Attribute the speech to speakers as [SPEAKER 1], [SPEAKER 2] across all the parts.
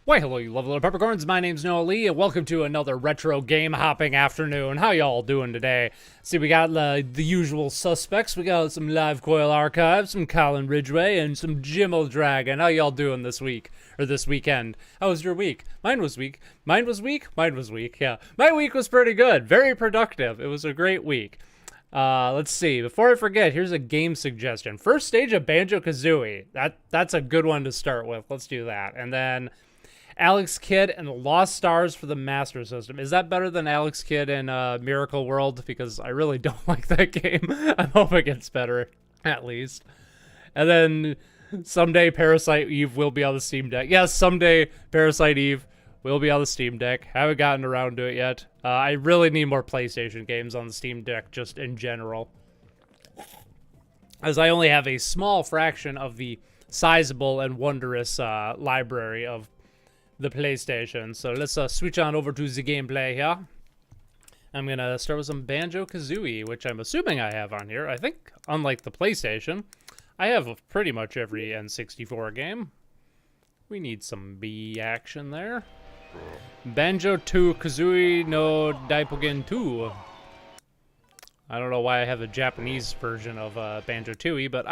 [SPEAKER 1] Why, hello, you lovely little peppercorns. My name's Noa Lee, and welcome to another retro game hopping afternoon. How y'all doing today? See, we got the usual suspects. We got some Live Coil Archives, some Colin Ridgway, and some Jimmel Dragon. How y'all doing this week? Or this weekend? How was your week? Mine was weak. Mine was weak? Mine was weak, yeah. My week was pretty good. Very productive. It was a great week. Let's see. Before I forget, here's a game suggestion. First stage of Banjo-Kazooie. That's a good one to start with. Let's do that. And then Alex Kidd and the Lost Stars for the Master System. Is that better than Alex Kidd and Miracle World? Because I really don't like that game. I hope it gets better, at least. And then someday Parasite Eve will be on the Steam Deck. Yes, someday Parasite Eve will be on the Steam Deck. Haven't gotten around to it yet. I really need more PlayStation games on the Steam Deck, just in general, as I only have a small fraction of the sizable and wondrous library of the PlayStation. So let's switch on over to the gameplay here. I'm gonna start with some Banjo-Kazooie, which I'm assuming I have on here. I think, unlike the PlayStation, I have pretty much every N64 game. We need some B action there. Banjo-Kazooie no Daipogen 2. I don't know why I have a Japanese version of Banjo-Tooie, but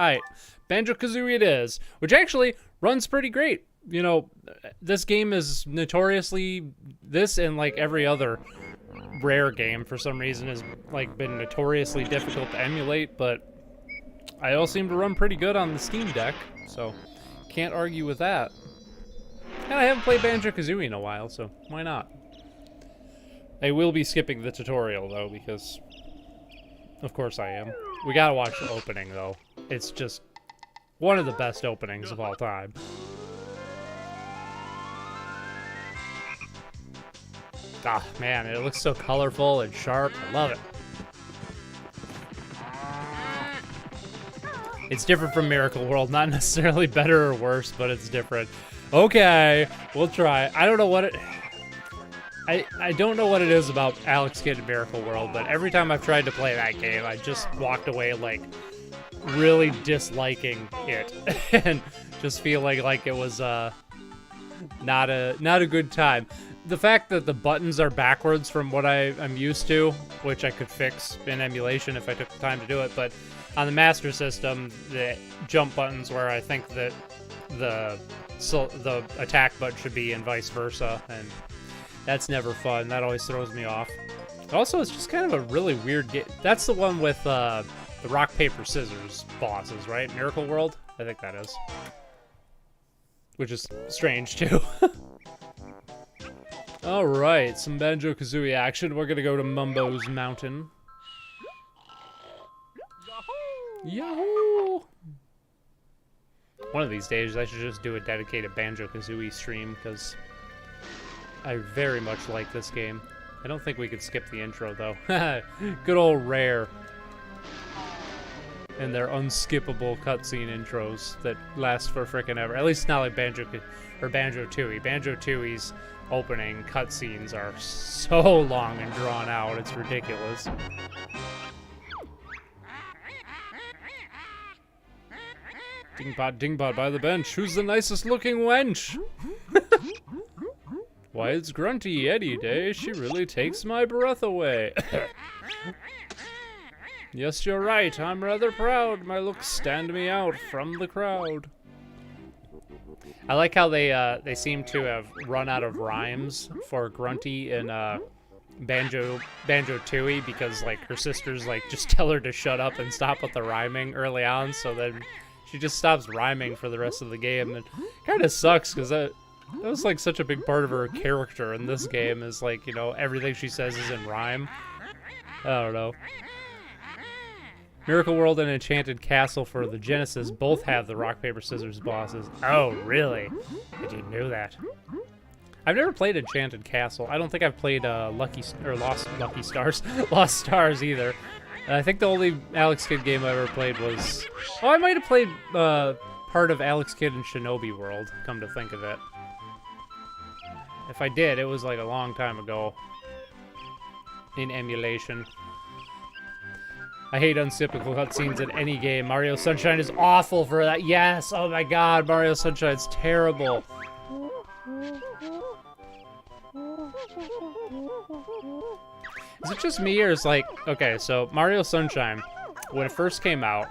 [SPEAKER 1] Banjo-Kazooie it is, which actually runs pretty great. You know, this game is notoriously, this and like every other Rare game for some reason has like been notoriously difficult to emulate, but I all seem to run pretty good on the Steam Deck, so can't argue with that. And I haven't played Banjo-Kazooie in a while, so why not? I will be skipping the tutorial though, because of course I am. We gotta watch the opening though. It's just one of the best openings of all time. Ah, man, it looks so colorful and sharp. I love it. It's different from Miracle World. Not necessarily better or worse, but it's different. Okay, we'll try. I don't know what it... I don't know what it is about Alex Kidd and Miracle World, but every time I've tried to play that game, I just walked away, like, really disliking it. And just feeling like it was, not a good time. The fact that the buttons are backwards from what I'm used to, which I could fix in emulation if I took the time to do it, but on the Master System, the jump buttons where I think that the attack button should be and vice versa, and that's never fun. That always throws me off. Also, it's just kind of a really weird game. That's the one with the rock, paper, scissors bosses, right? Miracle World? I think that is. Which is strange, too. Alright, some Banjo-Kazooie action. We're gonna go to Mumbo's Mountain. Yahoo! One of these days, I should just do a dedicated Banjo-Kazooie stream, because I very much like this game. I don't think we could skip the intro, though. Good old Rare. And their unskippable cutscene intros that last for frickin' ever. At least not like Banjo-Tooie. Banjo-Tooie's opening cutscenes are so long and drawn out, it's ridiculous. Dingpot by the bench. Who's the nicest looking wench? Why, it's Grunty Eddie Day. She really takes my breath away. Yes, you're right. I'm rather proud. My looks stand me out from the crowd. I like how they seem to have run out of rhymes for Grunty in Banjo-Tooie, because like her sisters like just tell her to shut up and stop with the rhyming early on, so then she just stops rhyming for the rest of the game, and kind of sucks because that was like such a big part of her character in this game, is like, you know, everything she says is in rhyme. I don't know. Miracle World and Enchanted Castle for the Genesis both have the rock, paper, scissors bosses. Oh, really? I didn't know that. I've never played Enchanted Castle. I don't think I've played Lost Stars either. And I think the only Alex Kidd game I ever played was... Oh, I might have played part of Alex Kidd in Shinobi World, come to think of it. If I did, it was like a long time ago in emulation. I hate unskippable cutscenes in any game. Mario Sunshine is awful for that. Yes! Oh my god, Mario Sunshine's terrible. Is it just me or is like, okay, so Mario Sunshine, when it first came out,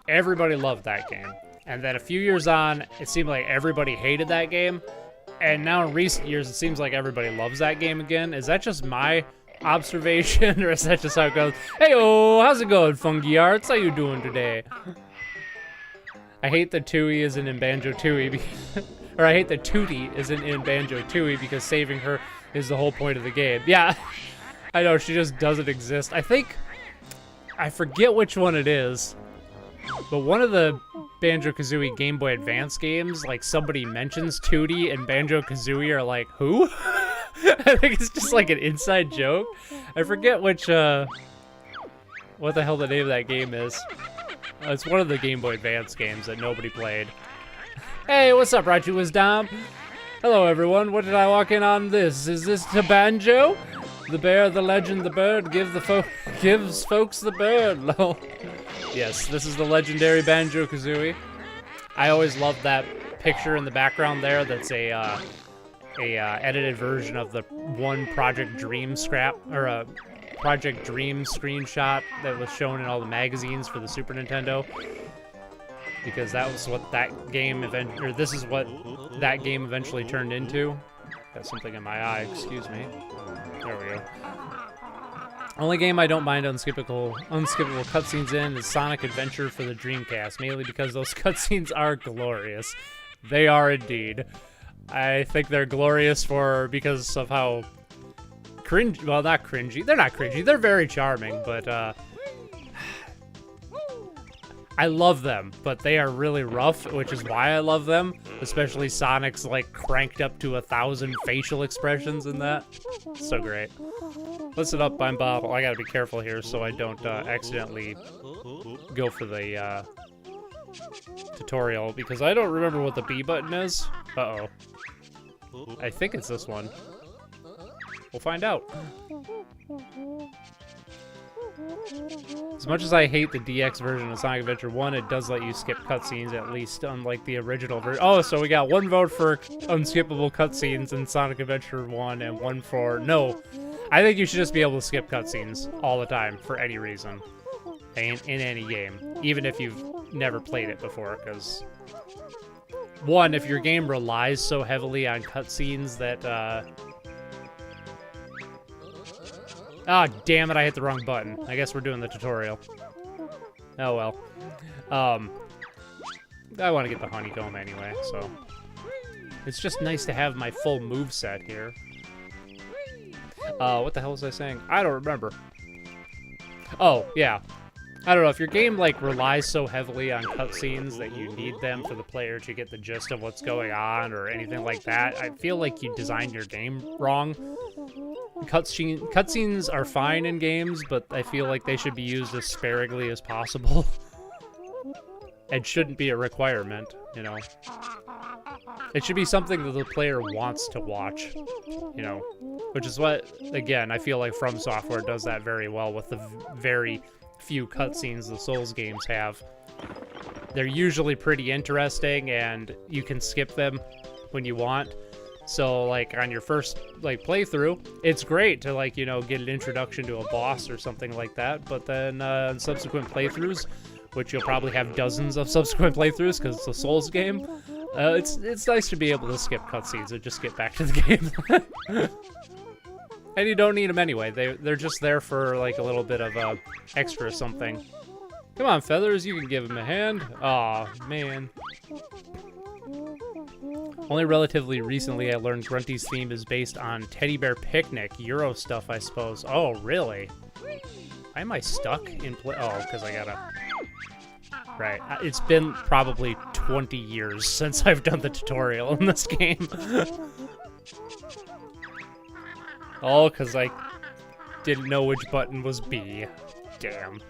[SPEAKER 1] everybody loved that game. And then a few years on, it seemed like everybody hated that game. And now in recent years, it seems like everybody loves that game again. Is that just my observation, or is that just how it goes? Hey-oh, how's it going, Fungi Arts? How you doing today? I hate that Tooie isn't in Banjo-Tooie, or I hate that Tootie isn't in Banjo-Tooie because saving her is the whole point of the game. Yeah, I know, she just doesn't exist. I forget which one it is, but one of the Banjo-Kazooie Game Boy Advance games, like, somebody mentions Tootie and Banjo-Kazooie are like, who? I think it's just like an inside joke. I forget which, what the hell the name of that game is. It's one of the Game Boy Advance games that nobody played. Hey, what's up, Raichu Wisdom? Hello, everyone. What did I walk in on this? Is this to Banjo? The bear, the legend, the bird, gives folks the bird, lol. Yes, this is the legendary Banjo-Kazooie. I always loved that picture in the background there. That's a edited version of the one Project Dream Project Dream screenshot that was shown in all the magazines for the Super Nintendo. Because that was what that game this is what that game eventually turned into. Got something in my eye, excuse me. There we go. Only game I don't mind unskippable cutscenes in is Sonic Adventure for the Dreamcast, mainly because those cutscenes are glorious. They are indeed. I think they're glorious because of how well, not cringy. They're not cringy. They're very charming, but I love them, but they are really rough, which is why I love them. Especially Sonic's like cranked up to 1,000 facial expressions in that. So great. Listen up, I'm Bob. I gotta be careful here so I don't accidentally go for the tutorial because I don't remember what the B button is. Uh-oh. I think it's this one. We'll find out. As much as I hate the DX version of Sonic Adventure 1, it does let you skip cutscenes, at least, unlike the original version. Oh, so we got one vote for unskippable cutscenes in Sonic Adventure 1 and one for... No, I think you should just be able to skip cutscenes all the time, for any reason. In any game. Even if you've never played it before, because... One, if your game relies so heavily on cutscenes that, Ah, damn it, I hit the wrong button. I guess we're doing the tutorial. Oh, well. I want to get the honeycomb anyway, so... It's just nice to have my full moveset here. What the hell was I saying? I don't remember. Oh, yeah. I don't know, if your game, like, relies so heavily on cutscenes that you need them for the player to get the gist of what's going on or anything like that, I feel like you designed your game wrong. Cutscenes are fine in games, but I feel like they should be used as sparingly as possible. It shouldn't be a requirement, you know. It should be something that the player wants to watch, you know. Which is what, again, I feel like From Software does that very well with the very few cutscenes the Souls games have. They're usually pretty interesting, and you can skip them when you want. So, like, on your first, like, playthrough, it's great to, like, you know, get an introduction to a boss or something like that. But then in subsequent playthroughs, which you'll probably have dozens of subsequent playthroughs because it's a Souls game, it's nice to be able to skip cutscenes and just get back to the game. And you don't need them anyway. They're just there for, like, a little bit of extra something. Come on, Feathers, you can give him a hand. Aw, man. Only relatively recently I learned Grunty's theme is based on Teddy Bear Picnic, Euro stuff, I suppose. Oh, really? Why am I stuck in play? Oh, because I gotta... Right. It's been probably 20 years since I've done the tutorial in this game. All because I didn't know which button was B. Damn.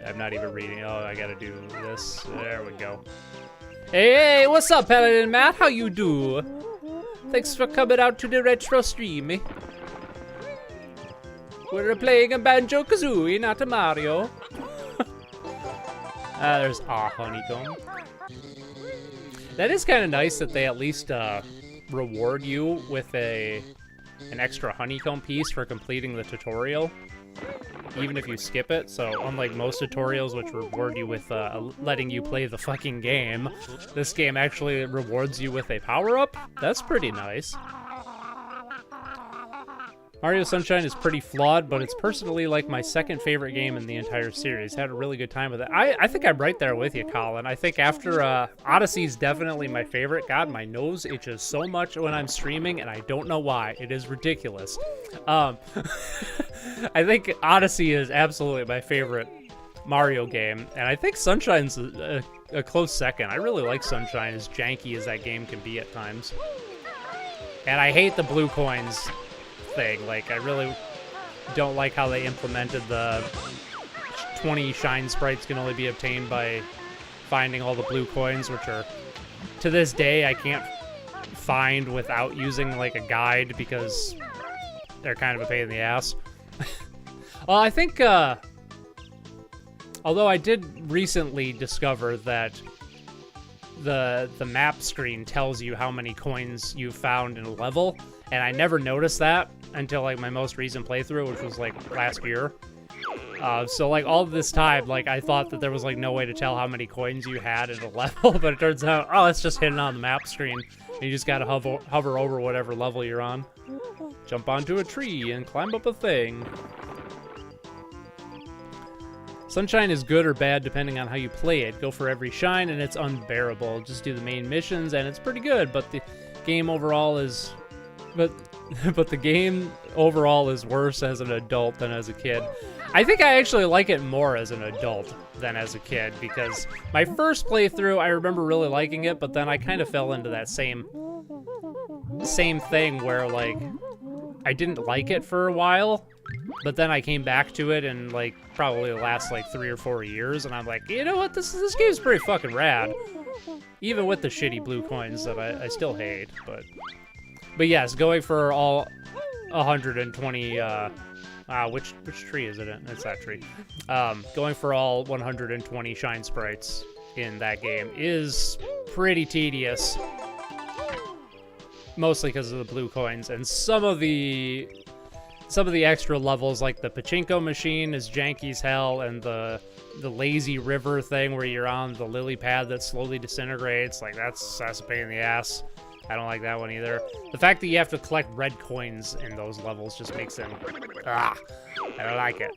[SPEAKER 1] I'm not even reading. Oh, I gotta do this. There we go. Hey, what's up, Paladin Matt? How you do? Thanks for coming out to the retro stream. We're playing a Banjo-Kazooie, not a Mario. There's honeycomb. That is kind of nice that they at least reward you with a an extra honeycomb piece for completing the tutorial, even if you skip it. So unlike most tutorials which reward you with letting you play the fucking game, this game actually rewards you with a power-up. That's pretty nice. Mario Sunshine is pretty flawed, but it's personally like my second favorite game in the entire series. Had a really good time with it. I think I'm right there with you, Colin. I think after Odyssey is definitely my favorite. God, my nose itches so much when I'm streaming, and I don't know why. It is ridiculous. I think Odyssey is absolutely my favorite Mario game, and I think Sunshine's a close second. I really like Sunshine, as janky as that game can be at times. And I hate the blue coins thing. Like, I really don't like how they implemented the 20 shine sprites can only be obtained by finding all the blue coins, which are, to this day, I can't find without using like a guide because they're kind of a pain in the ass. Well, I think, although I did recently discover that the map screen tells you how many coins you found in a level, and I never noticed that until like my most recent playthrough, which was like last year. So like all this time, like I thought that there was like no way to tell how many coins you had in a level, but it turns out, oh, it's just hidden on the map screen. And you just gotta hover over whatever level you're on. Jump onto a tree and climb up a thing. Sunshine is good or bad depending on how you play it. Go for every shine and it's unbearable. Just do the main missions and it's pretty good, but the game overall is... But the game overall is worse as an adult than as a kid. I think I actually like it more as an adult than as a kid, because my first playthrough, I remember really liking it, but then I kind of fell into that same thing where, like, I didn't like it for a while, but then I came back to it in, like, probably the last, like, 3 or 4 years, and I'm like, you know what, this game's pretty fucking rad. Even with the shitty blue coins that I still hate, But yes, going for all 120, which tree is it in? It's that tree. Going for all 120 shine sprites in that game is pretty tedious. Mostly because of the blue coins, and some of the extra levels, like the pachinko machine is janky as hell, and the lazy river thing where you're on the lily pad that slowly disintegrates, like that's a pain in the ass. I don't like that one either. The fact that you have to collect red coins in those levels just makes it... I don't like it.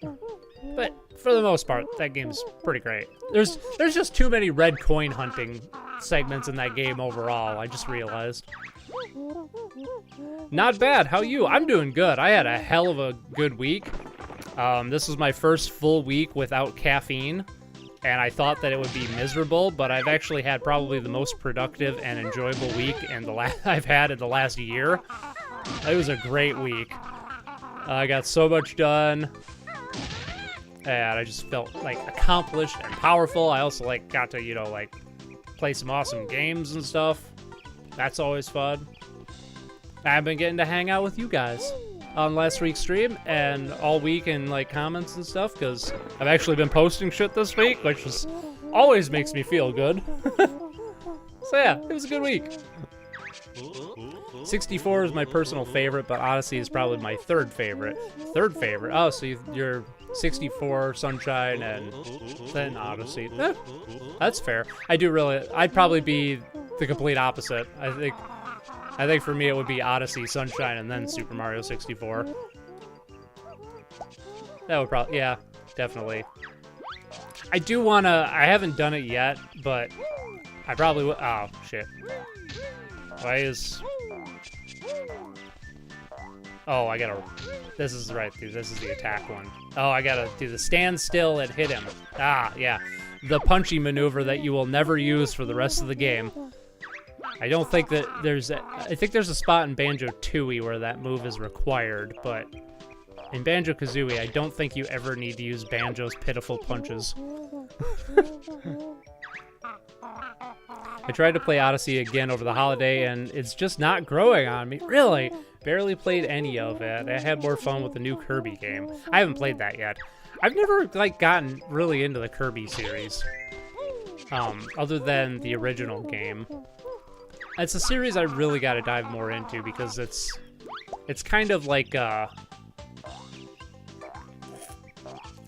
[SPEAKER 1] But for the most part, that game's pretty great. There's just too many red coin hunting segments in that game overall, I just realized. Not bad, how you? I'm doing good. I had a hell of a good week. This was my first full week without caffeine. And I thought that it would be miserable, but I've actually had probably the most productive and enjoyable week I've had in the last year. It was a great week. I got so much done, and I just felt like accomplished and powerful. I also like got to, you know, like play some awesome games and stuff. That's always fun. I've been getting to hang out with you guys on last week's stream and all week in like comments and stuff, because I've actually been posting shit this week, which always makes me feel good. So yeah, it was a good week. 64 is my personal favorite, but Odyssey is probably my third favorite. Oh, so you're 64, Sunshine, and then Odyssey. That's fair. I'd probably be the complete opposite. I think for me it would be Odyssey, Sunshine, and then Super Mario 64. That would probably, yeah, definitely. I do wanna, I haven't done it yet, but I probably would, oh, shit. Why is, oh, I gotta, this is right, this is the attack one. Oh, I gotta do the stand still and hit him. Ah, yeah. The punchy maneuver that you will never use for the rest of the game. I don't think that I think there's a spot in Banjo-Tooie where that move is required, but in Banjo-Kazooie, I don't think you ever need to use Banjo's pitiful punches. I tried to play Odyssey again over the holiday, and it's just not growing on me. Really? Barely played any of it. I had more fun with the new Kirby game. I haven't played that yet. I've never, like, gotten really into the Kirby series, other than the original game. It's a series I really got to dive more into because it's it's kind of like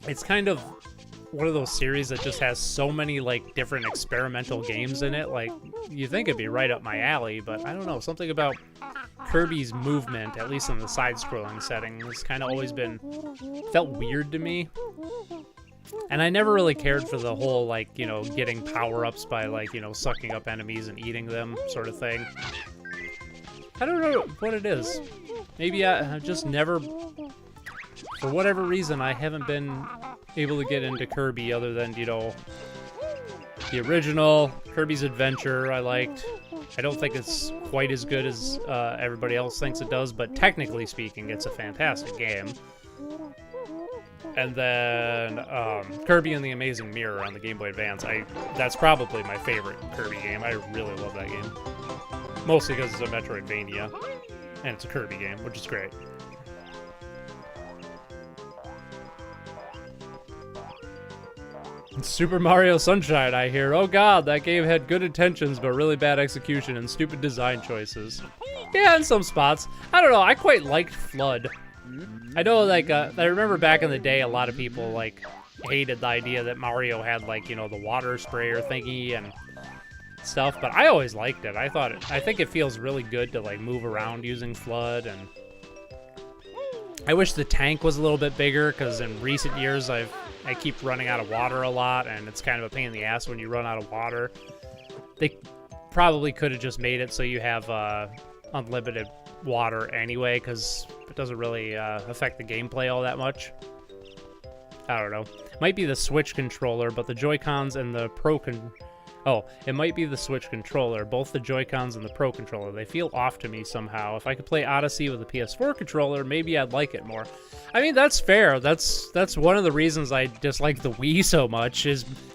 [SPEAKER 1] it's kind of one of those series that just has so many like different experimental games in it. Like, you think it'd be right up my alley, but I don't know, something about Kirby's movement, at least in the side-scrolling setting, has kind of always been felt weird to me. And I never really cared for the whole, like, you know, getting power-ups by, like, you know, sucking up enemies and eating them sort of thing. I don't know what it is. Maybe I just never, for whatever reason, I haven't been able to get into Kirby other than, you know, the original Kirby's Adventure I liked. I don't think it's quite as good as everybody else thinks it does, but technically speaking, it's a fantastic game. And then Kirby and the Amazing Mirror on the Game Boy Advance. That's probably my favorite Kirby game. I really love that game. Mostly because it's a Metroidvania, and it's a Kirby game, which is great. Super Mario Sunshine, I hear. Oh god, that game had good intentions, but really bad execution and stupid design choices. Yeah, in some spots. I don't know, I quite liked Flood. I know, like, I remember back in the day, a lot of people, like, hated the idea that Mario had, like, you know, the water sprayer thingy and stuff, but I always liked it. I think it feels really good to, like, move around using Flood, and I wish the tank was a little bit bigger, because in recent years, I keep running out of water a lot, and it's kind of a pain in the ass when you run out of water. They probably could have just made it so you have unlimited water anyway, because it doesn't really affect the gameplay all that much. I don't know. Might be the Switch controller, but the Joy-Cons and the it might be the Switch controller, both the Joy-Cons and the Pro controller. They feel off to me somehow. If I could play Odyssey with a PS4 controller, maybe I'd like it more. I mean, that's fair. That's one of the reasons I dislike the Wii so much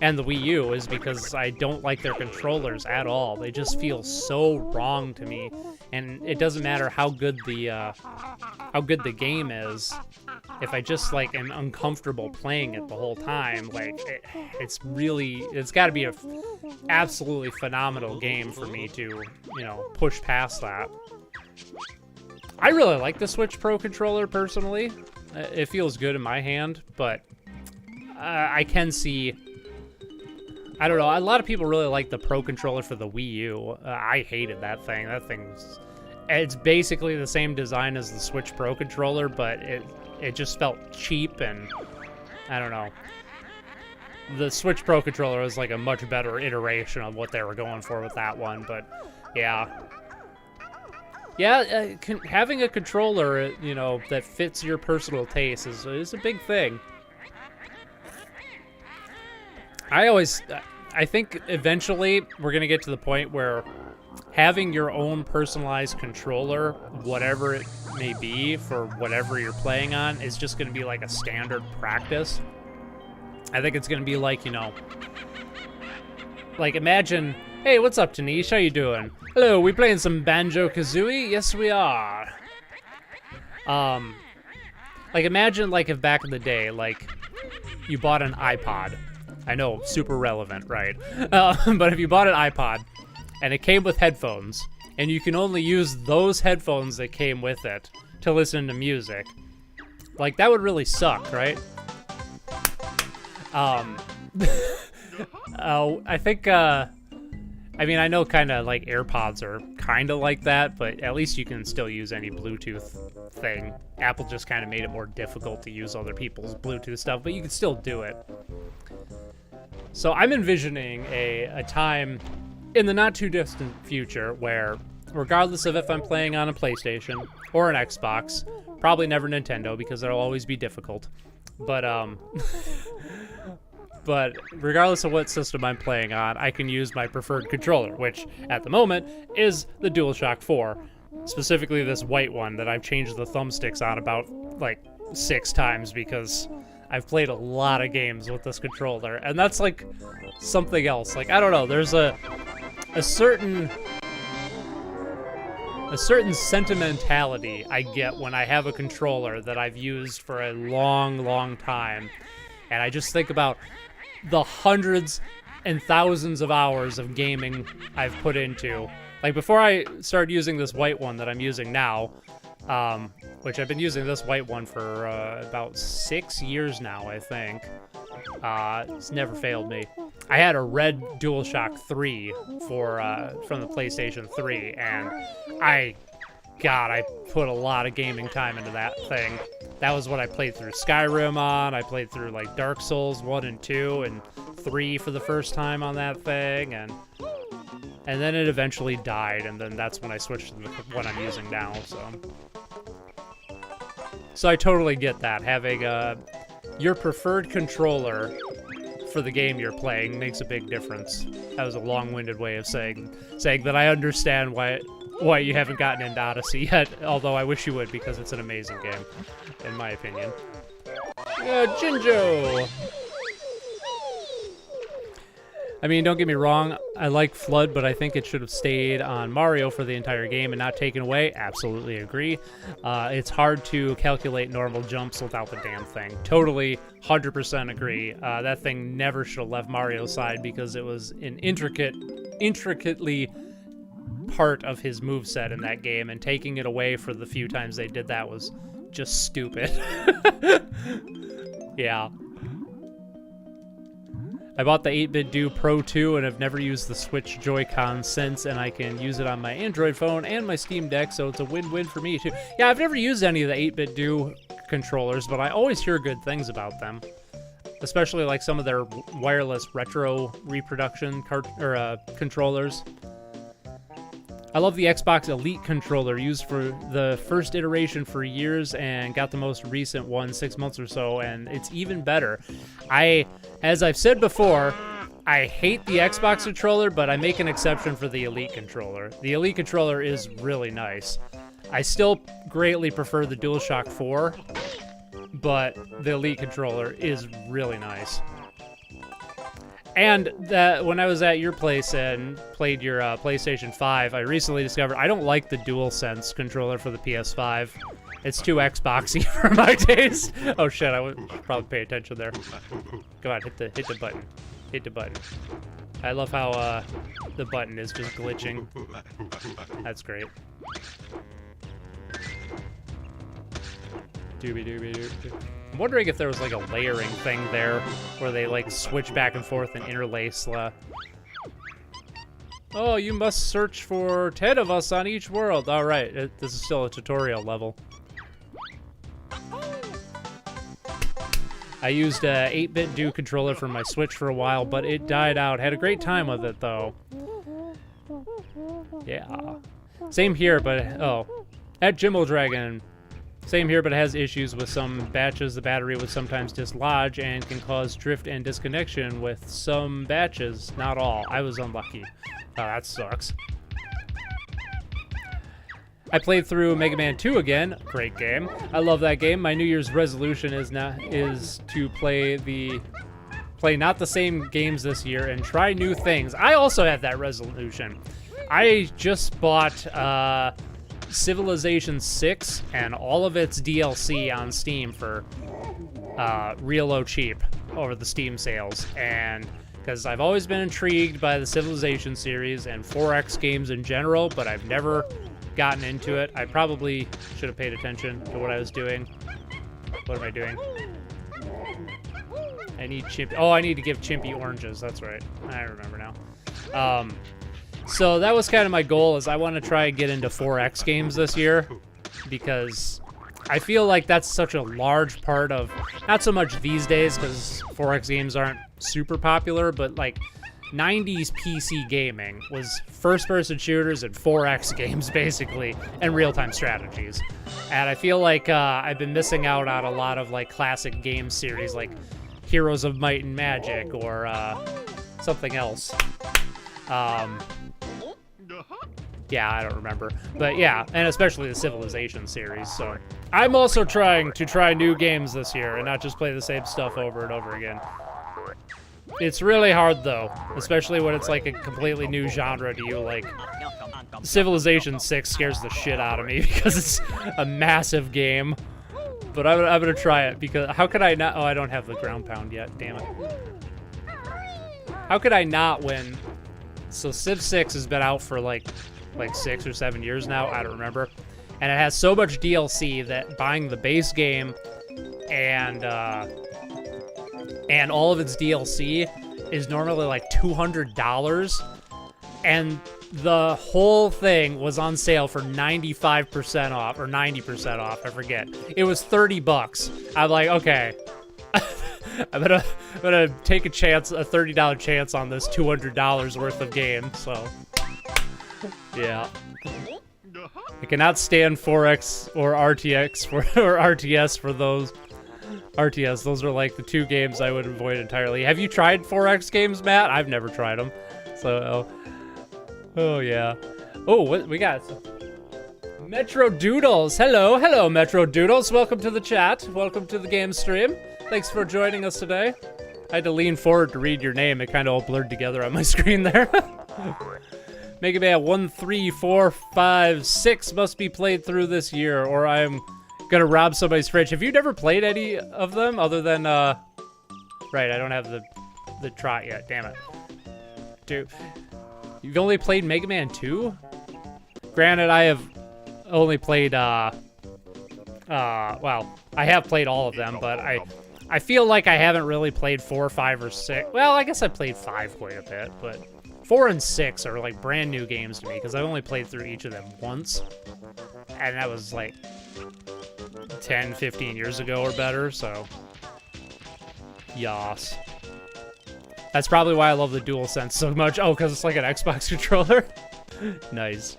[SPEAKER 1] and the Wii U is because I don't like their controllers at all. They just feel so wrong to me, and it doesn't matter how good the game is. If I just like am uncomfortable playing it the whole time, like it's got to be a absolutely phenomenal game for me to, you know, push past that. I really like the Switch Pro controller personally. It feels good in my hand, but I can see, I don't know, a lot of people really like the Pro controller for the Wii U. I hated that thing. It's basically the same design as the Switch Pro controller, but it just felt cheap, and I don't know. The Switch Pro controller was like a much better iteration of what they were going for with that one, but yeah. Yeah, having a controller, you know, that fits your personal taste is a big thing. I think eventually we're going to get to the point where having your own personalized controller, whatever it may be for whatever you're playing on, is just going to be like a standard practice. I think it's going to be like, you know, like imagine, hey, what's up, Tanish? How you doing? Hello, we playing some Banjo-Kazooie? Yes, we are. Like imagine like if back in the day, like you bought an iPod. I know, super relevant, right? But if you bought an iPod and it came with headphones, and you can only use those headphones that came with it to listen to music, like that would really suck, right? I think, I mean, I know kind of like AirPods are kind of like that, but at least you can still use any Bluetooth thing. Apple just kind of made it more difficult to use other people's Bluetooth stuff, but you can still do it. So I'm envisioning a time in the not too distant future where, regardless of if I'm playing on a PlayStation or an Xbox, probably never Nintendo because it'll always be difficult, but but regardless of what system I'm playing on, I can use my preferred controller, which at the moment is the DualShock 4, specifically this white one that I've changed the thumbsticks on about like 6 times because I've played a lot of games with this controller, and that's like something else. Like, I don't know, there's a certain sentimentality I get when I have a controller that I've used for a long time, and I just think about the hundreds and thousands of hours of gaming I've put into. Like, before I started using this white one that I'm using now, which I've been using this white one for about 6 years now, I think. It's never failed me. I had a red DualShock 3 from the PlayStation 3, and I put a lot of gaming time into that thing. That was what I played through Skyrim on. I played through like Dark Souls 1 and 2 and 3 for the first time on that thing, and then it eventually died, and then that's when I switched to what I'm using now. So I totally get that. Having your preferred controller for the game you're playing makes a big difference. That was a long-winded way of saying that I understand why you haven't gotten into Odyssey yet, although I wish you would, because it's an amazing game, in my opinion. Jinjo! I mean, don't get me wrong, I like Flood, but I think it should have stayed on Mario for the entire game and not taken away. Absolutely agree. It's hard to calculate normal jumps without the damn thing. Totally, 100% agree. That thing never should have left Mario's side because it was an intricately part of his moveset in that game, and taking it away for the few times they did that was just stupid. Yeah. I bought the 8BitDo Pro 2 and have never used the Switch Joy-Con since, and I can use it on my Android phone and my Steam Deck, so it's a win-win for me too. Yeah, I've never used any of the 8BitDo controllers, but I always hear good things about them. Especially like some of their wireless retro reproduction controllers. I love the Xbox Elite controller, used for the first iteration for years and got the most recent one 6 months or so, and it's even better. As I've said before, I hate the Xbox controller, but I make an exception for the Elite controller. The Elite controller is really nice. I still greatly prefer the DualShock 4, but the Elite controller is really nice. And that when I was at your place and played your PlayStation 5, I recently discovered I don't like the DualSense controller for the PS5. It's too Xboxy for my taste. Oh shit, I would probably pay attention there. Come on, hit the button. Hit the button. I love how the button is just glitching. That's great. Doobie-doobie-doobie. I'm wondering if there was like a layering thing there where they like switch back and forth and interlace. Oh, you must search for 10 of us on each world. All right, this is still a tutorial level. I used a 8BitDo controller for my Switch for a while, but it died out. Had a great time with it though. Yeah. Same here, but at Jimmo Dragon. Same here, but it has issues with some batches. The battery would sometimes dislodge and can cause drift and disconnection with some batches. Not all. I was unlucky. Oh, that sucks. I played through Mega Man 2 again. Great game. I love that game. My New Year's resolution is to play not the same games this year and try new things. I also have that resolution. I just bought Civilization 6 and all of its DLC on Steam for real low cheap over the Steam sales, and because I've always been intrigued by the Civilization series and 4X games in general, but I've never gotten into it. I probably should have paid attention to what I was doing. What am I doing? I need Chimpy. Oh, I need to give Chimpy oranges. That's right. I remember now. So that was kind of my goal, is I want to try and get into 4X games this year, because I feel like that's such a large part of, not so much these days because 4X games aren't super popular, but like 90s PC gaming was first-person shooters and 4X games basically, and real-time strategies. And I feel like I've been missing out on a lot of like classic game series like Heroes of Might and Magic or something else. Yeah, I don't remember. But yeah, and especially the Civilization series. So I'm also trying to try new games this year and not just play the same stuff over and over again. It's really hard though, especially when it's like a completely new genre to you. Like Civilization 6 scares the shit out of me because it's a massive game. But I'm gonna try it, because how could I not? Oh, I don't have the ground pound yet, damn it. How could I not win? So Civ 6 has been out for like 6 or 7 years now, I don't remember. And it has so much DLC that buying the base game and all of its DLC is normally like $200. And the whole thing was on sale for 95% off, or 90% off, I forget. It was 30 bucks. I'm like, okay, I'm gonna take a chance, a $30 chance on this $200 worth of game, so, yeah. I cannot stand 4X or RTX or RTS for those. RTS, those are like the two games I would avoid entirely. Have you tried 4X games, Matt? I've never tried them, so... Oh, yeah. Oh, what we got? Metro Doodles. Hello, Metro Doodles. Welcome to the chat. Welcome to the game stream. Thanks for joining us today. I had to lean forward to read your name. It kind of all blurred together on my screen there. Mega Man 1, 3, 4, 5, 6 must be played through this year, or I'm gonna rob somebody's fridge. Have you never played any of them other than, Right, I don't have the trot yet. Damn it. Dude. You've only played Mega Man 2? Granted, I have only played, well, I have played all of them, but I feel like I haven't really played 4, 5, or 6. Well, I guess I played 5 quite a bit, but 4 and 6 are like brand new games to me, because I've only played through each of them once. And that was like 10, 15 years ago or better, so. Yas. That's probably why I love the DualSense so much. Oh, because it's like an Xbox controller? Nice.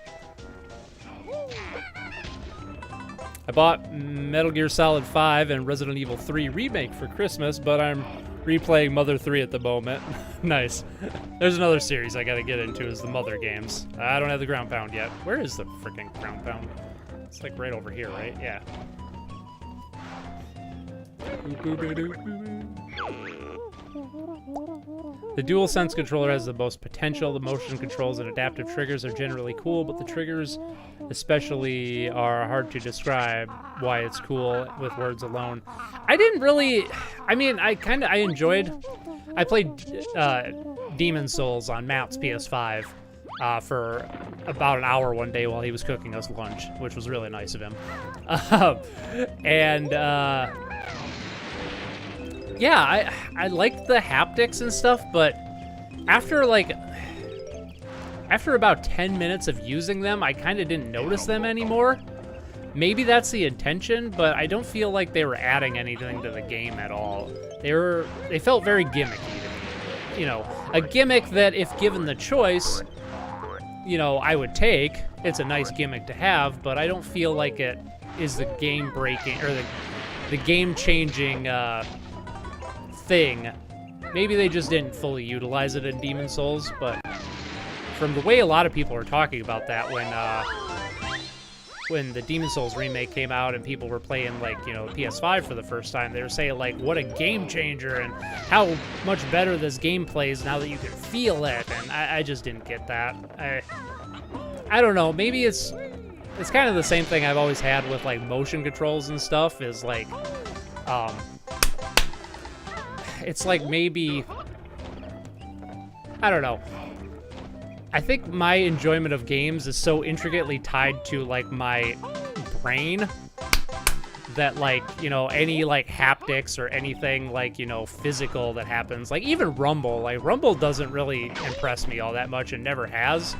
[SPEAKER 1] I bought Metal Gear Solid 5 and Resident Evil 3 Remake for Christmas, but I'm replaying Mother 3 at the moment. Nice. There's another series I gotta get into, is the Mother games. I don't have the ground pound yet. Where is the freaking ground pound? It's like right over here, right? Yeah. The DualSense controller has the most potential. The motion controls and adaptive triggers are generally cool, but the triggers especially are hard to describe why it's cool with words alone. I didn't really... I mean, I enjoyed... I played Demon Souls on Matt's PS5 for about an hour one day while he was cooking us lunch, which was really nice of him. Yeah, I liked the haptics and stuff, but after about 10 minutes of using them, I kind of didn't notice them anymore. Maybe that's the intention, but I don't feel like they were adding anything to the game at all. They felt very gimmicky to me. You know, a gimmick that if given the choice, you know, I would take. It's a nice gimmick to have, but I don't feel like it is the game-breaking or the game-changing thing. Maybe they just didn't fully utilize it in Demon Souls, but from the way a lot of people were talking about that when the Demon Souls remake came out and people were playing, like, you know, PS5 for the first time, they were saying, like, what a game changer and how much better this game plays now that you can feel it, and I just didn't get that. I don't know, maybe it's kind of the same thing I've always had with, like, motion controls and stuff, is, like, it's like maybe, I don't know. I think my enjoyment of games is so intricately tied to, like, my brain that, like, you know, any, like, haptics or anything, like, you know, physical that happens, like, even Rumble, like, Rumble doesn't really impress me all that much and never has.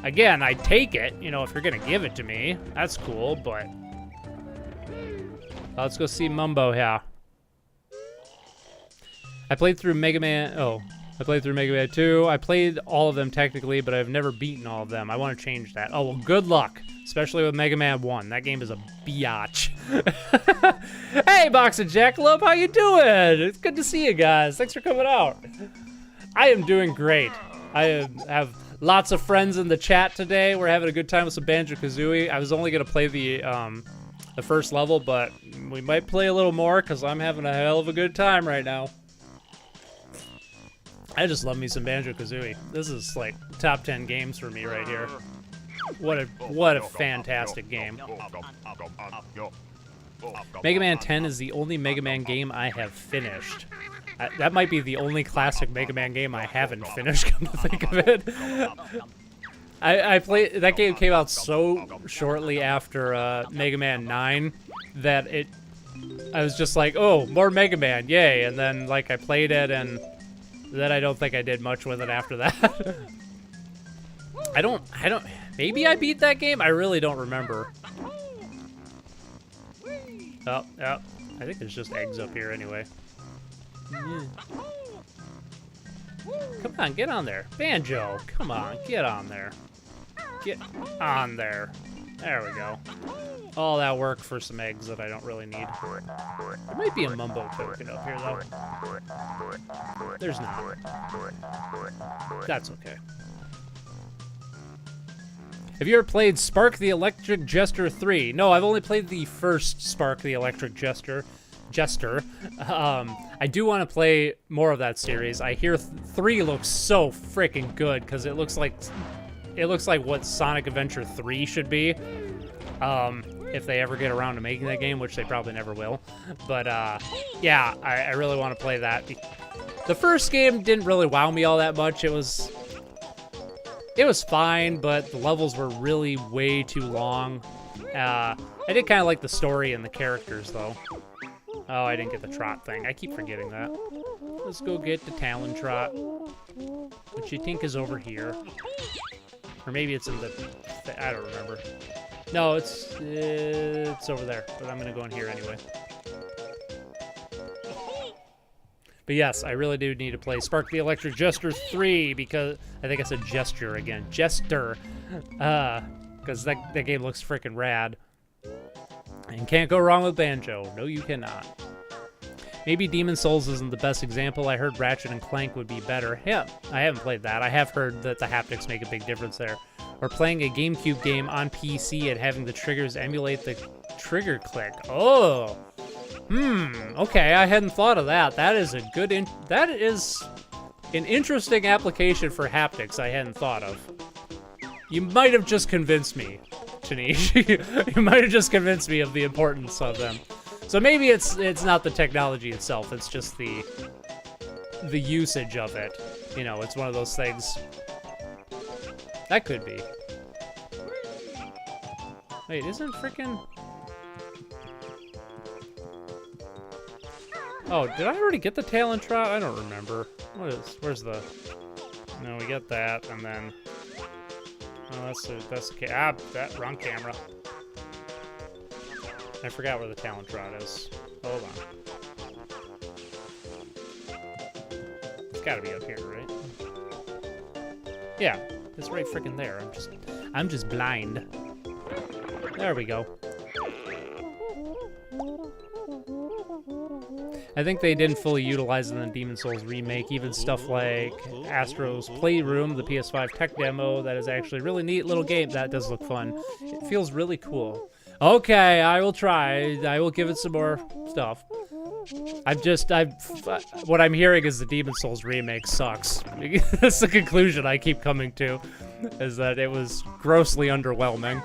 [SPEAKER 1] Again, I take it, you know, if you're gonna give it to me, that's cool, but let's go see Mumbo here. I played through Mega Man 2. I played all of them technically, but I've never beaten all of them. I want to change that. Oh, well, good luck, especially with Mega Man 1. That game is a biatch. Hey, Box of Jackalope, how you doing? It's good to see you guys. Thanks for coming out. I am doing great. I have lots of friends in the chat today. We're having a good time with some Banjo-Kazooie. I was only going to play the first level, but we might play a little more because I'm having a hell of a good time right now. I just love me some Banjo-Kazooie. This is like top 10 games for me right here. What a fantastic game. Mega Man 10 is the only Mega Man game I have finished. That might be the only classic Mega Man game I haven't finished, come to think of it. I played that game came out so shortly after Mega Man 9 that I was just like, oh, more Mega Man, yay! And then like I played it, and then I don't think I did much with it after that. I don't. Maybe I beat that game. I really don't remember. Oh, yeah. I think there's just eggs up here anyway. Yeah. Come on, get on there. Banjo, come on, get on there. Get on there. There we go. All that work for some eggs that I don't really need. There might be a Mumbo token up here, though. There's not. That's okay. Have you ever played Spark the Electric Jester 3? No, I've only played the first Spark the Electric Jester. I do want to play more of that series. I hear 3 looks so freaking good because it looks like what Sonic Adventure 3 should be. If they ever get around to making that game, which they probably never will. But yeah, I really want to play that. The first game didn't really wow me all that much. It was fine, but the levels were really way too long. I did kind of like the story and the characters, though. Oh, I didn't get the trot thing. I keep forgetting that. Let's go get the Talon trot, which you think is over here. Or maybe it's in the... I don't remember. No, it's over there, but I'm going to go in here anyway. But yes, I really do need to play Spark the Electric Jester 3 because... I think I said gesture again. Jester. Because that game looks freaking rad. And can't go wrong with Banjo. No, you cannot. Maybe Demon's Souls isn't the best example. I heard Ratchet and Clank would be better. Yeah, I haven't played that. I have heard that the haptics make a big difference there. Or playing a GameCube game on PC and having the triggers emulate the trigger click. Oh. Okay, I hadn't thought of that. That is a good... that is an interesting application for haptics I hadn't thought of. You might have just convinced me, Shanish. You might have just convinced me of the importance of them. So maybe it's not the technology itself, it's just the usage of it. You know, it's one of those things. That could be. Wait, isn't frickin'... Oh, did I already get the Talon trot? I don't remember. Where's the... No, we get that, and then... Oh, that's that wrong camera. I forgot where the Talon trot is. Hold on. It's gotta be up here, right? Yeah, it's right freaking there. I'm just blind. There we go. I think they didn't fully utilize it in the Demon's Souls remake. Even stuff like Astro's Playroom, the PS5 tech demo, that is actually a really neat little game. That does look fun. It feels really cool. Okay, I will try. I will give it some more stuff. What I'm hearing is the Demon's Souls remake sucks. That's the conclusion I keep coming to, is that it was grossly underwhelming.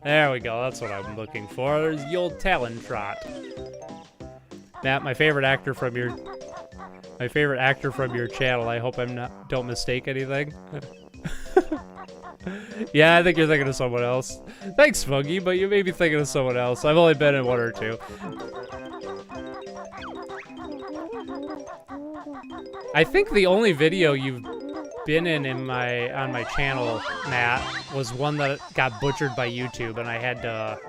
[SPEAKER 1] There we go. That's what I'm looking for. There's the old Talon trot. Matt, my favorite actor from your channel. I hope don't mistake anything. Yeah, I think you're thinking of someone else. Thanks, Funky, but you may be thinking of someone else. I've only been in one or two. I think the only video you've been on my channel, Matt, was one that got butchered by YouTube, and I had to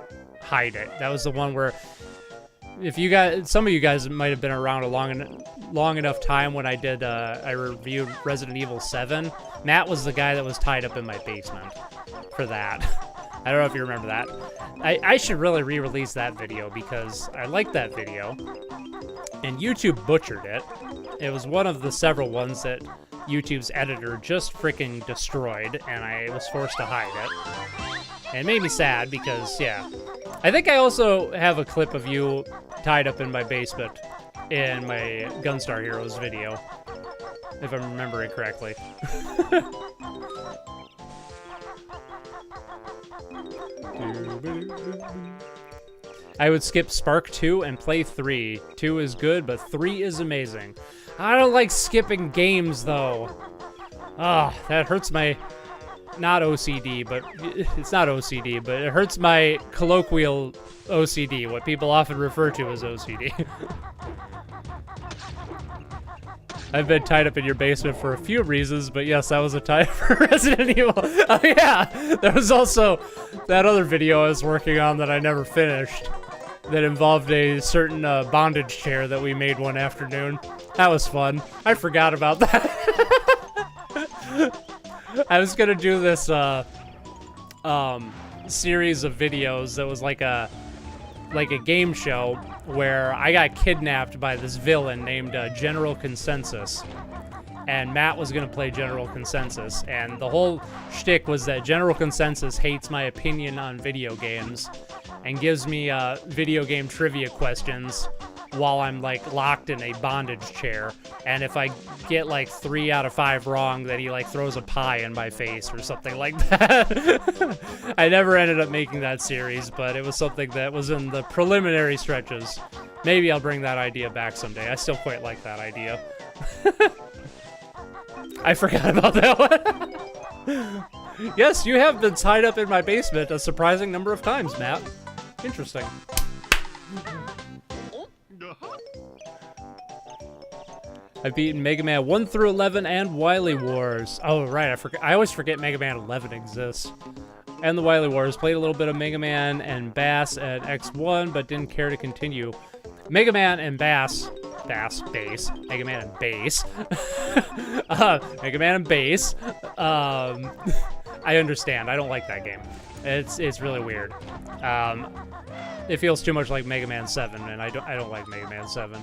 [SPEAKER 1] hide it. That was the one where, if you guys, some of you guys might have been around a long enough time when I reviewed Resident Evil 7. Matt was the guy that was tied up in my basement for that. I don't know if you remember that. I should really re-release that video because I like that video, and YouTube butchered it. It was one of the several ones that YouTube's editor just freaking destroyed, and I was forced to hide it. And it made me sad because, yeah. I think I also have a clip of you tied up in my basement in my Gunstar Heroes video, if I'm remembering correctly. I would skip Spark 2 and play 3. 2 is good, but 3 is amazing. I don't like skipping games, though. Ah, that hurts my not OCD, but it's not OCD, but it hurts my colloquial OCD, what people often refer to as OCD. I've been tied up in your basement for a few reasons, but yes, I was a tie for Resident Evil. Oh yeah, there was also that other video I was working on that I never finished that involved a certain bondage chair that we made one afternoon. That was fun. I forgot about that. I was gonna do this series of videos that was like a game show where I got kidnapped by this villain named General Consensus, and Matt was gonna play General Consensus, and the whole shtick was that General Consensus hates my opinion on video games and gives me video game trivia questions while I'm like locked in a bondage chair, and if I get like 3 out of 5 wrong, then he like throws a pie in my face or something like that. I never ended up making that series, but it was something that was in the preliminary stretches. Maybe I'll bring that idea back someday. I still quite like that idea. I forgot about that one. Yes, you have been tied up in my basement a surprising number of times, Matt. Interesting. I've beaten Mega Man 1 through 11 and Wily Wars. Oh, right, I always forget Mega Man 11 exists. And the Wily Wars. Played a little bit of Mega Man and Bass at X1, but didn't care to continue. Mega Man and Bass. Mega Man and Bass. Mega Man and Bass. I understand. I don't like that game. It's really weird. It feels too much like Mega Man 7, and I don't like Mega Man 7.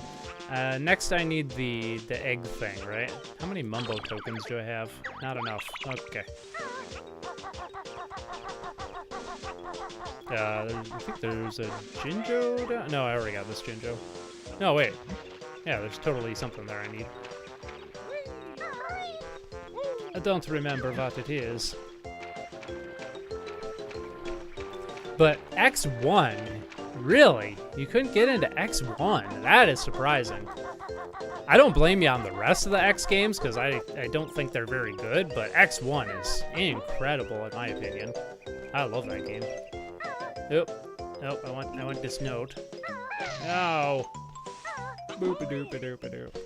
[SPEAKER 1] Next I need the egg thing, right? How many Mumbo tokens do I have? Not enough. Okay. I think there's a Jinjo down. No, I already got this Jinjo. No, wait. Yeah, there's totally something there I need. I don't remember what it is. But X1? Really? You couldn't get into X1? That is surprising. I don't blame you on the rest of the X games, because I don't think they're very good, but X1 is incredible in my opinion. I love that game. Nope, I want this note. No! Boop-a-doop-a-doop-a-doop.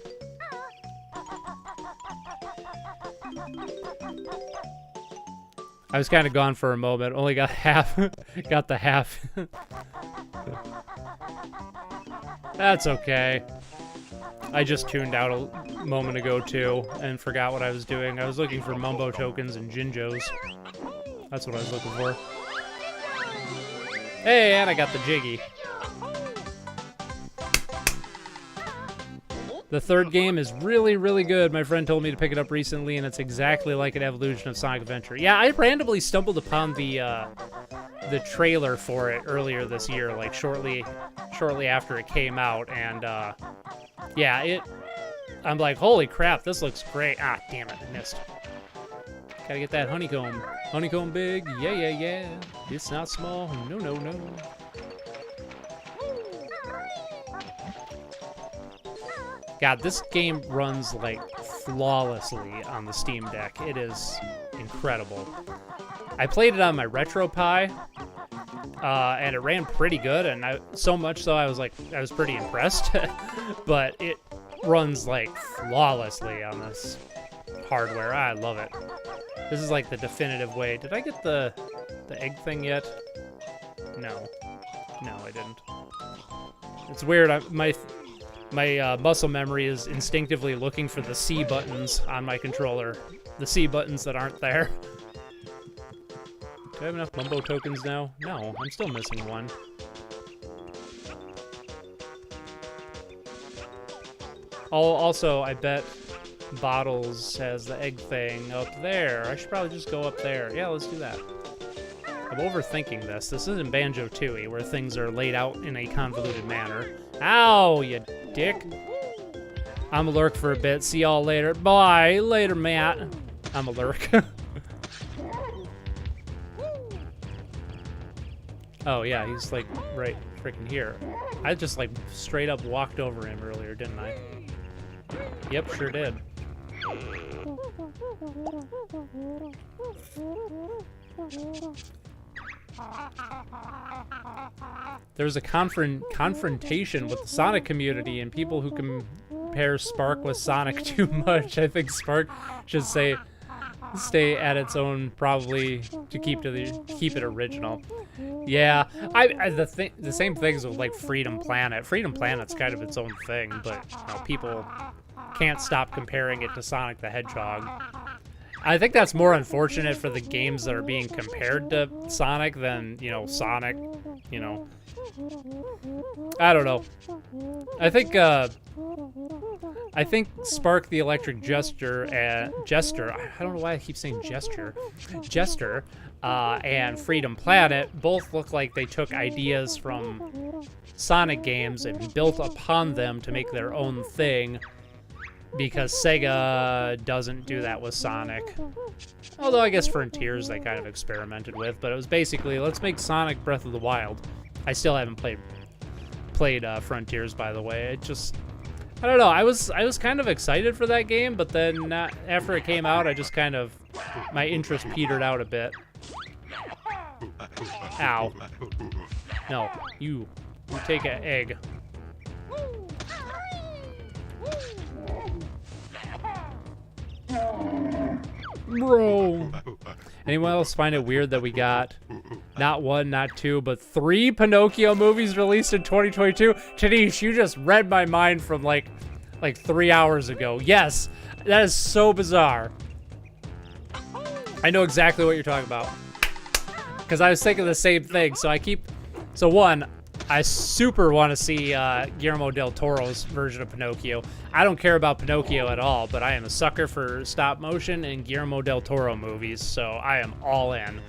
[SPEAKER 1] I was kind of gone for a moment. Only got half. Got the half. That's okay. I just tuned out a moment ago too and forgot what I was doing. I was looking for Mumbo tokens and Jinjos. That's what I was looking for. Hey, and I got the Jiggy. The third game is really, really good. My friend told me to pick it up recently, and it's exactly like an evolution of Sonic Adventure. Yeah, I randomly stumbled upon the trailer for it earlier this year, like shortly after it came out, and yeah, I'm like, holy crap, this looks great. Ah, damn it, I missed. Gotta get that honeycomb. Honeycomb big, yeah. It's not small, no. God, this game runs, like, flawlessly on the Steam Deck. It is incredible. I played it on my RetroPie, and it ran pretty good, and so much so I was pretty impressed. But it runs, like, flawlessly on this hardware. I love it. This is, like, the definitive way. Did I get the egg thing yet? No, I didn't. It's weird. My muscle memory is instinctively looking for the C buttons on my controller. The C buttons that aren't there. Do I have enough Mumbo tokens now? No, I'm still missing one. Also, I bet Bottles has the egg thing up there. I should probably just go up there. Yeah, let's do that. I'm overthinking this. This isn't Banjo-Tooie, where things are laid out in a convoluted manner. Ow, you dick. I'm a lurk for a bit. See y'all later. Bye. Later, Matt. I'm a lurk. Oh, yeah, he's, like, right freaking here. I just, like, straight up walked over him earlier, didn't I? Yep, sure did. There's a confrontation with the Sonic community and people who compare Spark with Sonic too much. I think Spark should stay at its own, probably, to keep it original. Yeah, the same things with like Freedom Planet. Freedom Planet's kind of its own thing, but you know, people can't stop comparing it to Sonic the Hedgehog. I think that's more unfortunate for the games that are being compared to Sonic than, you know, Sonic, you know. I don't know. I think Spark the Electric Jester, I don't know why I keep saying Jester, and Freedom Planet both look like they took ideas from Sonic games and built upon them to make their own thing, because Sega doesn't do that with Sonic. Although I guess Frontiers they kind of experimented with, but it was basically, let's make Sonic Breath of the Wild. I still haven't played Frontiers, by the way. It just, I don't know. I was kind of excited for that game, but then after it came out, I just kind of, my interest petered out a bit. Ow. No, you take an egg. Bro. Anyone else find it weird that we got not one, not two, but 3 Pinocchio movies released in 2022? Tanish, you just read my mind from like 3 hours ago. Yes, that is so bizarre. I know exactly what you're talking about, because I was thinking the same thing. So one, I super want to see Guillermo del Toro's version of Pinocchio. I don't care about Pinocchio at all, but I am a sucker for stop motion and Guillermo del Toro movies, so I am all in.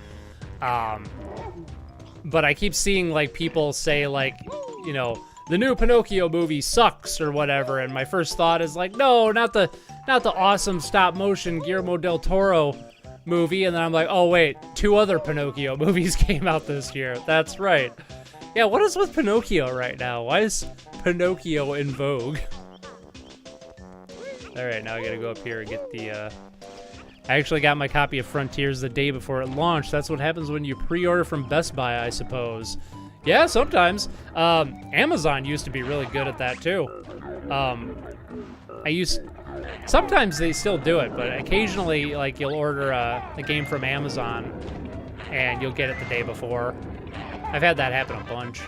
[SPEAKER 1] But I keep seeing like people say like, you know, the new Pinocchio movie sucks or whatever, and my first thought is like, no, not the awesome stop motion Guillermo del Toro movie, and then I'm like, oh wait, 2 other Pinocchio movies came out this year. That's right. Yeah, what is with Pinocchio right now? Why is Pinocchio in vogue? Alright, now I gotta go up here and get the, I actually got my copy of Frontiers the day before it launched. That's what happens when you pre-order from Best Buy, I suppose. Yeah, sometimes. Amazon used to be really good at that, too. Sometimes they still do it, but occasionally, like, you'll order a game from Amazon, and you'll get it the day before. I've had that happen a bunch.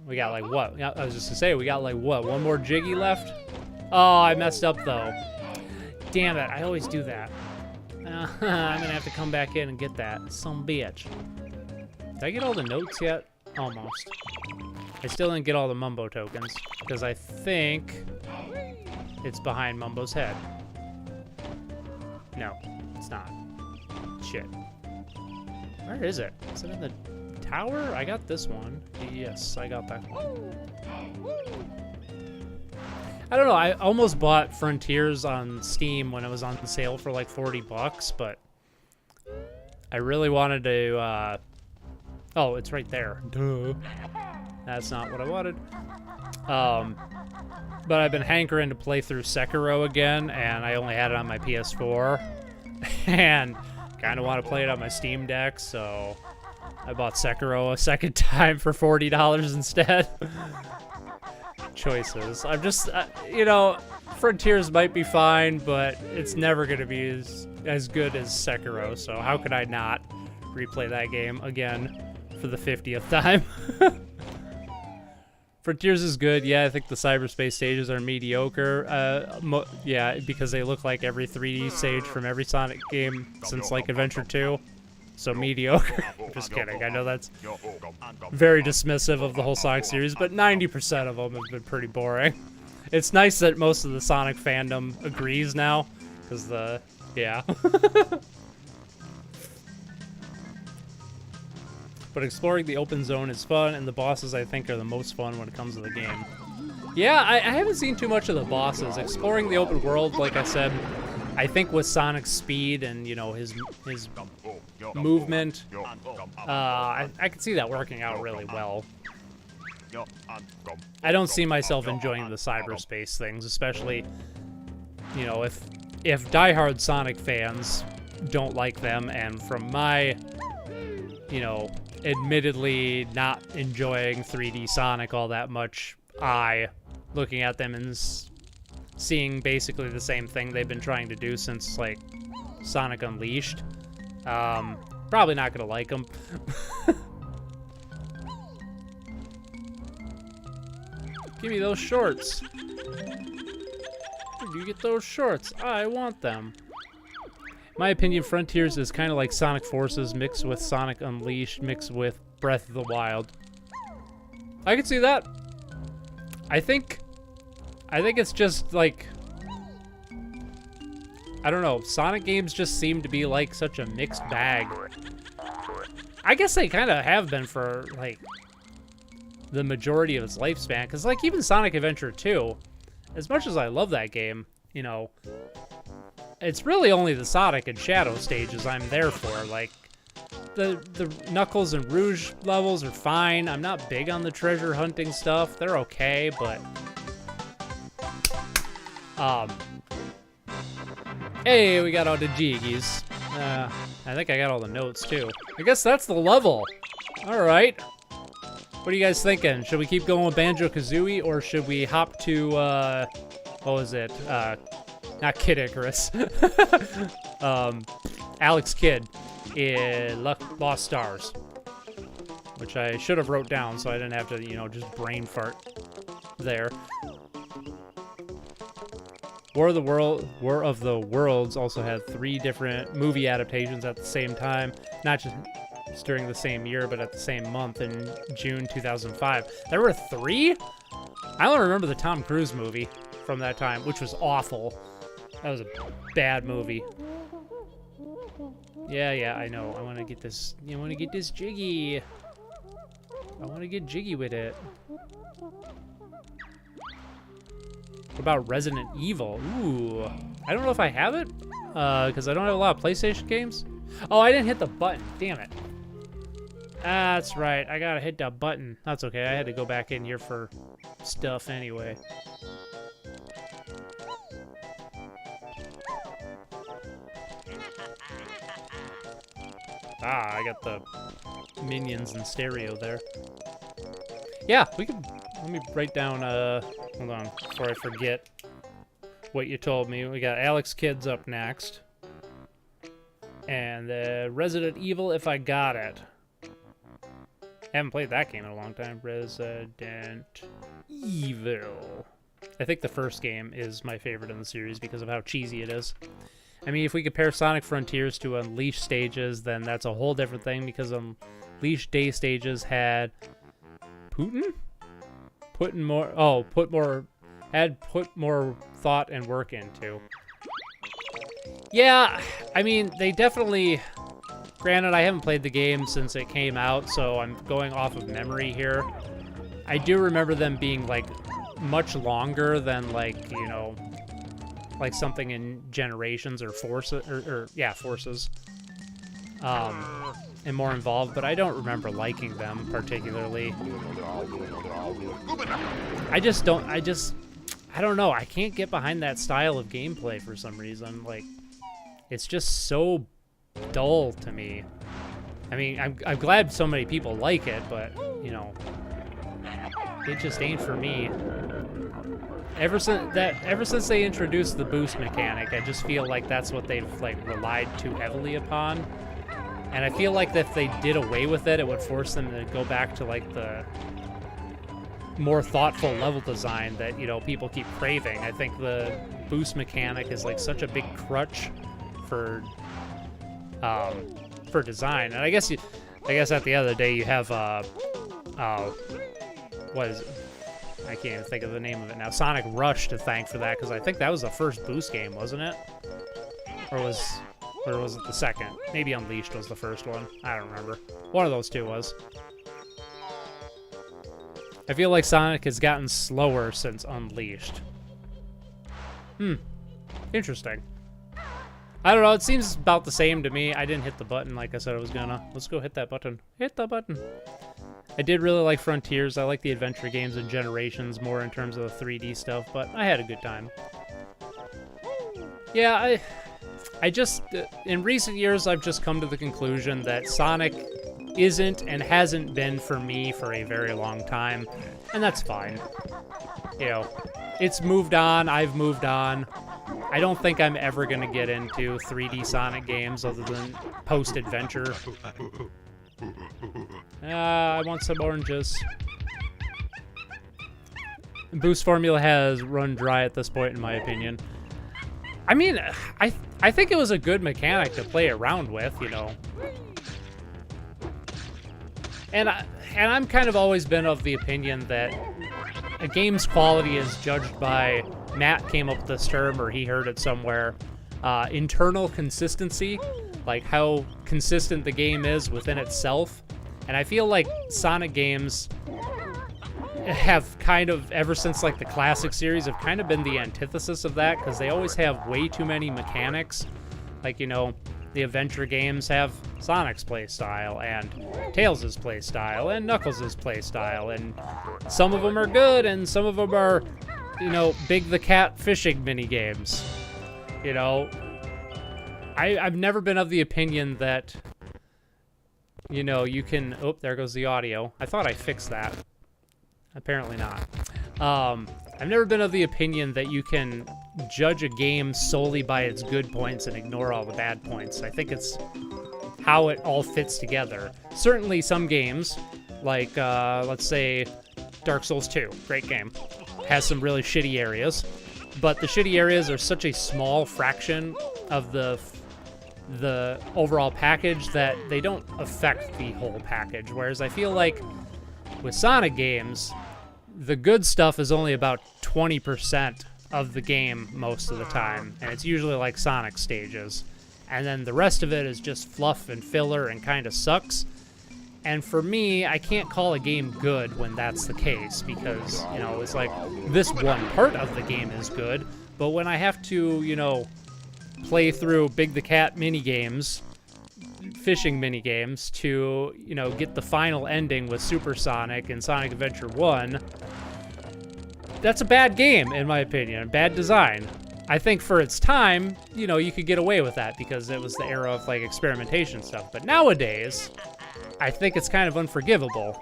[SPEAKER 1] We got like what? I was just gonna say, we got like what? One more Jiggy left? Oh, I messed up though. Damn it, I always do that. I'm gonna have to come back in and get that. Some bitch. Did I get all the notes yet? Almost. I still didn't get all the Mumbo tokens, because I think it's behind Mumbo's head. No, it's not. Shit. Where is it? Is it in the tower? I got this one. Yes, I got that one. I don't know, I almost bought Frontiers on Steam when it was on sale for like $40, but I really wanted to, oh, it's right there. Duh. That's not what I wanted. But I've been hankering to play through Sekiro again, and I only had it on my PS4. And kind of want to play it on my Steam Deck, so I bought Sekiro a second time for $40 instead. Choices. I'm just, you know, Frontiers might be fine, but it's never going to be as good as Sekiro, so how could I not replay that game again for the 50th time? Frontiers is good. Yeah, I think the cyberspace stages are mediocre. Yeah, because they look like every 3D stage from every Sonic game since like Adventure 2. So mediocre. Just kidding. I know that's very dismissive of the whole Sonic series, but 90% of them have been pretty boring. It's nice that most of the Sonic fandom agrees now, because yeah. But exploring the open zone is fun, and the bosses, I think, are the most fun when it comes to the game. Yeah, I haven't seen too much of the bosses. Exploring the open world, like I said, I think with Sonic's speed and, you know, his movement, I can see that working out really well. I don't see myself enjoying the cyberspace things, especially, you know, if diehard Sonic fans don't like them, and from my, you know, admittedly not enjoying 3D Sonic all that much, looking at them and seeing basically the same thing they've been trying to do since, like, Sonic Unleashed, probably not gonna like them. Give me those shorts. Where do you get those shorts? I want them. In my opinion, Frontiers is kind of like Sonic Forces mixed with Sonic Unleashed mixed with Breath of the Wild. I can see that. I think it's just like, I don't know, Sonic games just seem to be like such a mixed bag. I guess they kind of have been for like the majority of its lifespan, because like even Sonic Adventure 2, as much as I love that game, you know, it's really only the Sonic and Shadow stages I'm there for. Like the Knuckles and Rouge levels are fine. I'm not big on the treasure hunting stuff. They're okay, but hey, we got all the jiggies. I think I got all the notes too. I guess that's the level. All right. What are you guys thinking? Should we keep going with Banjo-Kazooie, or should we hop to, what was it? Not Kid Icarus. Alex Kidd in Lost Stars, which I should have wrote down so I didn't have to, you know, just brain fart there. War of the Worlds also had 3 different movie adaptations at the same time, not just during the same year, but at the same month in June 2005. There were 3? I only remember the Tom Cruise movie from that time, which was awful. That was a bad movie. Yeah, I know. I want to get this. You want to get this jiggy. I want to get jiggy with it. What about Resident Evil? Ooh, I don't know if I have it, because I don't have a lot of PlayStation games. Oh, I didn't hit the button. Damn it. That's right. I gotta hit that button. That's okay. I had to go back in here for stuff anyway. I got the minions in stereo there. Yeah, we could. Let me write down. Hold on, before I forget what you told me. We got Alex Kidd's up next, and Resident Evil. If I got it. Haven't played that game in a long time. Resident Evil. I think the first game is my favorite in the series because of how cheesy it is. I mean, if we compare Sonic Frontiers to Unleashed stages, then that's a whole different thing, because Unleashed Day stages had put more thought and work into. Yeah, I mean, they definitely. Granted, I haven't played the game since it came out, so I'm going off of memory here. I do remember them being, like, much longer than, like, you know, like something in Generations or Forces, Forces. And more involved, but I don't remember liking them particularly. I don't know. I can't get behind that style of gameplay for some reason. Like, it's just so dull to me. I mean, I'm glad so many people like it, but, you know, it just ain't for me. Ever since they introduced the boost mechanic, I just feel like that's what they've, like, relied too heavily upon. And I feel like if they did away with it, it would force them to go back to, like, the more thoughtful level design that, you know, people keep craving. I think the boost mechanic is, like, such a big crutch for design. And I guess at the end of the day you have what is it? I can't even think of the name of it now. Sonic Rush to thank for that, because I think that was the first boost game, wasn't it? Or was it the second? Maybe Unleashed was the first one. I don't remember. One of those two was. I feel like Sonic has gotten slower since Unleashed. Interesting. I don't know, it seems about the same to me. I didn't hit the button like I said I was gonna. Let's go hit that button. Hit the button. I did really like Frontiers. I like the adventure games and Generations more in terms of the 3D stuff, but I had a good time. Yeah, I just, in recent years, I've just come to the conclusion that Sonic isn't and hasn't been for me for a very long time, and that's fine. You know, it's moved on, I've moved on. I don't think I'm ever going to get into 3D Sonic games other than post-adventure. I want some oranges. Boost formula has run dry at this point, in my opinion. I mean, I think it was a good mechanic to play around with, you know. And I'm kind of always been of the opinion that a game's quality is judged by, Matt came up with this term, or he heard it somewhere, internal consistency, like how consistent the game is within itself. And I feel like Sonic games have kind of, ever since like the classic series, have kind of been the antithesis of that, because they always have way too many mechanics. Like, you know, the adventure games have Sonic's playstyle, and Tails' playstyle, and Knuckles' playstyle, and some of them are good, and some of them are, you know, Big the Cat fishing mini games. You know, I've never been of the opinion that, you know, you can, oh, there goes the audio. I thought I fixed that. Apparently not. I've never been of the opinion that you can judge a game solely by its good points and ignore all the bad points. I think it's how it all fits together. Certainly some games, like, let's say, Dark Souls 2, great game, has some really shitty areas, but the shitty areas are such a small fraction of the overall package that they don't affect the whole package, whereas I feel like with Sonic games, the good stuff is only about 20% of the game most of the time, and it's usually like Sonic stages. And then the rest of it is just fluff and filler and kind of sucks. And for me, I can't call a game good when that's the case, because, you know, it's like, this one part of the game is good, but when I have to, you know, play through Big the Cat minigames, fishing minigames, to, you know, get the final ending with Super Sonic and Sonic Adventure 1, that's a bad game, in my opinion. Bad design. I think for its time, you know, you could get away with that because it was the era of, like, experimentation stuff. But nowadays, I think it's kind of unforgivable,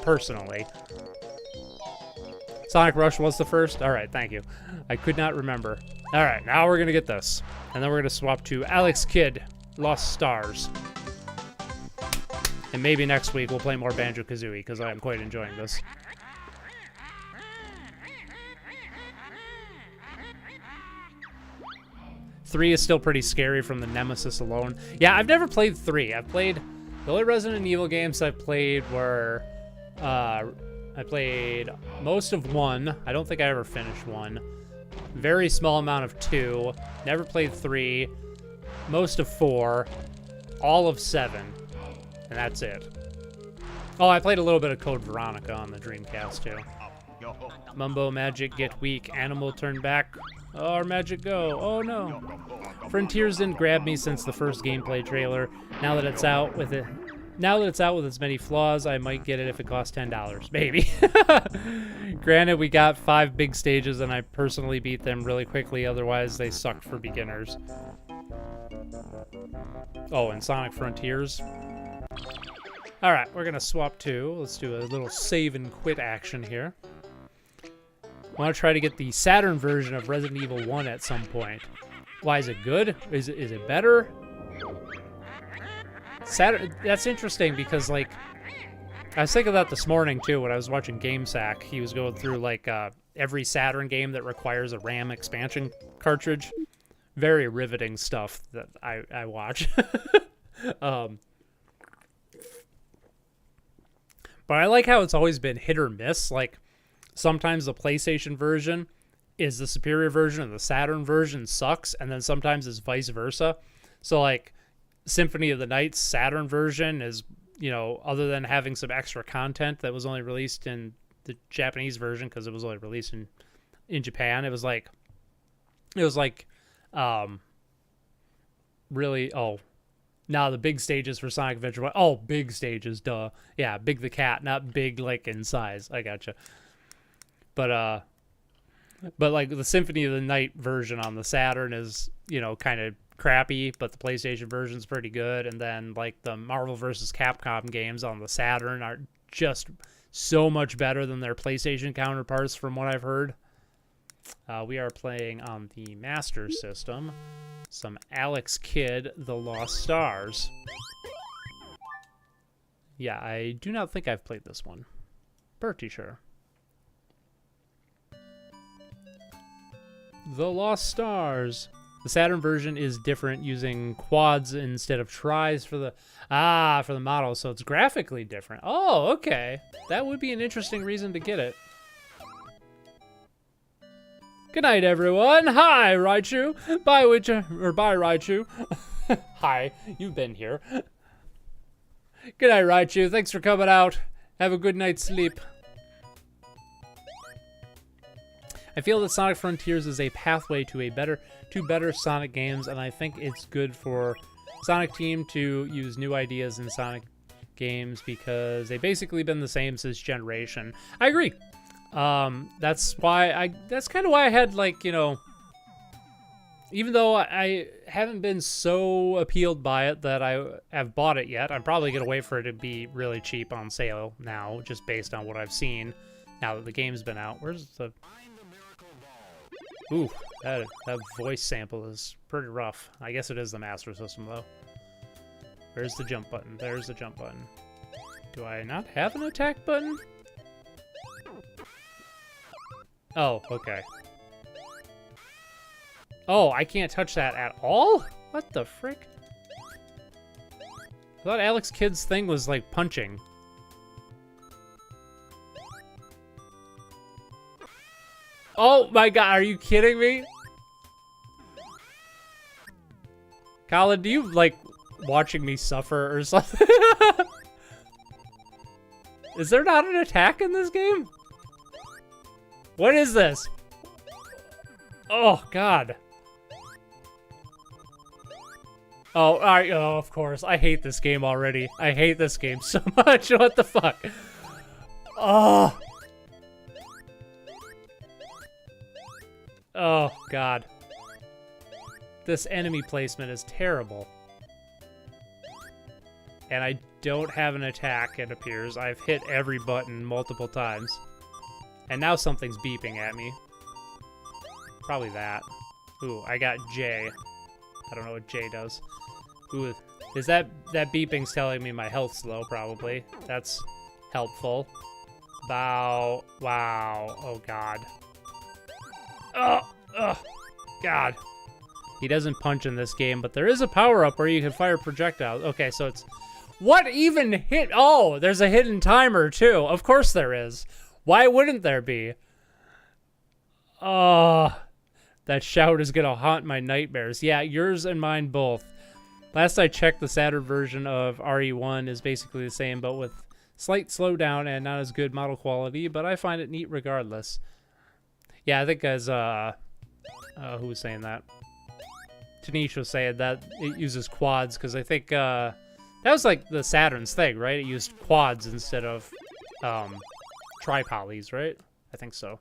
[SPEAKER 1] personally. Sonic Rush was the first? All right, thank you. I could not remember. All right, now we're going to get this. And then we're going to swap to Alex Kidd, Lost Stars. And maybe next week we'll play more Banjo-Kazooie, because I am quite enjoying this. Three is still pretty scary from the Nemesis alone. Yeah, I've never played 3. I've played... The only Resident Evil games I played were... I played most of 1. I don't think I ever finished 1. Very small amount of 2. Never played 3. Most of 4. All of 7. And that's it. Oh, I played a little bit of Code Veronica on the Dreamcast, too. Mumbo magic get weak. Animal turn back. Oh, our magic go. Oh, no. Frontiers didn't grab me since the first gameplay trailer. Now that it's out with its many flaws, I might get it if it costs $10. Maybe. Granted, we got 5 big stages, and I personally beat them really quickly. Otherwise, they sucked for beginners. Oh, and Sonic Frontiers. All right, we're going to swap to. Let's do a little save and quit action here. I want to try to get the Saturn version of Resident Evil 1 at some point. Why, is it good? Is it better? Saturn, that's interesting because, like, I was thinking that this morning, too, when I was watching GameSack. He was going through, like, every Saturn game that requires a RAM expansion cartridge. Very riveting stuff that I watch. But I like how it's always been hit or miss. Like, sometimes the PlayStation version is the superior version and the Saturn version sucks, and then sometimes it's vice versa. So, like, Symphony of the Night's Saturn version is, you know, other than having some extra content that was only released in the Japanese version because it was only released in Japan, it was like really, oh, No, the big stages for Sonic Adventure 1. Oh, big stages, duh. Yeah, Big the Cat, not big, like, in size. I gotcha. But like, the Symphony of the Night version on the Saturn is, you know, kind of crappy, but the PlayStation version's pretty good. And then, like, the Marvel vs. Capcom games on the Saturn are just so much better than their PlayStation counterparts, from what I've heard. We are playing on the Master System some Alex Kidd, The Lost Stars. Yeah, I do not think I've played this one. Pretty sure. The Lost Stars. The Saturn version is different, using quads instead of tries for the model, so it's graphically different. Oh, okay. That would be an interesting reason to get it. Good night, everyone. Hi, Raichu. Bye, bye, Raichu. Hi, you've been here. Good night, Raichu. Thanks for coming out. Have a good night's sleep. I feel that Sonic Frontiers is a pathway to better Sonic games, and I think it's good for Sonic Team to use new ideas in Sonic games because they've basically been the same since generation. I agree. That's kind of why I had, like, you know, even though I haven't been so appealed by it that I have bought it yet, I'm probably going to wait for it to be really cheap on sale now, just based on what I've seen now that the game's been out. Where's the... Ooh, that voice sample is pretty rough. I guess it is the Master System, though. Where's the jump button? There's the jump button. Do I not have an attack button? Oh, okay. Oh, I can't touch that at all? What the frick? I thought Alex Kidd's thing was, like, punching. Oh my god, are you kidding me? Colin, do you like watching me suffer or something? Is there not an attack in this game? What is this? Oh god. Oh, alright, oh, of course. I hate this game already. I hate this game so much. What the fuck? Oh. Oh, God. This enemy placement is terrible. And I don't have an attack, it appears. I've hit every button multiple times. And now something's beeping at me. Probably that. Ooh, I got J. I don't know what J does. Ooh, is that beeping's telling me my health's low, probably. That's helpful. Bow. Wow. Oh, God. Oh, God. He doesn't punch in this game, but there is a power-up where you can fire projectiles. Okay, so it's... What even hit? Oh, there's a hidden timer, too. Of course there is. Why wouldn't there be? Oh, that shout is going to haunt my nightmares. Yeah, yours and mine both. Last I checked, the Saturn version of RE1 is basically the same, but with slight slowdown and not as good model quality, but I find it neat regardless. Yeah, I think as, who was saying that? Tanish was saying that it uses quads, because I think, that was like the Saturn's thing, right? It used quads instead of, tripolys, right? I think so.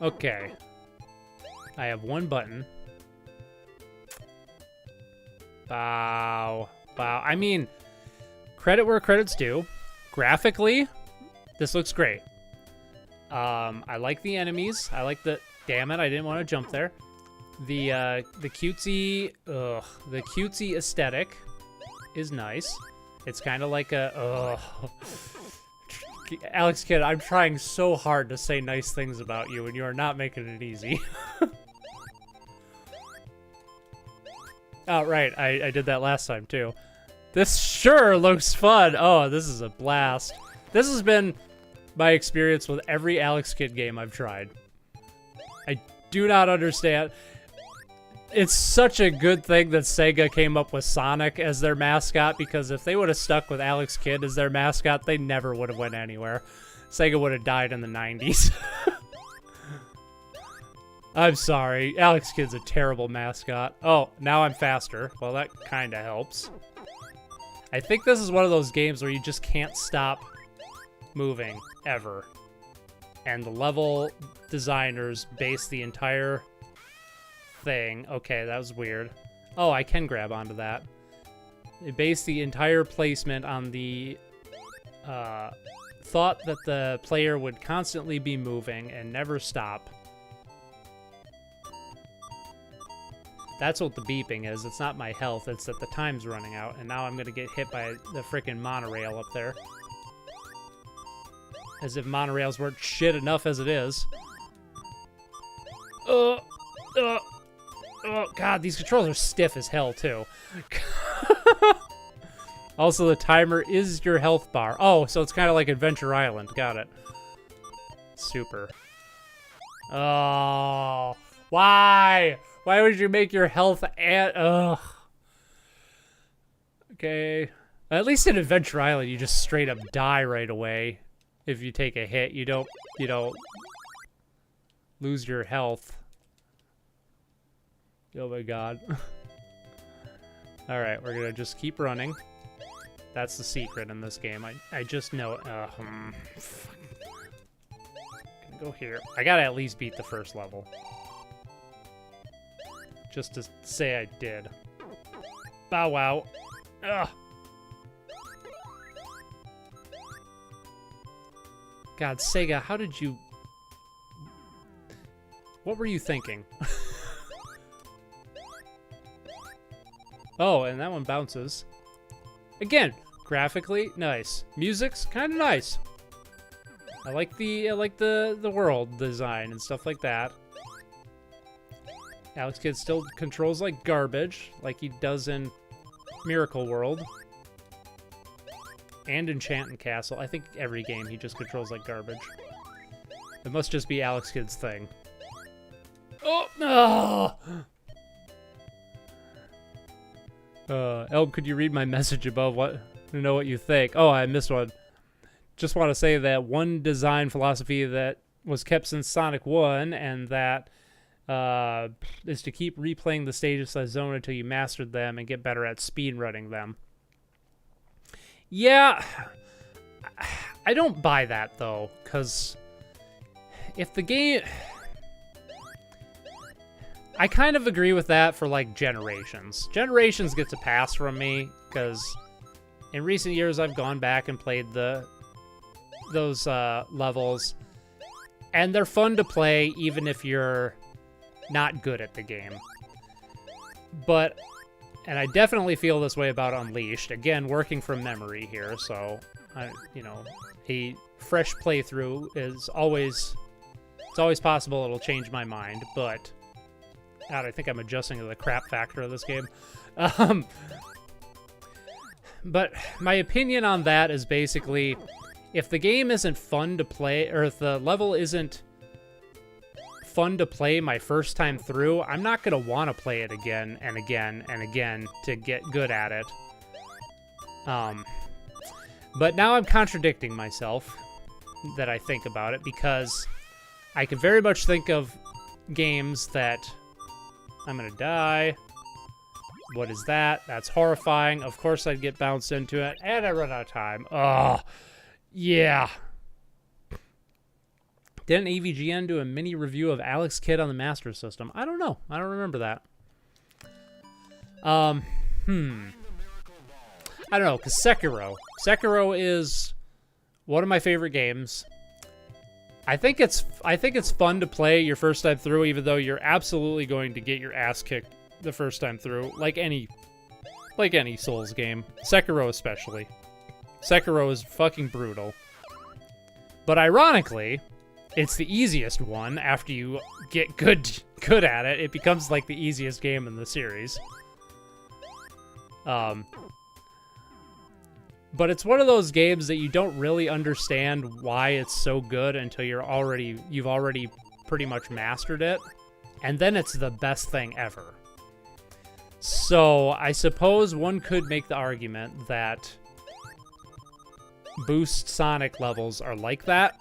[SPEAKER 1] Okay. I have one button. Bow. Bow. I mean, credit where credit's due. Graphically, this looks great. I like the enemies. I like the... Damn it, I didn't want to jump there. The cutesy... Ugh. The cutesy aesthetic is nice. It's kind of like a... Ugh. Alex Kidd, I'm trying so hard to say nice things about you, and you are not making it easy. Oh, right. I did that last time, too. This sure looks fun. Oh, this is a blast. This has been my experience with every Alex Kidd game I've tried. I do not understand. It's such a good thing that Sega came up with Sonic as their mascot, because if they would have stuck with Alex Kidd as their mascot, they never would have went anywhere. Sega would have died in the 90s. I'm sorry. Alex Kidd's a terrible mascot. Oh, now I'm faster. Well, that kind of helps. I think this is one of those games where you just can't stop moving, ever. And the level designers base the entire thing. Okay, that was weird. Oh, I can grab onto that. They base the entire placement on the thought that the player would constantly be moving and never stop. That's what the beeping is. It's not my health. It's that the time's running out, and now I'm going to get hit by the freaking monorail up there. As if monorails weren't shit enough as it is. Oh, God, these controls are stiff as hell, too. Also, the timer is your health bar. Oh, so it's kind of like Adventure Island. Got it. Super. Oh, why? Why would you make your health ugh. Okay. At least in Adventure Island, you just straight up die right away. If you take a hit, you don't lose your health. Oh my God. Alright, we're gonna just keep running. That's the secret in this game. I just know it. Gonna go here. I gotta at least beat the first level. Just to say I did. Bow wow. Ugh. God, Sega, how did you... What were you thinking? Oh, and that one bounces. Again, graphically, nice. Music's kind of nice. I like the world design and stuff like that. Alex Kidd still controls like garbage, like he does in Miracle World. And Enchanted Castle. I think every game he just controls like garbage. It must just be Alex Kidd's thing. Oh, no! Elm, could you read my message above to know what you think? Oh, I missed one. Just want to say that one design philosophy that was kept since Sonic 1, and that is to keep replaying the stages of Zone until you mastered them and get better at speedrunning them. Yeah, I don't buy that, though, because if the game... I kind of agree with that for, like, Generations. Generations gets a pass from me, because in recent years I've gone back and played those levels, and they're fun to play even if you're not good at the game. But... And I definitely feel this way about Unleashed. Again, working from memory here, so, a fresh playthrough is always... It's always possible it'll change my mind, but... God, I think I'm adjusting to the crap factor of this game. But my opinion on that is basically, if the game isn't fun to play, or if the level isn't fun to play my first time through, I'm not going to want to play it again and again and again to get good at it. But now I'm contradicting myself that I think about it, because I can very much think of games that I'm going to die. What is that? That's horrifying. Of course I'd get bounced into it, and I run out of time. Oh, yeah. Didn't AVGN do a mini review of Alex Kidd on the Master System? I don't know. I don't remember that. I don't know, because Sekiro. Sekiro is one of my favorite games. I think it's fun to play your first time through, even though you're absolutely going to get your ass kicked the first time through, like any Souls game. Sekiro especially. Sekiro is fucking brutal. But ironically, it's the easiest one. After you get good at it, it becomes like the easiest game in the series. But it's one of those games that you don't really understand why it's so good until you've already pretty much mastered it. And then it's the best thing ever. So I suppose one could make the argument that Boost Sonic levels are like that.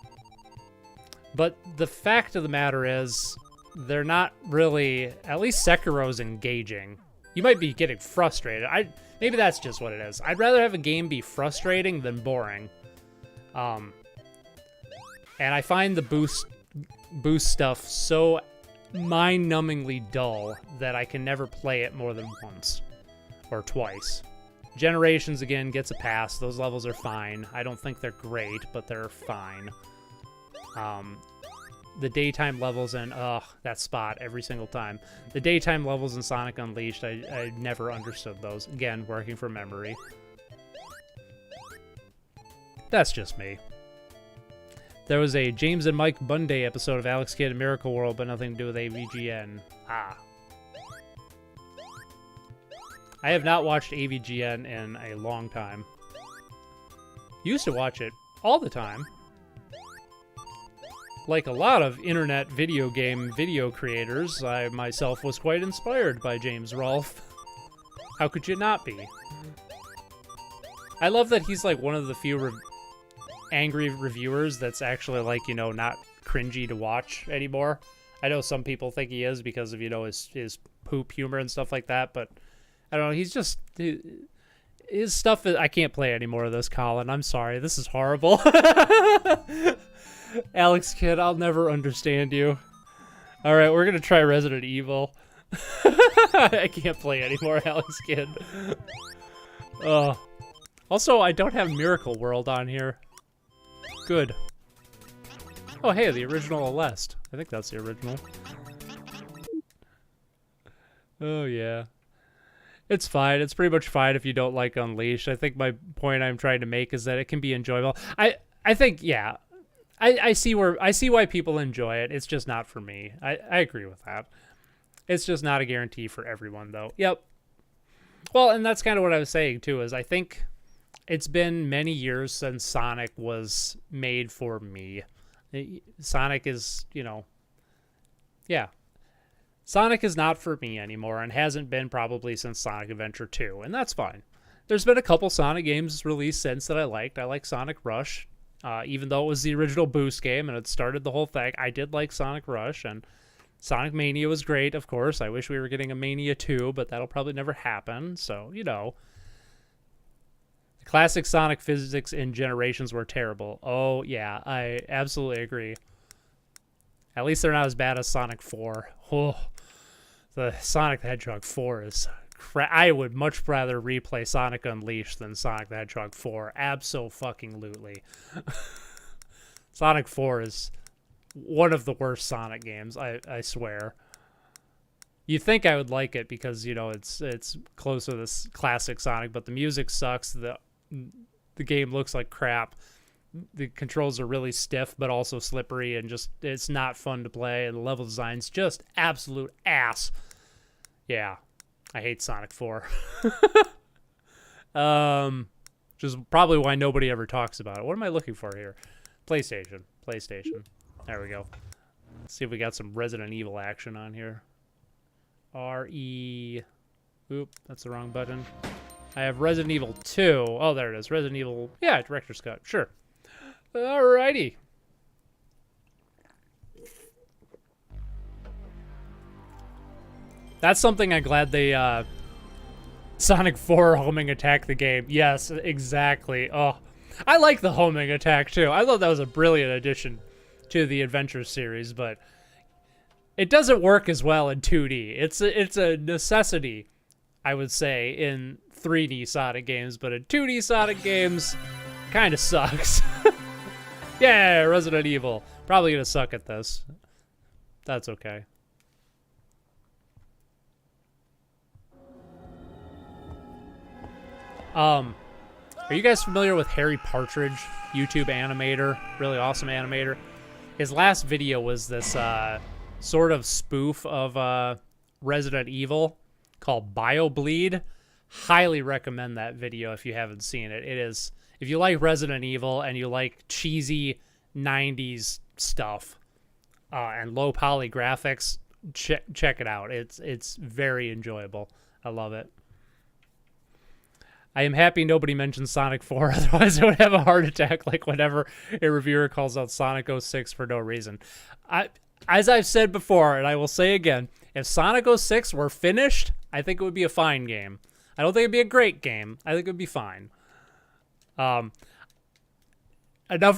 [SPEAKER 1] But the fact of the matter is, they're not really, at least Sekiro's engaging. You might be getting frustrated. Maybe that's just what it is. I'd rather have a game be frustrating than boring. And I find the boost stuff so mind-numbingly dull that I can never play it more than once or twice. Generations, again, gets a pass. Those levels are fine. I don't think they're great, but they're fine. The daytime levels and that spot every single time. The daytime levels in Sonic Unleashed, I never understood those. Again, working from memory. That's just me. There was a James and Mike Bunday episode of Alex Kidd in Miracle World, but nothing to do with AVGN. Ah. I have not watched AVGN in a long time. Used to watch it all the time. Like a lot of internet video game video creators, I myself was quite inspired by James Rolfe. How could you not be? I love that he's like one of the few angry reviewers that's actually like, you know, not cringy to watch anymore. I know some people think he is because of, you know, his poop humor and stuff like that, but I don't know, he's just... His stuff, I can't play any more of this, Colin. I'm sorry, this is horrible. Alex Kidd, I'll never understand you. Alright, we're gonna try Resident Evil. I can't play anymore, Alex Kidd. Also, I don't have Miracle World on here. Good. Oh, hey, the original Aleste. I think that's the original. Oh, yeah. It's fine. It's pretty much fine if you don't like Unleashed. I think my point I'm trying to make is that it can be enjoyable. I think, yeah. I see why people enjoy it. It's just not for me. I agree with that. It's just not a guarantee for everyone, though. Yep. Well, and that's kind of what I was saying, too, is I think it's been many years since Sonic was made for me. Sonic is, you know, yeah. Sonic is not for me anymore and hasn't been probably since Sonic Adventure 2, and that's fine. There's been a couple Sonic games released since that I liked. I like Sonic Rush. Even though it was the original Boost game and it started the whole thing, I did like Sonic Rush, and Sonic Mania was great, of course. I wish we were getting a Mania 2, but that'll probably never happen, so, you know. The classic Sonic physics in Generations were terrible. Oh, yeah, I absolutely agree. At least they're not as bad as Sonic 4. Oh, the Sonic the Hedgehog 4 is... I would much rather replay Sonic Unleashed than Sonic the Hedgehog 4. Abso-fucking-lutely. Sonic 4 is one of the worst Sonic games, I swear. You'd think I would like it because, you know, it's close to this classic Sonic, but the music sucks. The game looks like crap. The controls are really stiff, but also slippery, and just it's not fun to play, and the level design's just absolute ass. Yeah. I hate Sonic 4. Which is probably why nobody ever talks about it. What am I looking for here? PlayStation. There we go. Let's see if we got some Resident Evil action on here. R-E... Oop, that's the wrong button. I have Resident Evil 2. Oh, there it is. Resident Evil... Yeah, Director's Cut. Sure. Alrighty. That's something I'm glad they, Sonic 4 homing attack the game. Yes, exactly. Oh, I like the homing attack, too. I thought that was a brilliant addition to the Adventure series, but it doesn't work as well in 2D. It's a necessity, I would say, in 3D Sonic games, but in 2D Sonic games, kind of sucks. Yeah, Resident Evil. Probably gonna suck at this. That's okay. Are you guys familiar with Harry Partridge, YouTube animator, really awesome animator? His last video was this sort of spoof of Resident Evil called BioBleed. Highly recommend that video if you haven't seen it. It is, if you like Resident Evil and you like cheesy 90s stuff and low poly graphics, check it out. It's very enjoyable. I love it. I am happy nobody mentioned Sonic 4, otherwise I would have a heart attack like whenever a reviewer calls out Sonic 06 for no reason. as I've said before, and I will say again, if Sonic 06 were finished, I think it would be a fine game. I don't think it'd be a great game. I think it would be fine. Enough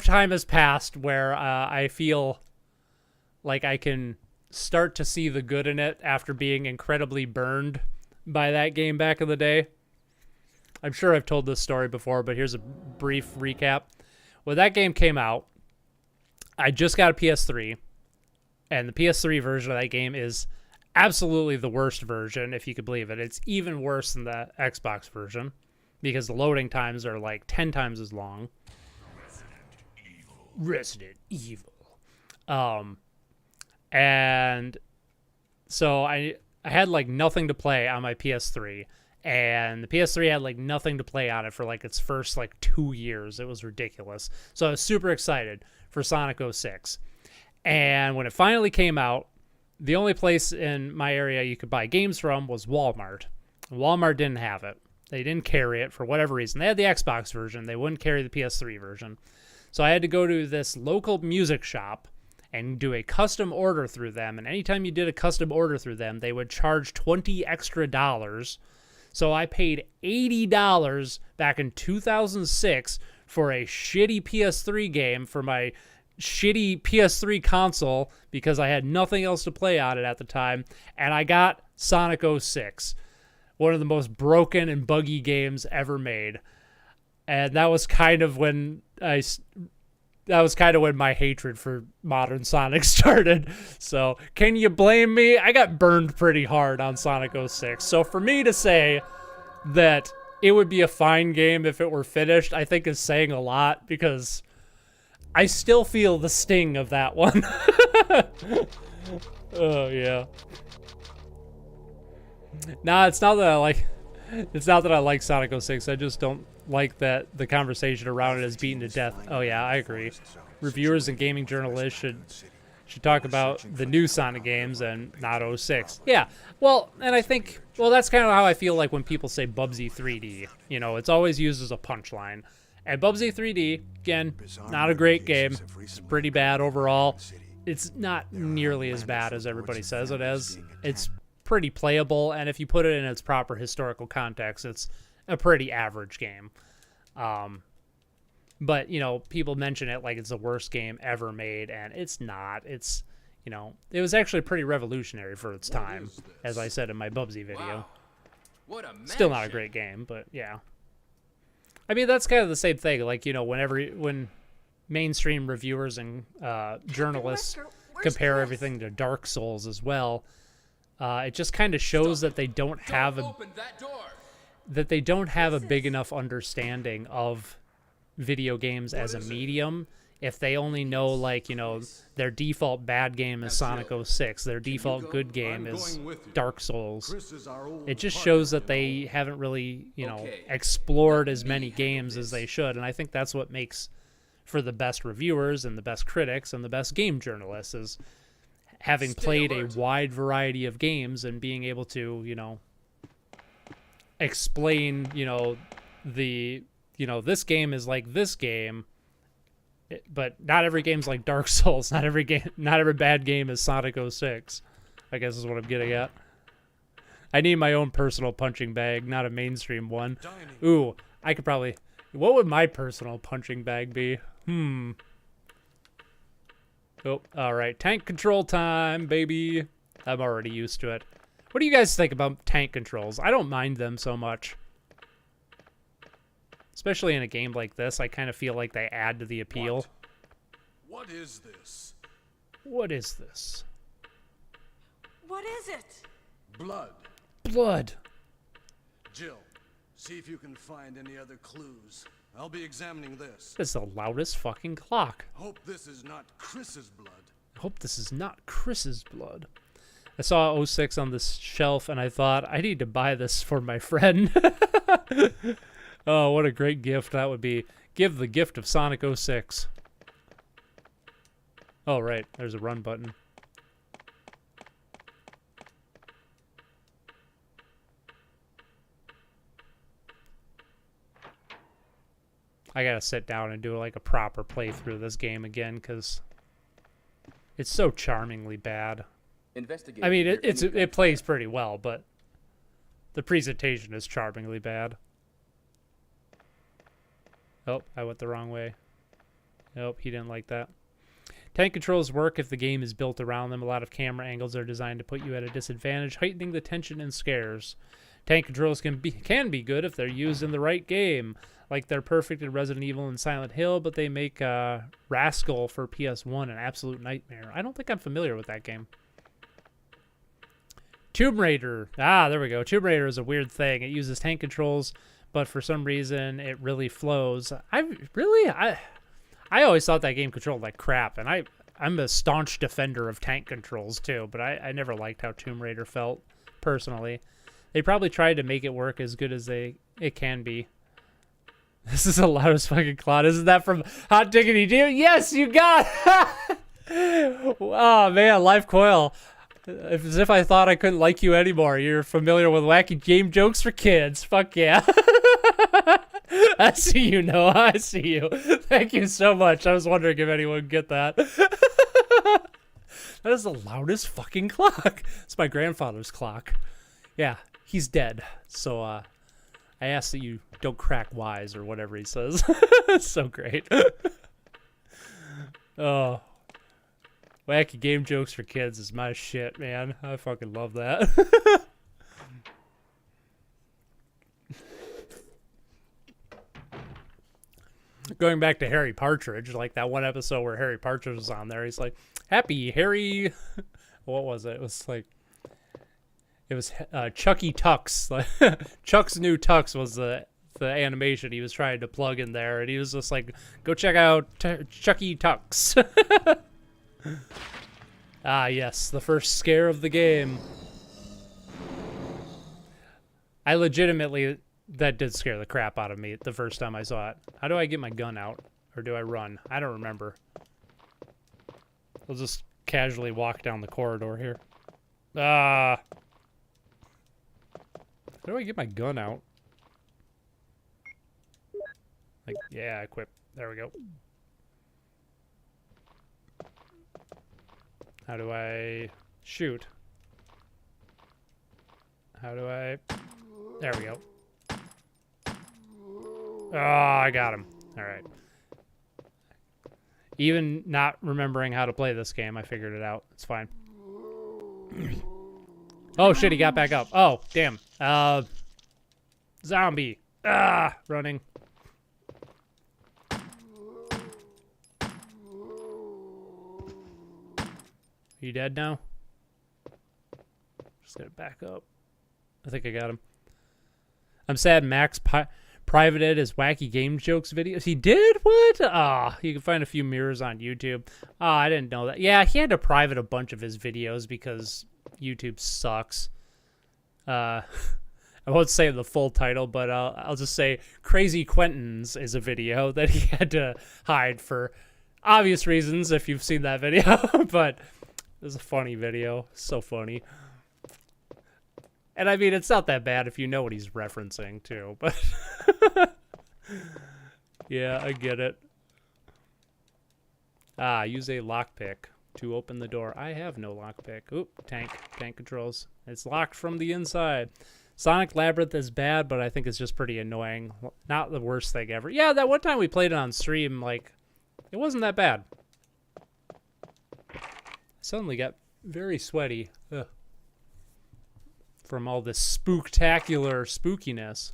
[SPEAKER 1] time has passed where I feel like I can start to see the good in it after being incredibly burned by that game back in the day. I'm sure I've told this story before, but here's a brief recap. When that game came out, I just got a PS3, and the PS3 version of that game is absolutely the worst version, if you could believe it. It's even worse than the Xbox version, because the loading times are like 10 times as long. Resident Evil. And so I had like nothing to play on my PS3, and the PS3 had like nothing to play on it for like its first like 2 years. It was ridiculous. So I was super excited for Sonic 06. And when it finally came out, the only place in my area you could buy games from was Walmart. Walmart didn't have it. They didn't carry it for whatever reason. They had the Xbox version. They wouldn't carry the PS3 version. So I had to go to this local music shop and do a custom order through them. And anytime you did a custom order through them, they would charge $20 extra. So I paid $80 back in 2006 for a shitty PS3 game for my shitty PS3 console because I had nothing else to play on it at the time. And I got Sonic 06, one of the most broken and buggy games ever made. And that was kind of when my hatred for modern Sonic started. So can you blame me? I got burned pretty hard on Sonic 06. So for me to say that it would be a fine game if it were finished, I think is saying a lot, because I still feel the sting of that one. Oh yeah. Nah, it's not that I like Sonic 06. I just don't like that the conversation around it is beaten to death. Oh yeah, I agree. Reviewers and gaming journalists should talk about the new Sonic games and not 06. Yeah, well, and I think, well, that's kind of how I feel like when people say Bubsy 3D. You know, it's always used as a punchline. And Bubsy 3D, again, not a great game. It's pretty bad overall. It's not nearly as bad as everybody says it is. It's pretty playable, and if you put it in its proper historical context, it's a pretty average game. But, you know, people mention it like it's the worst game ever made, and it's not. It's, you know, it was actually pretty revolutionary for its time, as I said in my Bubsy video.
[SPEAKER 2] Wow. What a
[SPEAKER 1] Still not a great game, but yeah. I mean, that's kind of the same thing. Like, you know, when mainstream reviewers and journalists compare everything to Dark Souls as well, it just kind of shows that they don't have a big enough understanding of video games as a medium. If they only know, like, you know, their default bad game is Sonic 06, their default good game is Dark Souls, it just shows that they haven't really, you know, explored as many games as they should. And I think that's what makes for the best reviewers and the best critics and the best game journalists, is having played a wide variety of games and being able to, you know, explain, you know, this game is like this game, but not every game's like Dark Souls. Not every bad game is Sonic 06, I guess is what I'm getting at. I need my own personal punching bag, not a mainstream one. Ooh, I could probably... What would my personal punching bag be? Oh, alright. Tank control time, baby. I'm already used to it. What do you guys think about tank controls? I don't mind them so much. Especially in a game like this, I kind of feel like they add to the appeal.
[SPEAKER 3] What is this?
[SPEAKER 1] What is this?
[SPEAKER 4] What is it?
[SPEAKER 3] Blood.
[SPEAKER 1] Blood.
[SPEAKER 3] Jill, see if you can find any other clues. I'll be examining this.
[SPEAKER 1] That's the loudest fucking clock.
[SPEAKER 3] Hope this is not Chris's blood.
[SPEAKER 1] I hope this is not Chris's blood. I saw 06 on this shelf, and I thought, I need to buy this for my friend. Oh, what a great gift that would be. Give the gift of Sonic 06. Oh, right. There's a run button. I gotta sit down and do like a proper playthrough of this game again, because It's so charmingly bad.
[SPEAKER 2] Investigate.
[SPEAKER 1] I mean,
[SPEAKER 2] if there's any
[SPEAKER 1] it plays pretty well, but the presentation is charmingly bad. Oh, I went the wrong way. Nope, he didn't like that. Tank controls work if the game is built around them. A lot of camera angles are designed to put you at a disadvantage, heightening the tension and scares. Tank controls can be good if they're used in the right game. Like they're perfect in Resident Evil and Silent Hill, but they make Rascal for PS1 an absolute nightmare. I don't think I'm familiar with that game. Tomb Raider. Ah, there we go. Tomb Raider is a weird thing. It uses tank controls, but for some reason it really flows. I always thought that game controlled like crap, and I'm a staunch defender of tank controls too, but I never liked how Tomb Raider felt, personally. They probably tried to make it work as good as it can be. This is the loudest fucking cloud. Isn't that from Hot Diggity Do? Yes, you got it! Oh, man, Live Coil. As if I thought I couldn't like you anymore. You're familiar with wacky game jokes for kids. Fuck yeah. I see you, Noah. I see you. Thank you so much. I was wondering if anyone would get that. That is the loudest fucking clock. It's my grandfather's clock. Yeah, he's dead. So, I ask that you don't crack wise or whatever he says. It's so great. Oh. Wacky game jokes for kids is my shit, man. I fucking love that. Going back to Harry Partridge, like that one episode where Harry Partridge was on there, he's like, "Happy Harry," what was it? It was Chucky Tux. Chuck's New Tux was the animation he was trying to plug in there, and he was just like, "Go check out Chucky Tux." Ah, yes, the first scare of the game. I legitimately, that did scare the crap out of me the first time I saw it. How do I get my gun out? Or do I run? I don't remember. I'll just casually walk down the corridor here. Ah. How do I get my gun out? Like, yeah, equip. There we go. How do I shoot? How do I... There we go. Oh, I got him. All right. Even not remembering how to play this game, I figured it out. It's fine. Oh, shit, he got back up. Oh, damn. Zombie. Ah, running. You dead now? Just gotta back up. I think I got him. I'm sad Max privated his wacky game jokes videos. He did? What? Ah, you can find a few mirrors on YouTube. Ah, I didn't know that. Yeah, he had to private a bunch of his videos because YouTube sucks. I won't say the full title, but I'll just say Crazy Quentin's is a video that he had to hide for obvious reasons if you've seen that video, but it was a funny video. So funny. And I mean, it's not that bad if you know what he's referencing, too. But yeah, I get it. Ah, use a lockpick to open the door. I have no lockpick. Oop, tank controls. It's locked from the inside. Sonic Labyrinth is bad, but I think it's just pretty annoying. Not the worst thing ever. Yeah, that one time we played it on stream, like, it wasn't that bad. Suddenly got very sweaty. Ugh. From all this spooktacular spookiness.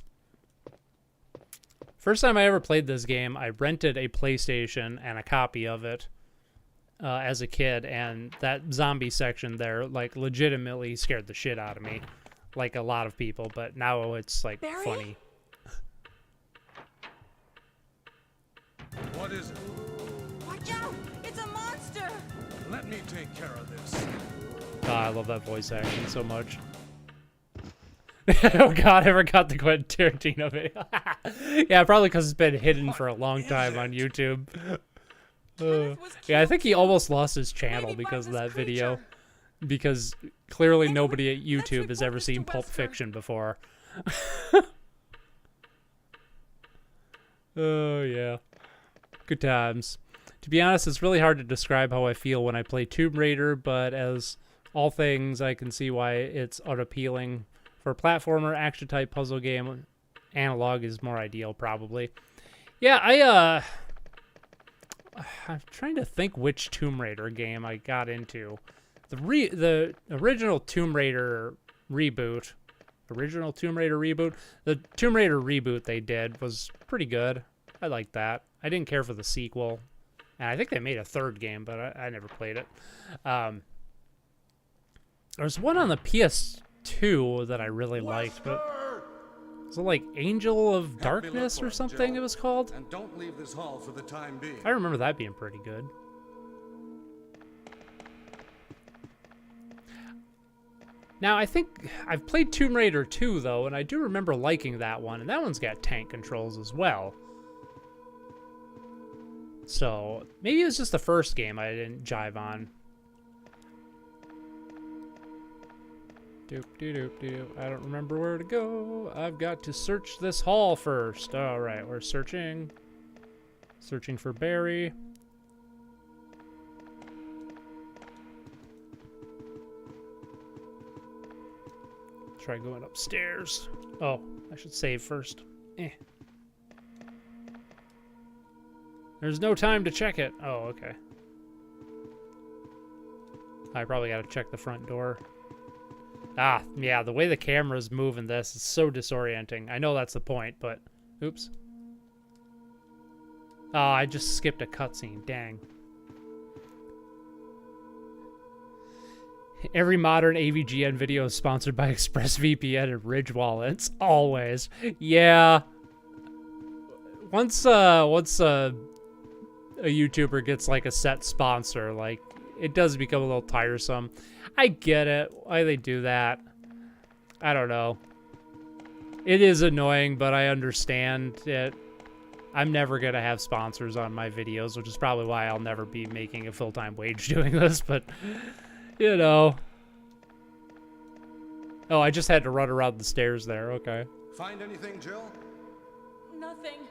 [SPEAKER 1] First time I ever played this game, I rented a PlayStation and a copy of it as a kid, and that zombie section there, like, legitimately scared the shit out of me, like a lot of people. But now it's like
[SPEAKER 4] Barry?
[SPEAKER 1] funny.
[SPEAKER 3] What is it?
[SPEAKER 4] Watch out! It's a monster!
[SPEAKER 3] Let me take care of this.
[SPEAKER 1] Oh, I love that voice acting so much. Oh god, I forgot the Quentin Tarantino video. Yeah, probably because it's been hidden for a long time on YouTube. Yeah, I think he almost lost his channel because of that video. Because clearly nobody at YouTube has ever seen Pulp Fiction before. Oh, yeah. Good times. To be honest, it's really hard to describe how I feel when I play Tomb Raider, but as all things, I can see why it's unappealing. For a platformer, action-type puzzle game, analog is more ideal, probably. Yeah, I'm trying to think which Tomb Raider game I got into. The original Tomb Raider reboot. The Tomb Raider reboot they did was pretty good. I liked that. I didn't care for the sequel. And I think they made a third game, but I never played it. There's one on the PS2 that I really liked, but was it like Angel of Darkness or something it was called?
[SPEAKER 3] And don't leave this hall for the time being.
[SPEAKER 1] I remember that being pretty good. Now, I think I've played Tomb Raider 2, though, and I do remember liking that one, and that one's got tank controls as well. So, maybe it was just the first game I didn't jive on. Doop, doop, doop, doop. I don't remember where to go. I've got to search this hall first. All right, we're searching. Searching for Barry. Try going upstairs. Oh, I should save first. There's no time to check it. Oh, okay. I probably got to check the front door. Ah, yeah, the way the camera's moving this is so disorienting. I know that's the point, but... Oops. Oh, I just skipped a cutscene. Dang. Every modern AVGN video is sponsored by ExpressVPN and Ridge Wallets. Always. Yeah. Once a YouTuber gets like a set sponsor, like it does become a little tiresome. I get it, why they do that. I don't know. It is annoying, but I understand it. I'm never going to have sponsors on my videos, which is probably why I'll never be making a full-time wage doing this, but, you know. Oh, I just had to run around the stairs there, okay.
[SPEAKER 3] Find anything, Jill?
[SPEAKER 4] Nothing.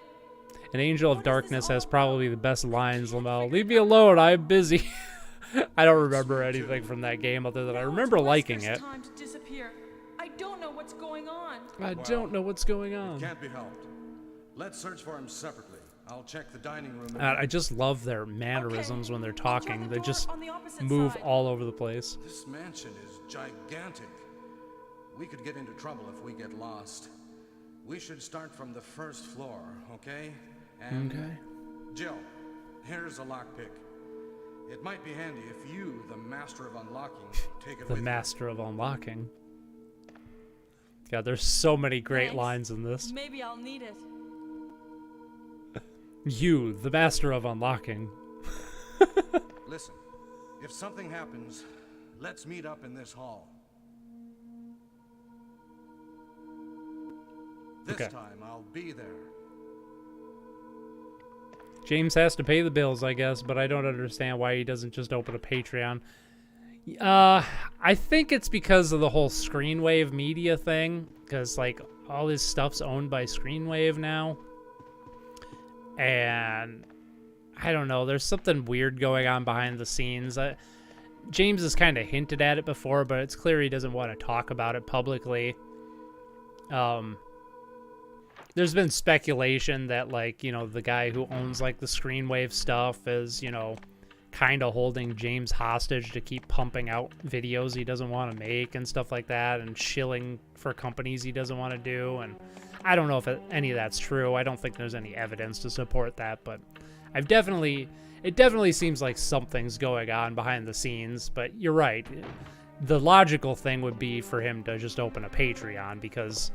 [SPEAKER 1] An Angel of Darkness has probably the best lines, Lamel. Leave me alone, I'm busy. I don't remember anything from that game other than I remember liking it.
[SPEAKER 4] Time to disappear. I don't know what's going on.
[SPEAKER 1] I don't know what's going on.
[SPEAKER 3] Can't be helped. Let's search for him separately. I'll check the dining room.
[SPEAKER 1] I just love their mannerisms when they're talking. They just move all over the place.
[SPEAKER 3] This mansion is gigantic. We could get into trouble if we get lost. We should start from the first floor, okay? And
[SPEAKER 1] okay.
[SPEAKER 3] Jill, here's a lockpick. It might be handy if you, the master of unlocking, take it with you.
[SPEAKER 1] The master of unlocking. God, there's so many great
[SPEAKER 4] Thanks.
[SPEAKER 1] lines in this.
[SPEAKER 4] Maybe I'll need it.
[SPEAKER 1] You, the master of unlocking.
[SPEAKER 3] Listen, if something happens, let's meet up in this hall. This
[SPEAKER 1] Okay.
[SPEAKER 3] time I'll be there.
[SPEAKER 1] James has to pay the bills, I guess, but I don't understand why he doesn't just open a Patreon. I think it's because of the whole Screenwave media thing, because like all his stuff's owned by Screenwave now. And I don't know, there's something weird going on behind the scenes. James has kind of hinted at it before, but it's clear he doesn't want to talk about it publicly. There's been speculation that, like, you know, the guy who owns, like, the Screenwave stuff is, you know, kind of holding James hostage to keep pumping out videos he doesn't want to make and stuff like that, and shilling for companies he doesn't want to do. And I don't know if any of that's true. I don't think there's any evidence to support that, but it definitely seems like something's going on behind the scenes. But you're right. The logical thing would be for him to just open a Patreon, because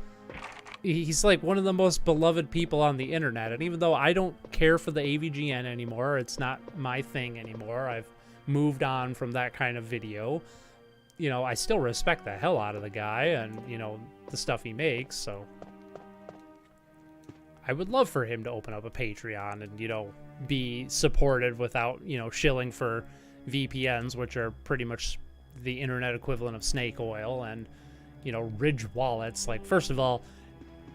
[SPEAKER 1] he's like one of the most beloved people on the internet. And even though I don't care for the AVGN anymore, it's not my thing anymore, I've moved on from that kind of video, you know, I still respect the hell out of the guy and, you know, the stuff he makes. So I would love for him to open up a Patreon and, you know, be supported without, you know, shilling for VPNs, which are pretty much the internet equivalent of snake oil, and, you know, Ridge wallets. Like, first of all,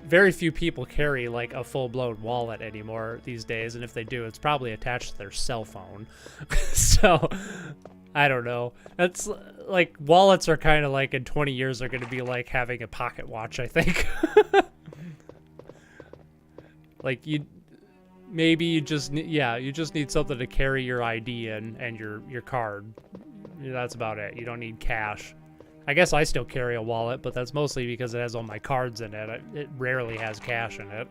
[SPEAKER 1] very few people carry like a full-blown wallet anymore these days, and if they do, it's probably attached to their cell phone. So I don't know. That's like, wallets are kind of like in 20 years are going to be like having a pocket watch, I think. Like you just need something to carry your ID and your card. That's about it. You don't need cash. I guess I still carry a wallet, but that's mostly because it has all my cards in it. It rarely has cash in it.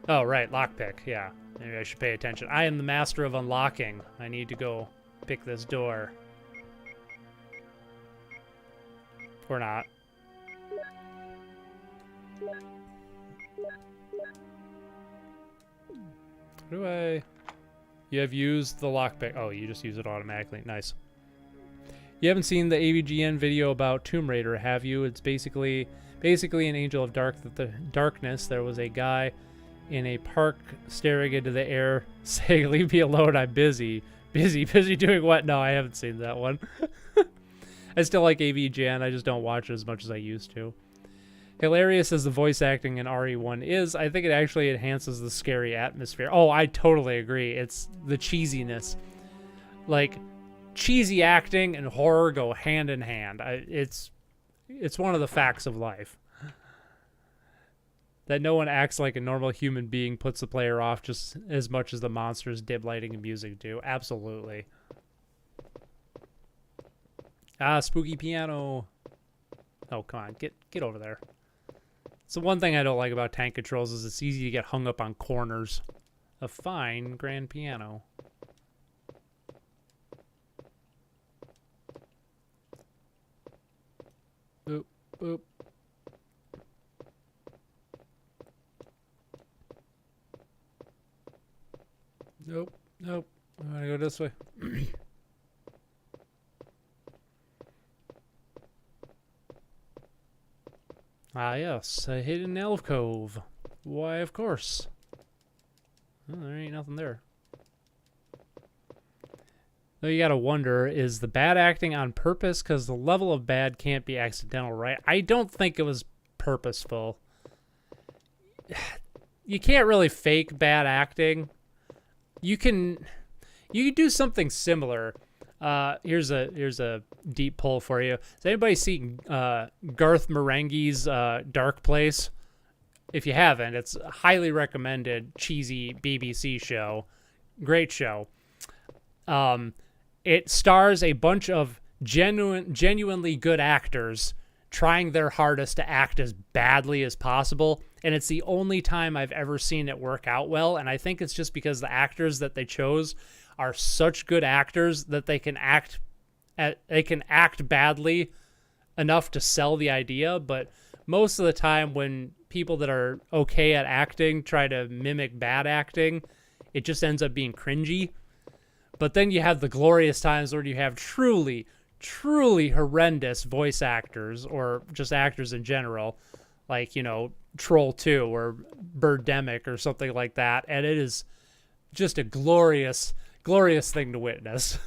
[SPEAKER 1] Oh, right, lockpick, yeah. Maybe I should pay attention. I am the master of unlocking. I need to go pick this door. Or not. What do I... You have used the lockpick. Oh, you just use it automatically. Nice. You haven't seen the AVGN video about Tomb Raider, have you? It's basically an Angel of Darkness. There was a guy in a park staring into the air saying, "Leave me alone, I'm busy." Busy doing what? No, I haven't seen that one. I still like AVGN, I just don't watch it as much as I used to. Hilarious as the voice acting in RE1 is, I think it actually enhances the scary atmosphere. Oh, I totally agree. It's the cheesiness. Like, cheesy acting and horror go hand in hand. It's one of the facts of life. That no one acts like a normal human being puts the player off just as much as the monsters, dim lighting, and music do. Absolutely. Ah, spooky piano. Oh, come on. Get over there. So one thing I don't like about tank controls is it's easy to get hung up on corners. A fine grand piano. Boop, boop. Nope, nope. I'm gonna go this way. Ah, yes, a hidden alcove. Why, of course. Well, there ain't nothing there. Though you gotta wonder, is the bad acting on purpose? Because the level of bad can't be accidental, right? I don't think it was purposeful. You can't really fake bad acting. You can do something similar. Here's a deep pull for you. Has anybody seen Garth Marenghi's Dark Place? If you haven't, it's a highly recommended cheesy BBC show. Great show. It stars a bunch of genuinely good actors trying their hardest to act as badly as possible, and it's the only time I've ever seen it work out well, and I think it's just because the actors that they chose are such good actors that they can act badly enough to sell the idea, but most of the time when people that are okay at acting try to mimic bad acting, it just ends up being cringy. But then you have the glorious times where you have truly horrendous voice actors, or just actors in general, like, you know, Troll 2 or Birdemic or something like that, and it is just a glorious thing to witness.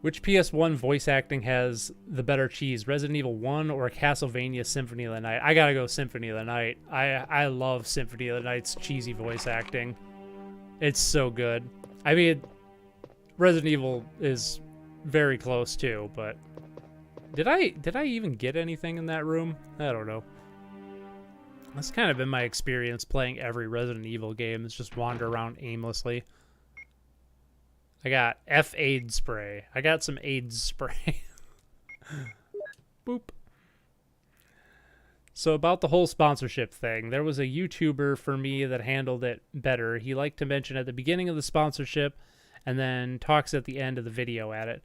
[SPEAKER 1] Which PS1 voice acting has the better cheese, Resident Evil 1 or Castlevania Symphony of the Night? I gotta go Symphony of the Night. I love Symphony of the Night's cheesy voice acting. It's so good. I mean, Resident Evil is very close too, but did I even get anything in that room? I don't know. That's kind of been my experience playing every Resident Evil game, is just wander around aimlessly. I got AIDS spray. I got some AIDS spray. Boop. So about the whole sponsorship thing, there was a YouTuber for me that handled it better. He liked to mention at the beginning of the sponsorship and then talks at the end of the video at it.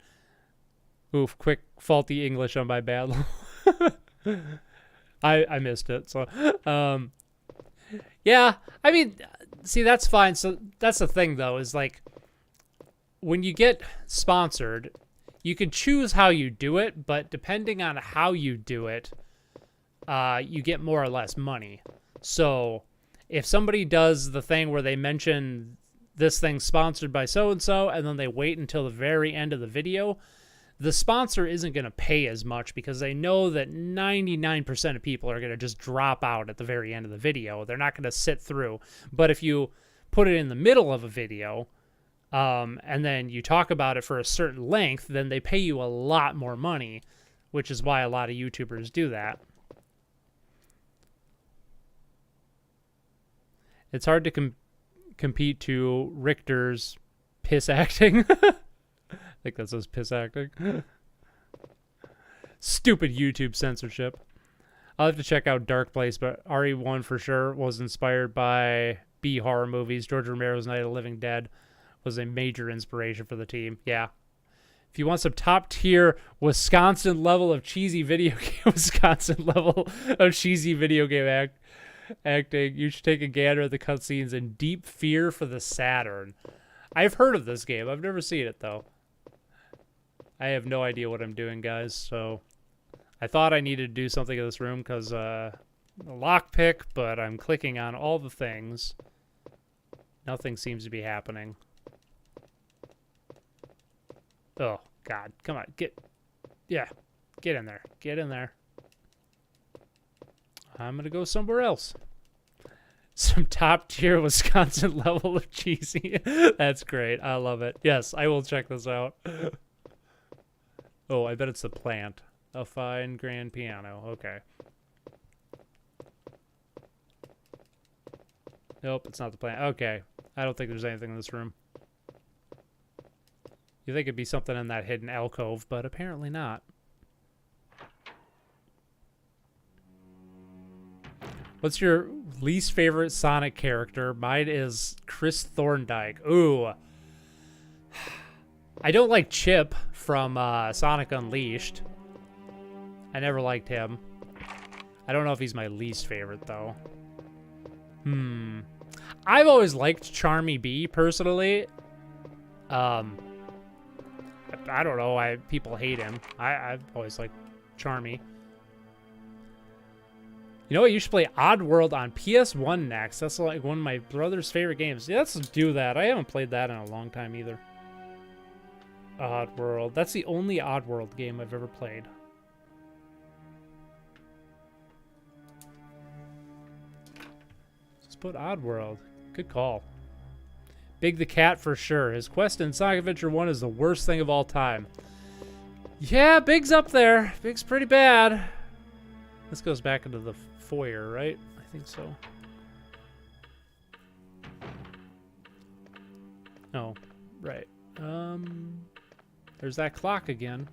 [SPEAKER 1] Oof, quick faulty English on my bad. I missed it. So, yeah, I mean, see, that's fine. So that's the thing, though, is like when you get sponsored, you can choose how you do it, but depending on how you do it, you get more or less money. So if somebody does the thing where they mention this thing sponsored by so-and-so, and then they wait until the very end of the video, the sponsor isn't going to pay as much because they know that 99% of people are going to just drop out at the very end of the video. They're not going to sit through. But if you put it in the middle of a video, and then you talk about it for a certain length, then they pay you a lot more money, which is why a lot of YouTubers do that. It's hard to compete to Richter's piss acting. I think that says piss acting. Stupid YouTube censorship. I'll have to check out Dark Place, but RE1 for sure was inspired by B horror movies. George Romero's Night of the Living Dead was a major inspiration for the team. Yeah. If you want some top tier Wisconsin level of cheesy video game, acting, you should take a gander at the cutscenes in Deep Fear for the Saturn. I've heard of this game. I've never seen it though. I have no idea what I'm doing, guys. So I thought I needed to do something in this room because a lockpick, but I'm clicking on all the things. Nothing seems to be happening. Oh, God. Come on. Get in there. Get in there. I'm going to go somewhere else. Some top tier Wisconsin level of cheesy. That's great. I love it. Yes, I will check this out. Oh, I bet it's the plant. A fine grand piano. Okay. Nope, it's not the plant. Okay. I don't think there's anything in this room. You think it'd be something in that hidden alcove, but apparently not. What's your least favorite Sonic character? Mine is Chris Thorndike. Ooh. I don't like Chip from Sonic Unleashed. I never liked him. I don't know if he's my least favorite, though. I've always liked Charmy B, personally. I don't know why people hate him. I've always liked Charmy. You know what? You should play Oddworld on PS1 next. That's like one of my brother's favorite games. Yeah, let's do that. I haven't played that in a long time either. Oddworld. That's the only Oddworld game I've ever played. Let's put Oddworld. Good call. Big the Cat for sure. His quest in Sonic Adventure 1 is the worst thing of all time. Yeah, Big's up there. Big's pretty bad. This goes back into the foyer, right? I think so. Oh, right. There's that clock again.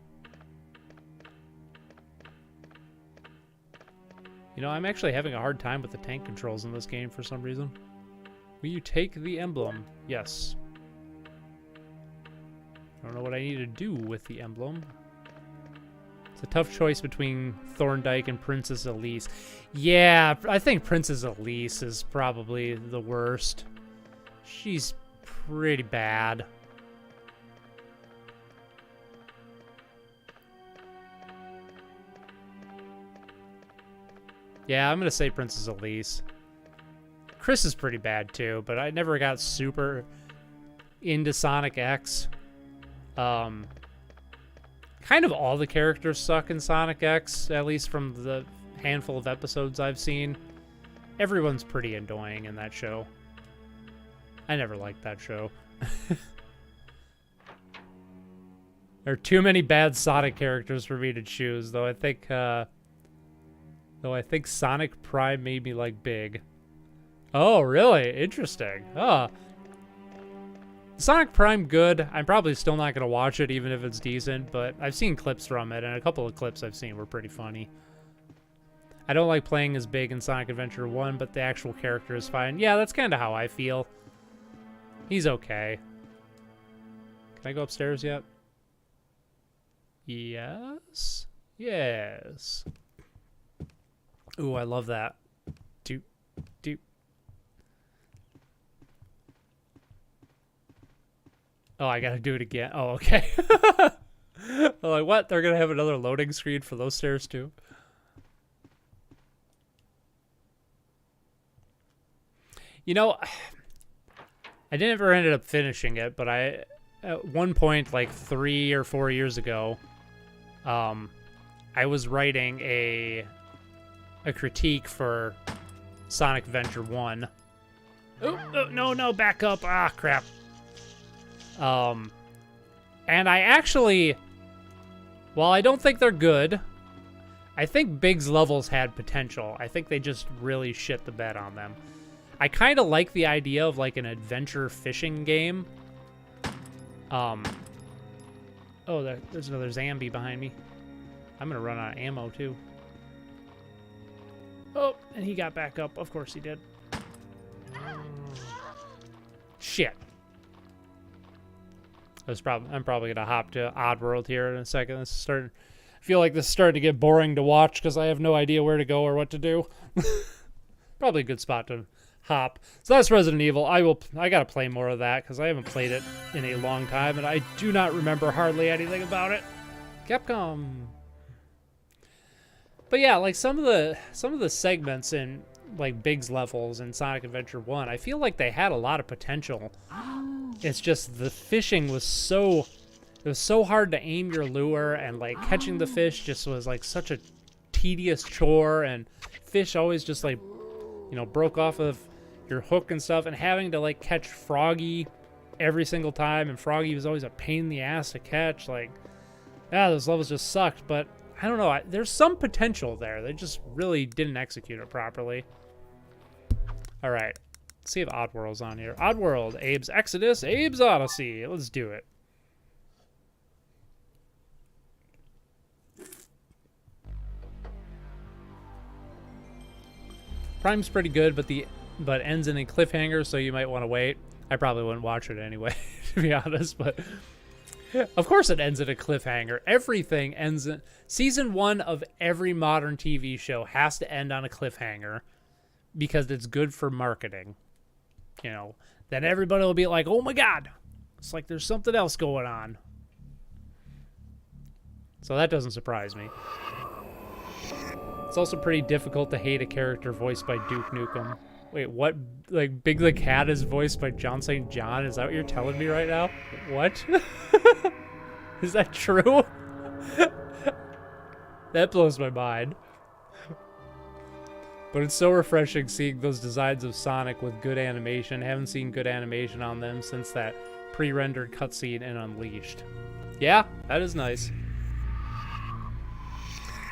[SPEAKER 1] You know, I'm actually having a hard time with the tank controls in this game for some reason. Will you take the emblem? Yes. I don't know what I need to do with the emblem. It's a tough choice between Thorndike and Princess Elise. Yeah, I think Princess Elise is probably the worst. She's pretty bad. Yeah, I'm going to say Princess Elise. Chris is pretty bad too, but I never got super into Sonic X. Kind of all the characters suck in Sonic X, at least from the handful of episodes I've seen. Everyone's pretty annoying in that show. I never liked that show. There are too many bad Sonic characters for me to choose, though I think Sonic Prime made me like Big. Oh, really? Interesting. Oh. Sonic Prime good. I'm probably still not going to watch it even if it's decent, but I've seen clips from it, and a couple of clips I've seen were pretty funny. I don't like playing as Big in Sonic Adventure 1, but the actual character is fine. Yeah, that's kind of how I feel. He's okay. Can I go upstairs yet? Yes. Yes. Ooh, I love that. Doop, doop. Oh, I gotta do it again. Oh, okay. I'm like, what? They're gonna have another loading screen for those stairs too? You know, I never ended up finishing it, but at one point, like 3 or 4 years ago, I was writing a critique for Sonic Adventure 1. Oh, no, back up. Ah, crap. And I actually, while I don't think they're good, I think Big's levels had potential. I think they just really shit the bed on them. I kind of like the idea of like an adventure fishing game. Oh, there's another zombie behind me. I'm gonna run out of ammo too. Oh, and he got back up. Of course he did. Shit. I'm probably gonna hop to Oddworld here in a second. This is starting. I feel like this is starting to get boring to watch because I have no idea where to go or what to do. Probably a good spot to hop. So that's Resident Evil. I gotta play more of that because I haven't played it in a long time and I do not remember hardly anything about it. Capcom. But yeah, like some of the segments in like Big's levels in Sonic Adventure 1, I feel like they had a lot of potential. It's just the fishing was so hard to aim your lure, and like catching the fish just was like such a tedious chore, and fish always just like, you know, broke off of your hook and stuff, and having to like catch Froggy every single time, and Froggy was always a pain in the ass to catch. Like, yeah, those levels just sucked, but I don't know. There's some potential there. They just really didn't execute it properly. All right. Let's see if Oddworld's on here. Oddworld, Abe's Exodus, Abe's Odyssey. Let's do it. Prime's pretty good, but ends in a cliffhanger, so you might want to wait. I probably wouldn't watch it anyway, to be honest, but of course it ends in a cliffhanger. Everything ends in... Season 1 of every modern TV show has to end on a cliffhanger because it's good for marketing. You know, then everybody will be like, oh my god, it's like there's something else going on. So that doesn't surprise me. It's also pretty difficult to hate a character voiced by Duke Nukem. Wait, what? Like, Big the Cat is voiced by John St. John? Is that what you're telling me right now? What? Is that true? That blows my mind. But it's so refreshing seeing those designs of Sonic with good animation. Haven't seen good animation on them since that pre-rendered cutscene in Unleashed. Yeah, that is nice.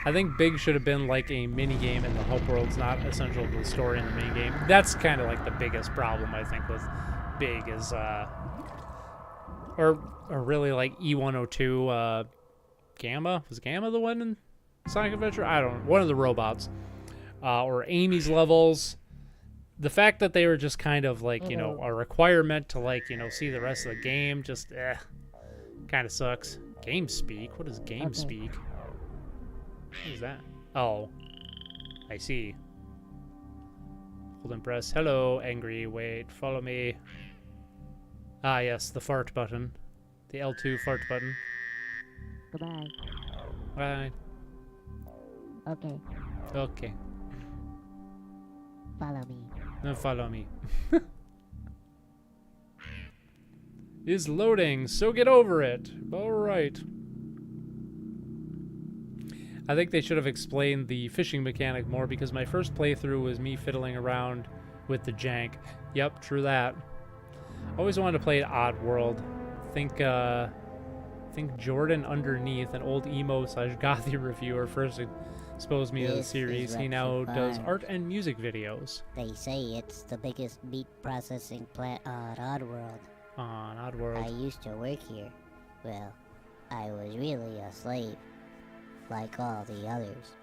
[SPEAKER 1] I think Big should have been like a mini-game in the Hope World's not essential to the story in the mini-game. That's kind of like the biggest problem, I think, with Big is, or really like E102, Gamma? Was Gamma the one in Sonic Adventure? I don't know. One of the robots. Or Amy's levels. The fact that they were just kind of like, you know, a requirement to like, you know, see the rest of the game just, kind of sucks. Game speak? What is game speak? What is that? Oh, I see. Hold and press. Hello, angry. Wait, follow me. Ah, yes, the fart button. The L2 fart button.
[SPEAKER 2] Goodbye.
[SPEAKER 1] Bye.
[SPEAKER 2] Okay.
[SPEAKER 1] Okay.
[SPEAKER 2] Follow me.
[SPEAKER 1] Now follow me. Is loading, so get over it. All right. I think they should have explained the fishing mechanic more because my first playthrough was me fiddling around with the jank. Yep, true that. Always wanted to play Oddworld. Think Jordan Underneath, an old emo / gothy reviewer, first exposed me to the series. He now does art and music videos.
[SPEAKER 2] They say it's the biggest meat processing plant on Oddworld.
[SPEAKER 1] On Oddworld.
[SPEAKER 2] I used to work here. Well, I was really a slave, like all the others.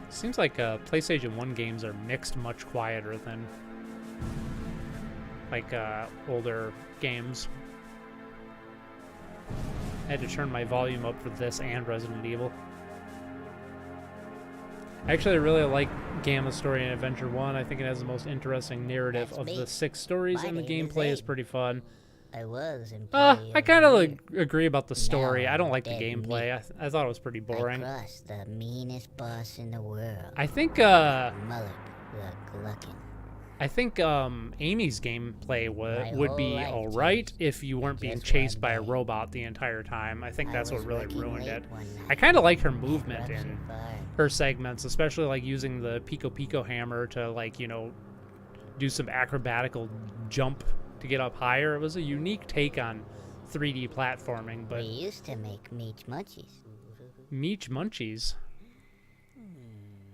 [SPEAKER 1] Seems like PlayStation 1 games are mixed much quieter than like older games. I had to turn my volume up for this and Resident Evil. Actually, I really like Gamma's story in Adventure 1. I think it has the most interesting narrative of the 6 stories, and the gameplay is pretty fun.
[SPEAKER 2] I was
[SPEAKER 1] I kind of agree about the story. I don't like the gameplay. I thought it was pretty boring.
[SPEAKER 2] I crossed the meanest boss in the world.
[SPEAKER 1] I think,
[SPEAKER 2] Mullet the Gluckin.
[SPEAKER 1] I think Amy's gameplay
[SPEAKER 2] My
[SPEAKER 1] would
[SPEAKER 2] whole
[SPEAKER 1] be
[SPEAKER 2] life
[SPEAKER 1] alright
[SPEAKER 2] changed
[SPEAKER 1] if you weren't
[SPEAKER 2] in
[SPEAKER 1] being
[SPEAKER 2] just
[SPEAKER 1] chased
[SPEAKER 2] one
[SPEAKER 1] by a
[SPEAKER 2] day.
[SPEAKER 1] robot the entire time. I think
[SPEAKER 2] I
[SPEAKER 1] that's what
[SPEAKER 2] was
[SPEAKER 1] really
[SPEAKER 2] working
[SPEAKER 1] ruined
[SPEAKER 2] late
[SPEAKER 1] it.
[SPEAKER 2] one
[SPEAKER 1] I
[SPEAKER 2] night
[SPEAKER 1] kind of like her
[SPEAKER 2] at
[SPEAKER 1] movement
[SPEAKER 2] Rupture
[SPEAKER 1] in
[SPEAKER 2] Farm.
[SPEAKER 1] her segments, especially like using the Pico Pico hammer to, like, you know, do some acrobatical jump to get up higher. It was a unique take on 3D platforming, but
[SPEAKER 2] We used to make meat munchies
[SPEAKER 1] Meech Munchies.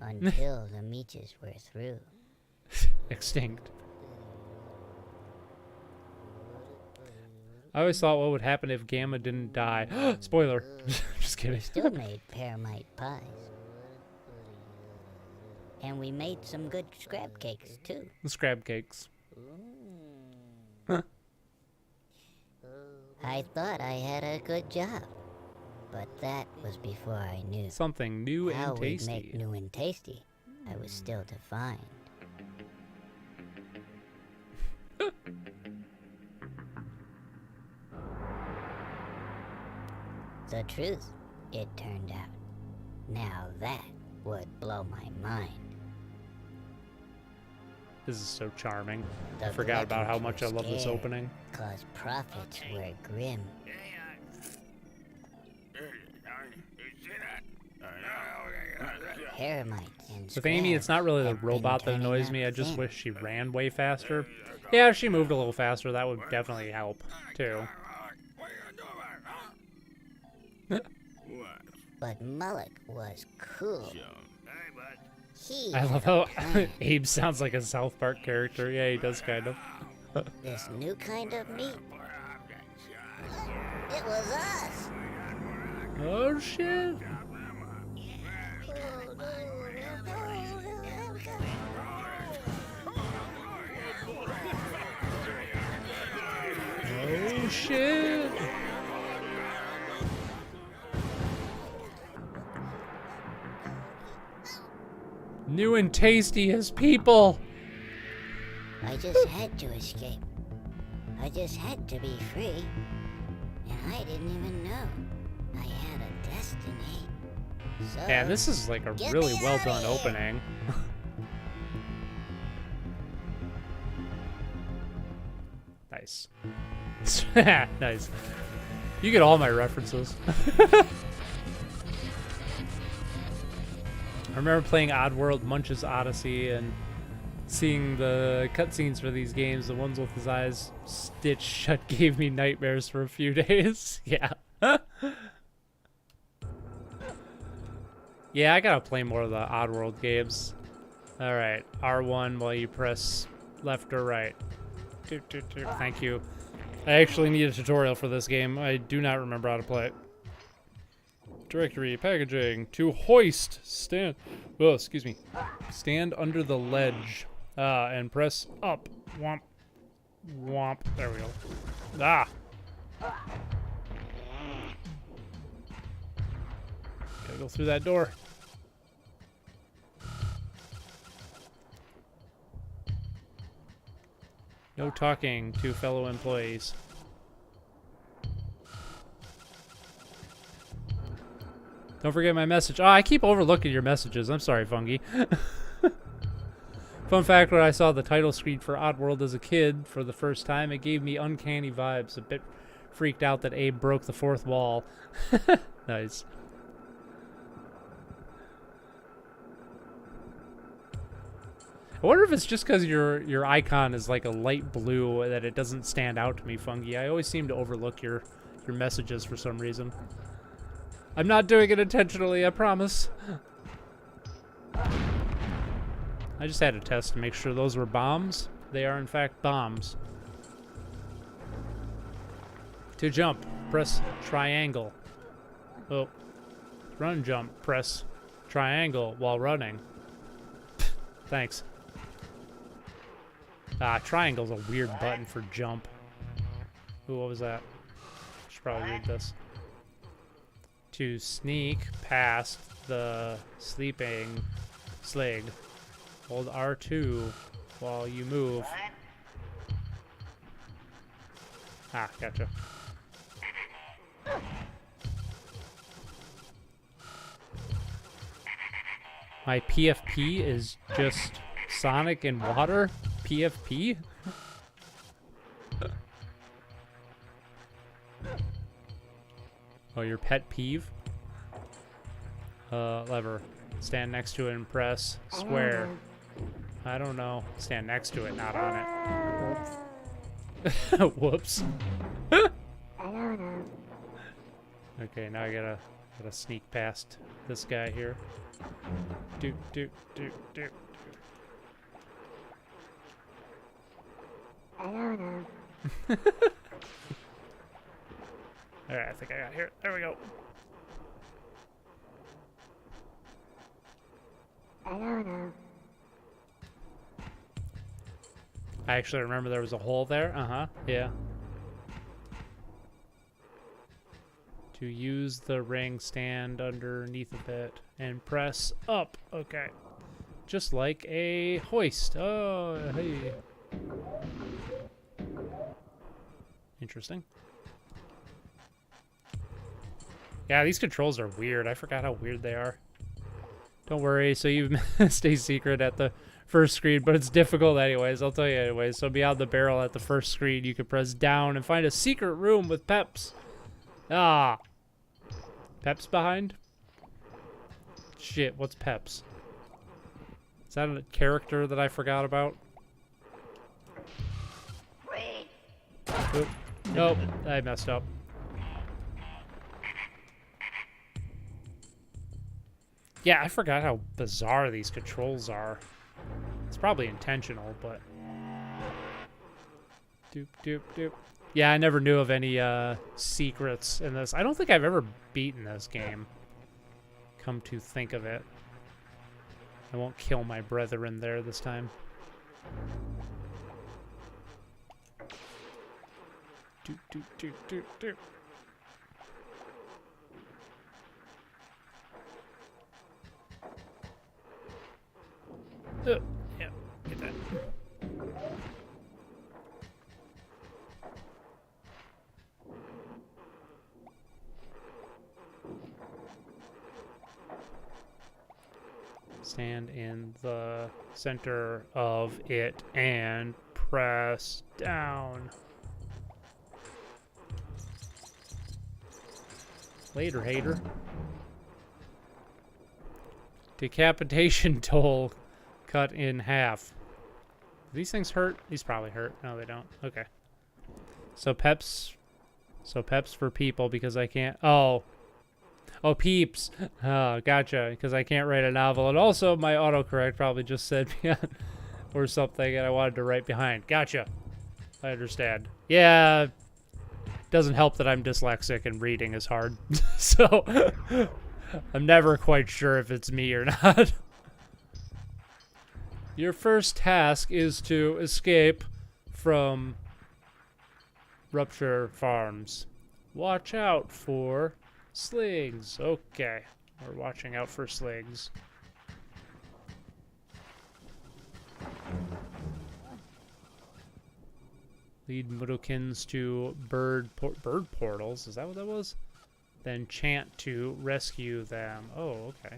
[SPEAKER 2] until the meaches were through.
[SPEAKER 1] Extinct. I always thought what would happen if Gamma didn't die. Spoiler. Just kidding.
[SPEAKER 2] We still made pearmite pies. And we made some good scrap cakes, too.
[SPEAKER 1] The scrab cakes.
[SPEAKER 2] I thought I had a good job. But that was before I knew
[SPEAKER 1] Something new
[SPEAKER 2] how
[SPEAKER 1] and
[SPEAKER 2] we'd make
[SPEAKER 1] tasty.
[SPEAKER 2] new and tasty. I was still to find. The truth, it turned out. Now that would blow my mind.
[SPEAKER 1] This is so charming. I
[SPEAKER 2] The
[SPEAKER 1] forgot about how
[SPEAKER 2] gluttons
[SPEAKER 1] much I
[SPEAKER 2] were
[SPEAKER 1] love this
[SPEAKER 2] scared,
[SPEAKER 1] opening.
[SPEAKER 2] 'cause profits were grim. Termites and
[SPEAKER 1] With Amy, it's not really the
[SPEAKER 2] have been
[SPEAKER 1] robot that
[SPEAKER 2] turning
[SPEAKER 1] annoys
[SPEAKER 2] up
[SPEAKER 1] me. I just
[SPEAKER 2] thin.
[SPEAKER 1] wish she ran way faster. Yeah, if she moved a little faster, that would definitely help, too.
[SPEAKER 2] But Mullock was cool. He
[SPEAKER 1] I love
[SPEAKER 2] had a
[SPEAKER 1] how
[SPEAKER 2] plan.
[SPEAKER 1] Abe sounds like a South Park character. Yeah, he does kind of.
[SPEAKER 2] This new kind of meat. It was us.
[SPEAKER 1] Oh, shit. Oh, shit. New and tasty as people.
[SPEAKER 2] I just had to escape. I just had to be free. And I didn't even know I had a destiny. So,
[SPEAKER 1] Man, this is like a
[SPEAKER 2] Get
[SPEAKER 1] really
[SPEAKER 2] me
[SPEAKER 1] well
[SPEAKER 2] outta
[SPEAKER 1] done
[SPEAKER 2] here.
[SPEAKER 1] opening. Nice. Nice. You get all my references. I remember playing Oddworld, Munch's Odyssey, and seeing the cutscenes for these games. The ones with his eyes stitched shut gave me nightmares for a few days. Yeah. Yeah, I gotta play more of the Oddworld games. Alright, R1 while you press left or right. Thank you. I actually need a tutorial for this game. I do not remember how to play it. Directory, packaging, to hoist, stand, oh, excuse me, stand under the ledge, and press up, womp, womp, there we go, ah, gotta go through that door. No talking to fellow employees. Don't forget my message. Oh, I keep overlooking your messages. I'm sorry, Fungi. Fun fact, when I saw the title screen for Oddworld as a kid for the first time, it gave me uncanny vibes. A bit freaked out that Abe broke the fourth wall. Nice. I wonder if it's just because your icon is like a light blue that it doesn't stand out to me, Fungi. I always seem to overlook your messages for some reason. I'm not doing it intentionally, I promise. I just had to test to make sure those were bombs. They are, in fact, bombs. To jump, press triangle. Oh. Run jump, press triangle while running. Thanks. Ah, triangle's a weird button for jump. Ooh, what was that? Should probably read this. To sneak past the sleeping slig, hold R2 while you move. Ah, gotcha. My PFP is just Sonic in water? PFP? Oh, your pet peeve? Lever. Stand next to it and press square. I don't know. Stand next to it, not on it. Whoops. Okay, now I gotta sneak past this guy here. Doot, doot, doot, doot. Alright, I think I got here. There we go. I actually remember there was a hole there. Uh-huh, yeah. To use the ring, stand underneath of it and press up. Okay. Just like a hoist. Oh, hey. Interesting. Yeah, these controls are weird. I forgot how weird they are. Don't worry, so you stay secret at the first screen, but it's difficult anyways. I'll tell you anyways. So beyond the barrel at the first screen, you can press down and find a secret room with Peps. Ah. Peps behind? Shit, what's Peps? Is that a character that I forgot about? Oop. Nope, I messed up. Yeah, I forgot how bizarre these controls are. It's probably intentional, but... Doop, doop, doop. Yeah, I never knew of any secrets in this. I don't think I've ever beaten this game. Come to think of it. I won't kill my brethren there this time. Doop, doop, doop, doop, doop. Yeah, get that. Stand in the center of it and press down. Later, hater. Decapitation toll cut in half. Do these things hurt? These probably hurt. No, they don't. Okay. So Peps for people because I can't. Oh, peeps. Oh, gotcha. Because I can't write a novel. And also my autocorrect probably just said beyond or something and I wanted to write behind. Gotcha. I understand. Yeah. Doesn't help that I'm dyslexic and reading is hard. So I'm never quite sure if it's me or not. Your first task is to escape from Rupture Farms. Watch out for slings. Okay, we're watching out for slings. Lead Mudokins to bird portals. Is that what that was? Then chant to rescue them. Oh, okay.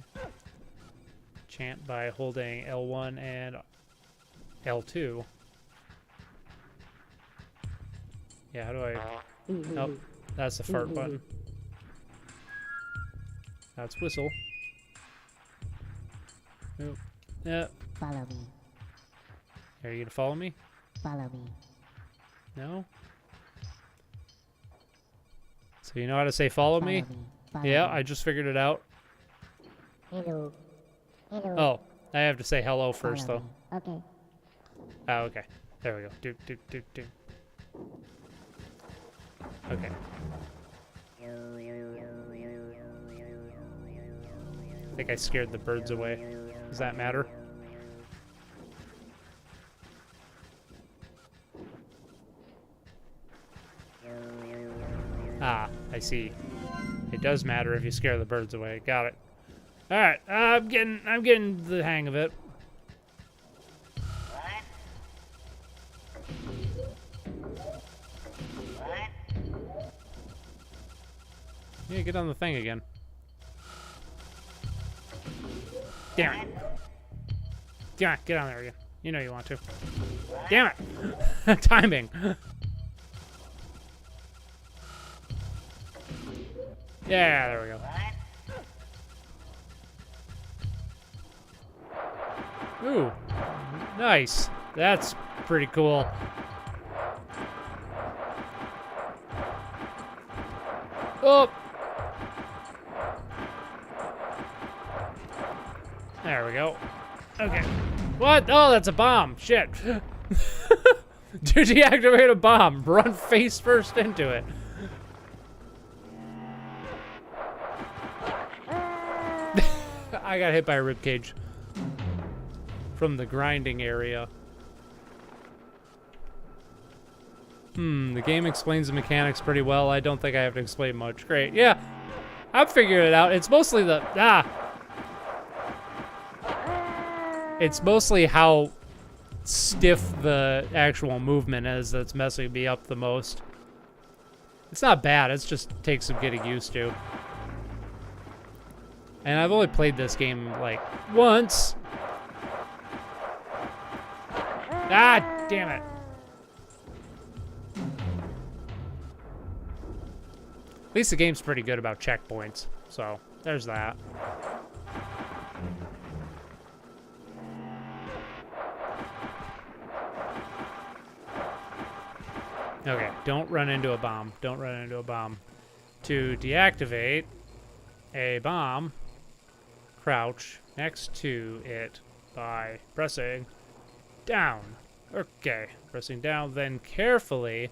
[SPEAKER 1] Chant by holding L1 and L2. Yeah, how do I... Oh, that's the fart button. That's whistle. Oh, yeah.
[SPEAKER 2] Follow me.
[SPEAKER 1] Are you gonna follow me?
[SPEAKER 2] Follow me.
[SPEAKER 1] No? So you know how to say follow me? Yeah, I just figured it out.
[SPEAKER 2] Hello. Hello.
[SPEAKER 1] Oh, I have to say hello first, though.
[SPEAKER 2] Okay.
[SPEAKER 1] Oh, okay. There we go. Doop, doop, doop, doop. Okay. I think I scared the birds away. Does that matter? Ah, I see. It does matter if you scare the birds away. Got it. All right, I'm getting the hang of it. Yeah, get on the thing again. Damn it. Damn it, get on there again. You know you want to. Damn it! Timing. Yeah, there we go. Ooh, nice. That's pretty cool. Oh! There we go. Okay. What? Oh, that's a bomb. Shit. Dude, deactivate a bomb. Run face first into it. I got hit by a ribcage from the grinding area. The game explains the mechanics pretty well. I don't think I have to explain much. Great. Yeah, I'm figuring it out. It's mostly the... It's mostly how stiff the actual movement is that's messing me up the most. It's not bad. It just takes some getting used to. And I've only played this game, like, once. Ah, damn it. At least the game's pretty good about checkpoints. So, there's that. Okay, don't run into a bomb. Don't run into a bomb. To deactivate a bomb, crouch next to it by pressing down. Okay, pressing down, then carefully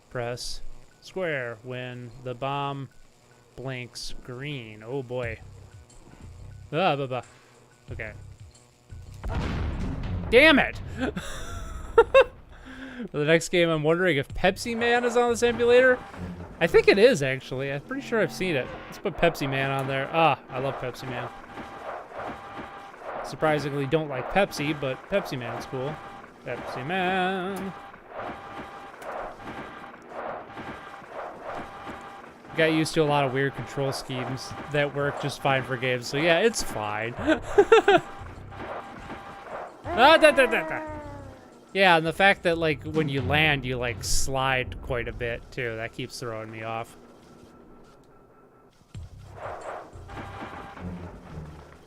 [SPEAKER 1] press square when the bomb blinks green. Oh boy. Okay. Damn it! For the next game, I'm wondering if Pepsi Man is on this emulator. I think it is, actually. I'm pretty sure I've seen it. Let's put Pepsi Man on there. Ah, I love Pepsi Man. Surprisingly, don't like Pepsi, but Pepsi Man's cool. Pepsi Man. Got used to a lot of weird control schemes that work just fine for games, so yeah, it's fine. Yeah, and the fact that, like, when you land, you, like, slide quite a bit, too. That keeps throwing me off.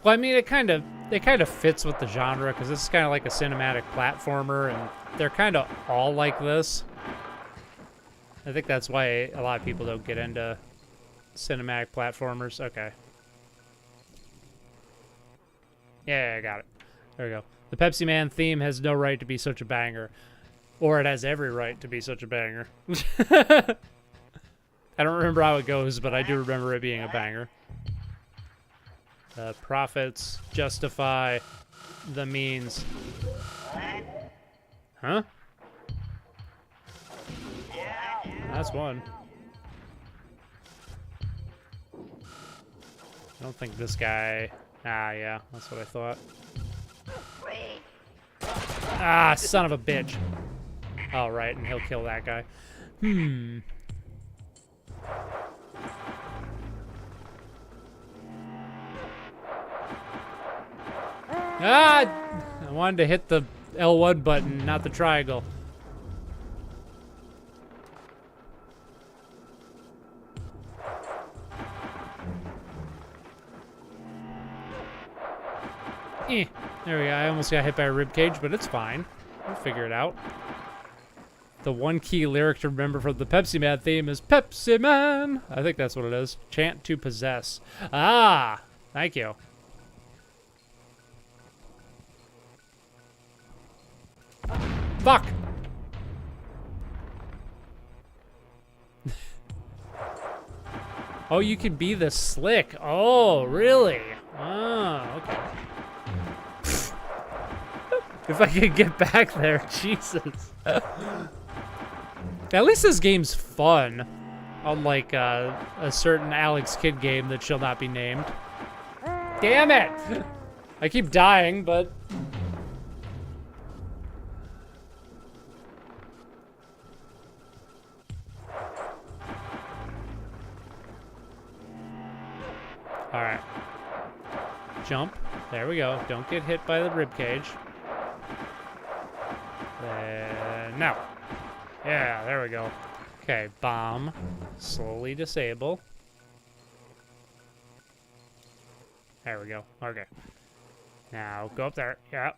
[SPEAKER 1] Well, I mean, it kind of fits with the genre, because this is kind of like a cinematic platformer, and they're kind of all like this. I think that's why a lot of people don't get into cinematic platformers. Okay. Yeah, I got it. There we go. The Pepsi Man theme has no right to be such a banger. Or it has every right to be such a banger. I don't remember how it goes, but I do remember it being a banger. The profits justify the means. Huh? That's one. I don't think this guy... Ah, yeah, that's what I thought. Ah, son of a bitch. All right, and he'll kill that guy. Ah! I wanted to hit the L1 button, not the triangle. There we go. I almost got hit by a ribcage, but it's fine. We'll figure it out. The one key lyric to remember from the Pepsi Man theme is Pepsi Man. I think that's what it is. Chant to possess. Ah, thank you. Fuck. Oh, you can be the slick. Oh, really? Oh, okay. If I could get back there, Jesus. At least this game's fun. Unlike a certain Alex Kidd game that shall not be named. Damn it! I keep dying, but... Alright. Jump. There we go. Don't get hit by the ribcage. now. Yeah, there we go. Okay, bomb. Slowly disable. There we go. Okay. Now, go up there. Yeah.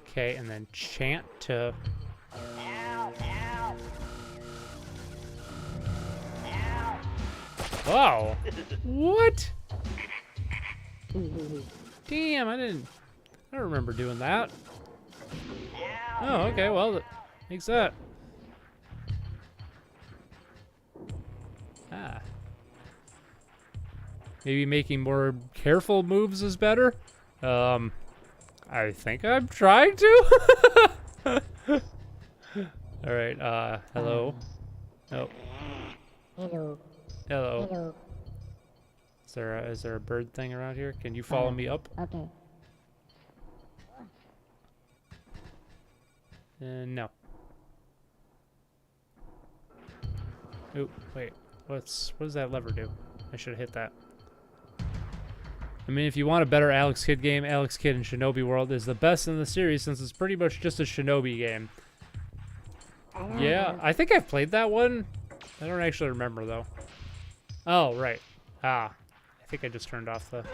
[SPEAKER 1] Okay, and then chant to... Whoa! What? Damn, I don't remember doing that. Oh, okay, well, that makes that. Ah. Maybe making more careful moves is better? I think I'm trying to. Alright, hello. Oh.
[SPEAKER 2] Hello.
[SPEAKER 1] Hello.
[SPEAKER 2] Hello.
[SPEAKER 1] Is there a bird thing around here? Can you follow me up?
[SPEAKER 2] Okay.
[SPEAKER 1] No. Oh, wait. What does that lever do? I should have hit that. I mean, if you want a better Alex Kidd game, Alex Kidd in Shinobi World is the best in the series since it's pretty much just a Shinobi game. Yeah, I think I've played that one. I don't actually remember, though. Oh, right. Ah. I think I just turned off the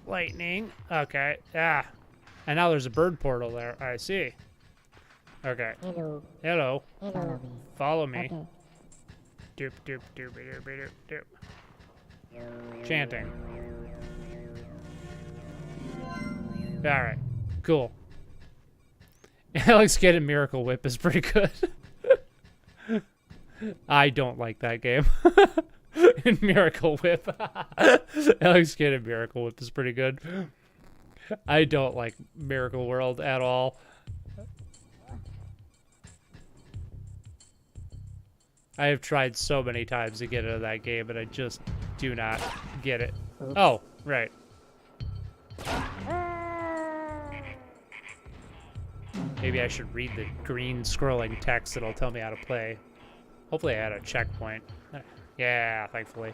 [SPEAKER 1] lightning. Okay. Ah. And now there's a bird portal there. I see. Okay.
[SPEAKER 2] Hello.
[SPEAKER 1] Hello.
[SPEAKER 2] Hello.
[SPEAKER 1] Follow me.
[SPEAKER 2] Okay.
[SPEAKER 1] Doop, doop, doop, doop, doop, doop. Chanting. Alright. Cool. Alex Kidd and Miracle Whip is pretty good. I don't like that game. In Miracle Whip. Alex Kidd and Miracle Whip is pretty good. I don't like Miracle World at all. I have tried so many times to get into that game, and I just do not get it. Oh, right. Maybe I should read the green scrolling text that'll tell me how to play. Hopefully I had a checkpoint. Yeah, thankfully.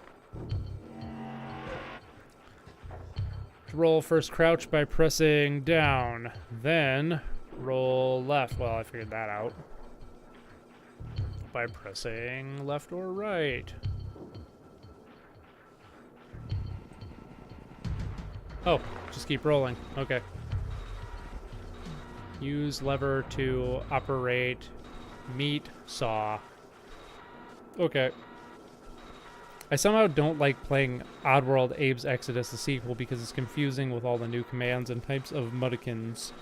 [SPEAKER 1] Roll first crouch by pressing down. Then roll left. Well, I figured that out. By pressing left or right. Oh, just keep rolling. Okay. Use lever to operate meat saw. Okay. I somehow don't like playing Oddworld Abe's Exodus, the sequel, because it's confusing with all the new commands and types of Mudokons.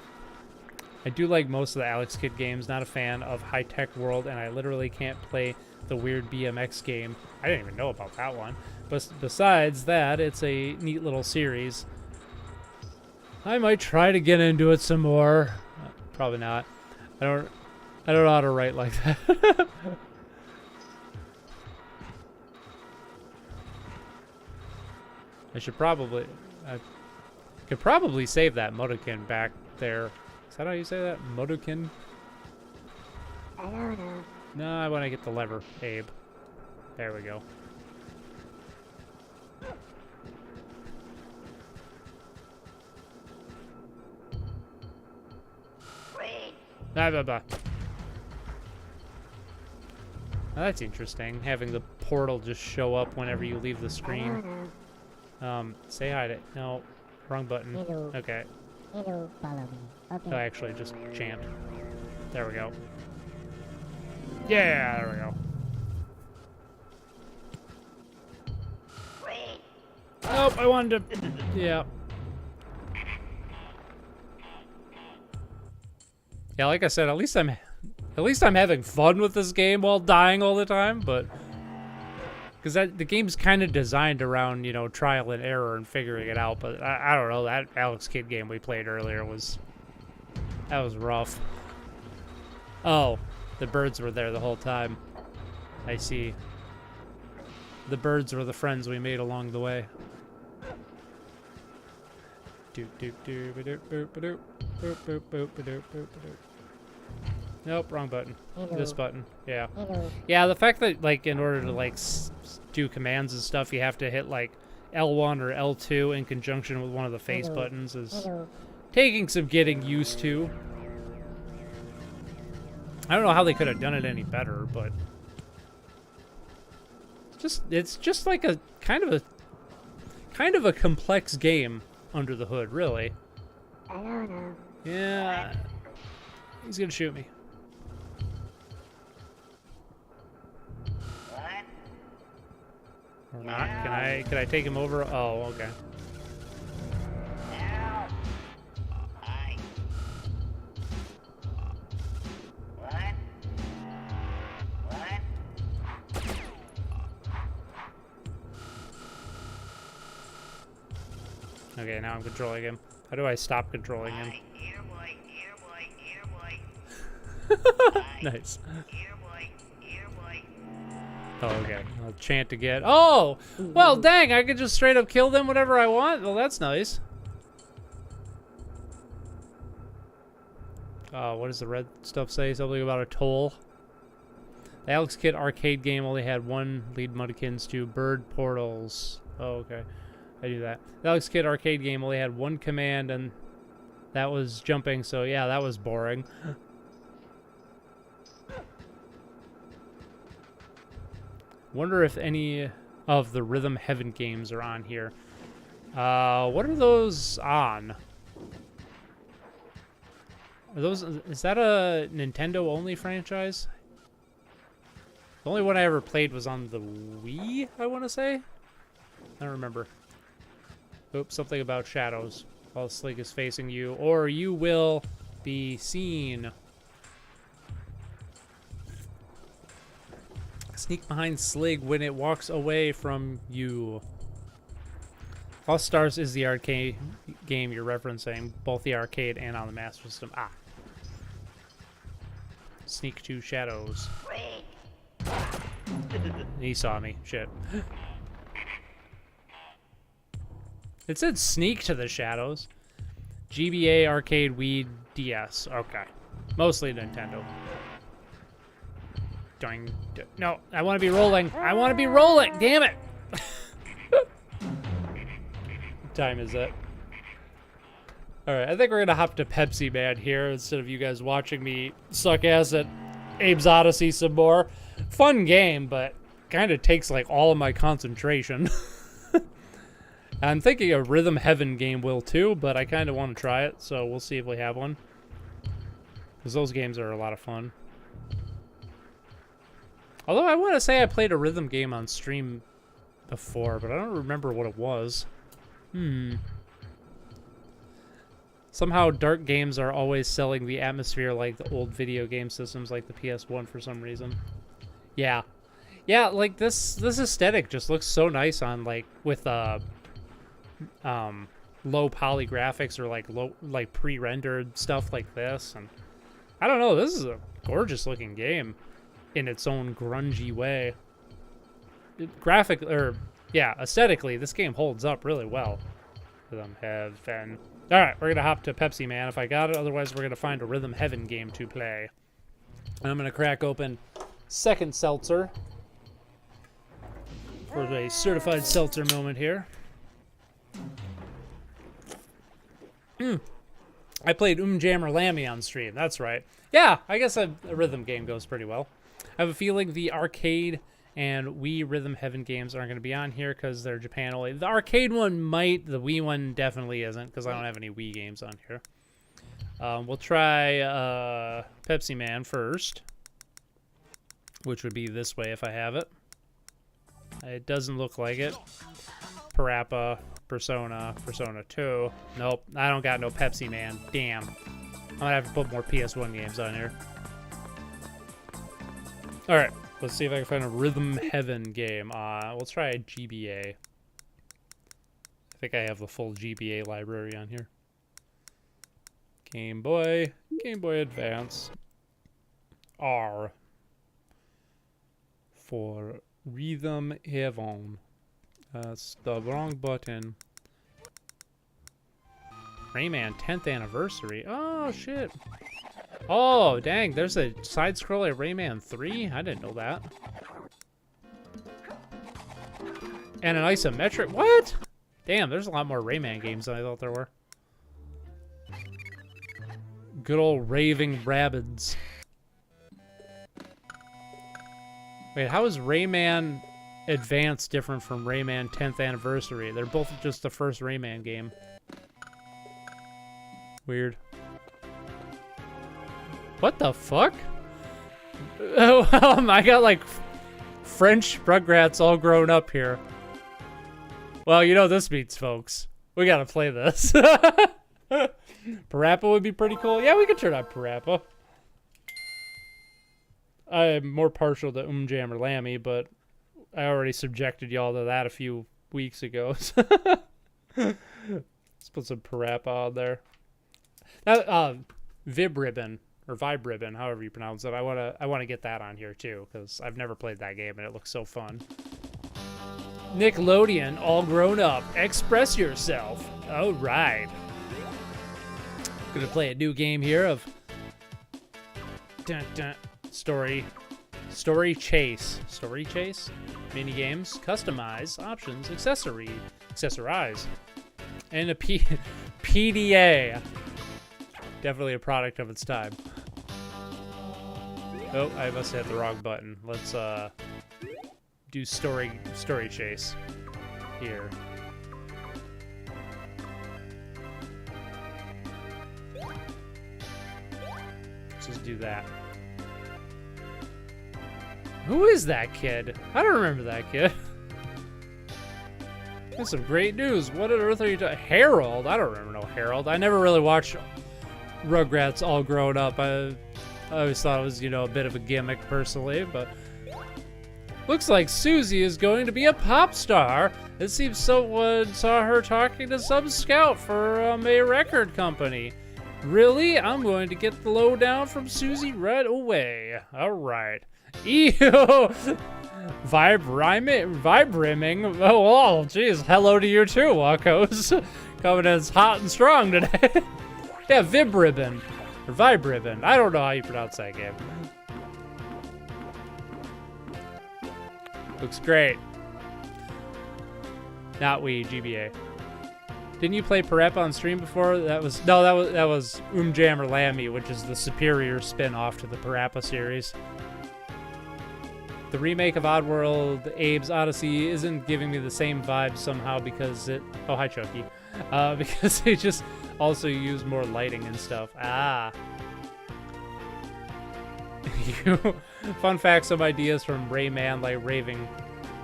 [SPEAKER 1] I do like most of the Alex Kidd games, not a fan of High Tech World, and I literally can't play the weird BMX game. I didn't even know about that one. But besides that, it's a neat little series. I might try to get into it some more. Probably not. I don't know how to write like that. I could probably save that Mudokon back there. Is that how you say that? Mudokon?
[SPEAKER 2] I don't know.
[SPEAKER 1] No, I want to get the lever, Abe. There we go. Blah, blah, blah. Now that's interesting, having the portal just show up whenever you leave the screen. Say hi to... No, wrong button.
[SPEAKER 2] Hello.
[SPEAKER 1] Okay.
[SPEAKER 2] Hello, follow me. Okay.
[SPEAKER 1] Oh, actually, just chant. There we go. Yeah, there we go. Nope, I wanted to... Yeah. Yeah, like I said, at least I'm having fun with this game while dying all the time, but... Because the game's kind of designed around, you know, trial and error and figuring it out, but I don't know, that Alex Kidd game we played earlier was... That was rough. Oh, the birds were there the whole time. I see. The birds were the friends we made along the way. Doop doop doop doop boop doop boop boop boop doop boop doop. Nope, wrong button.
[SPEAKER 2] Hello.
[SPEAKER 1] This button. Yeah.
[SPEAKER 2] Hello.
[SPEAKER 1] Yeah, the fact that, like, in order to, like, do commands and stuff, you have to hit, like, L1 or L2 in conjunction with one of the face buttons is taking some getting used to. I don't know how they could have done it any better, but it's just like a kind of a complex game under the hood, really. Yeah, he's gonna shoot me. Or not? Can I take him over? Oh, okay. Okay, now I'm controlling him. How do I stop controlling him? Nice. Oh, okay. I'll chant again. Oh! Well, dang, I could just straight up kill them whenever I want? Well, that's nice. What does the red stuff say? Something about a toll? The Alex Kidd arcade game only had one lead Muddikins to bird portals. Oh, okay. I do that. The Alex Kidd arcade game only had one command, and that was jumping, so yeah, that was boring. Wonder if any of the Rhythm Heaven games are on here. What are those on? Are those? Is that a Nintendo-only franchise? The only one I ever played was on the Wii, I want to say? I don't remember. Oops, something about shadows. While Slig is facing you, or you will be seen. Sneak behind Slig when it walks away from you. Lost Stars is the arcade game you're referencing, both the arcade and on the Master System. Ah. Sneak to shadows. He saw me. Shit. It said sneak to the shadows. GBA, arcade, Wii, DS. Okay. Mostly Nintendo. No, I want to be rolling. I want to be rolling. Damn it. What time is it? All right, I think we're going to hop to Pepsi Man here instead of you guys watching me suck ass at Abe's Odyssey some more. Fun game, but kind of takes like all of my concentration. I'm thinking a Rhythm Heaven game will too, but I kind of want to try it, so we'll see if we have one. Because those games are a lot of fun. Although I want to say I played a rhythm game on stream before, but I don't remember what it was. Somehow dark games are always selling the atmosphere like the old video game systems like the PS1 for some reason. Yeah. Yeah, like this aesthetic just looks so nice on like with low poly graphics or like pre-rendered stuff like this, and I don't know, this is a gorgeous looking game in its own grungy way. Aesthetically, this game holds up really well. Rhythm Heaven. All right, we're gonna hop to Pepsi Man if I got it. Otherwise, we're gonna find a Rhythm Heaven game to play. And I'm gonna crack open second seltzer for a certified seltzer moment here. I played Jammer Lammy on stream. That's right. Yeah, I guess a rhythm game goes pretty well. I have a feeling the arcade and Wii Rhythm Heaven games aren't going to be on here because they're Japan only. The arcade one might. The Wii one definitely isn't because I don't have any Wii games on here. We'll try Pepsi Man first, which would be this way if I have it. It doesn't look like it. Parappa, Persona 2. Nope, I don't got no Pepsi Man. Damn. I'm gonna have to put more PS1 games on here. Alright, let's see if I can find a Rhythm Heaven game. We'll try a GBA. I think I have the full GBA library on here. Game Boy Advance. R for Rhythm Heaven. That's the wrong button. Rayman 10th anniversary. Oh, shit. Oh, dang. There's a side-scroller Rayman 3? I didn't know that. And an isometric. What? Damn, there's a lot more Rayman games than I thought there were. Good old raving rabbids. Wait, how is Rayman Advance different from Rayman 10th Anniversary? They're both just the first Rayman game. Weird. What the fuck? Oh, I got like French Rugrats all grown up here. Well, you know this means, folks. We gotta play this. Parappa would be pretty cool. Yeah, we could turn on Parappa. I'm more partial to Jam or Lammy, but I already subjected y'all to that a few weeks ago. Let's put some Parappa on there. That, Vib Ribbon, or Vibe Ribbon, however you pronounce it. I wanna get that on here too, because I've never played that game and it looks so fun. Nickelodeon, all grown up. Express yourself. All right. Gonna play a new game here of story chase. Story chase? Mini games, customize, options, accessorize. And a PDA. Definitely a product of its time. Oh, I must have hit the wrong button. Let's do story chase here. Let's just do that. Who is that kid? I don't remember that kid. That's some great news. What on earth are you doing? Harold? I don't remember no Harold. I never really watched Rugrats all grown up. I always thought it was, you know, a bit of a gimmick personally, but looks like Susie is going to be a pop star. It seems someone saw her talking to some scout for a record company. Really? I'm going to get the lowdown from Susie right away. All right. Ew. Vibe rimming. Oh, jeez. Hello to you too, Walkos. Coming as hot and strong today. Yeah, Vib Ribbon. Or Vibe Ribbon. I don't know how you pronounce that game. Looks great. Not we, GBA. Didn't you play Parappa on stream before? That was Jam or Lammy, which is the superior spin-off to the Parappa series. The remake of Oddworld, Abe's Odyssey, isn't giving me the same vibe somehow because it... Oh, hi, Chucky. Because they just also use more lighting and stuff. Ah. Fun fact, some ideas from Rayman, like Raving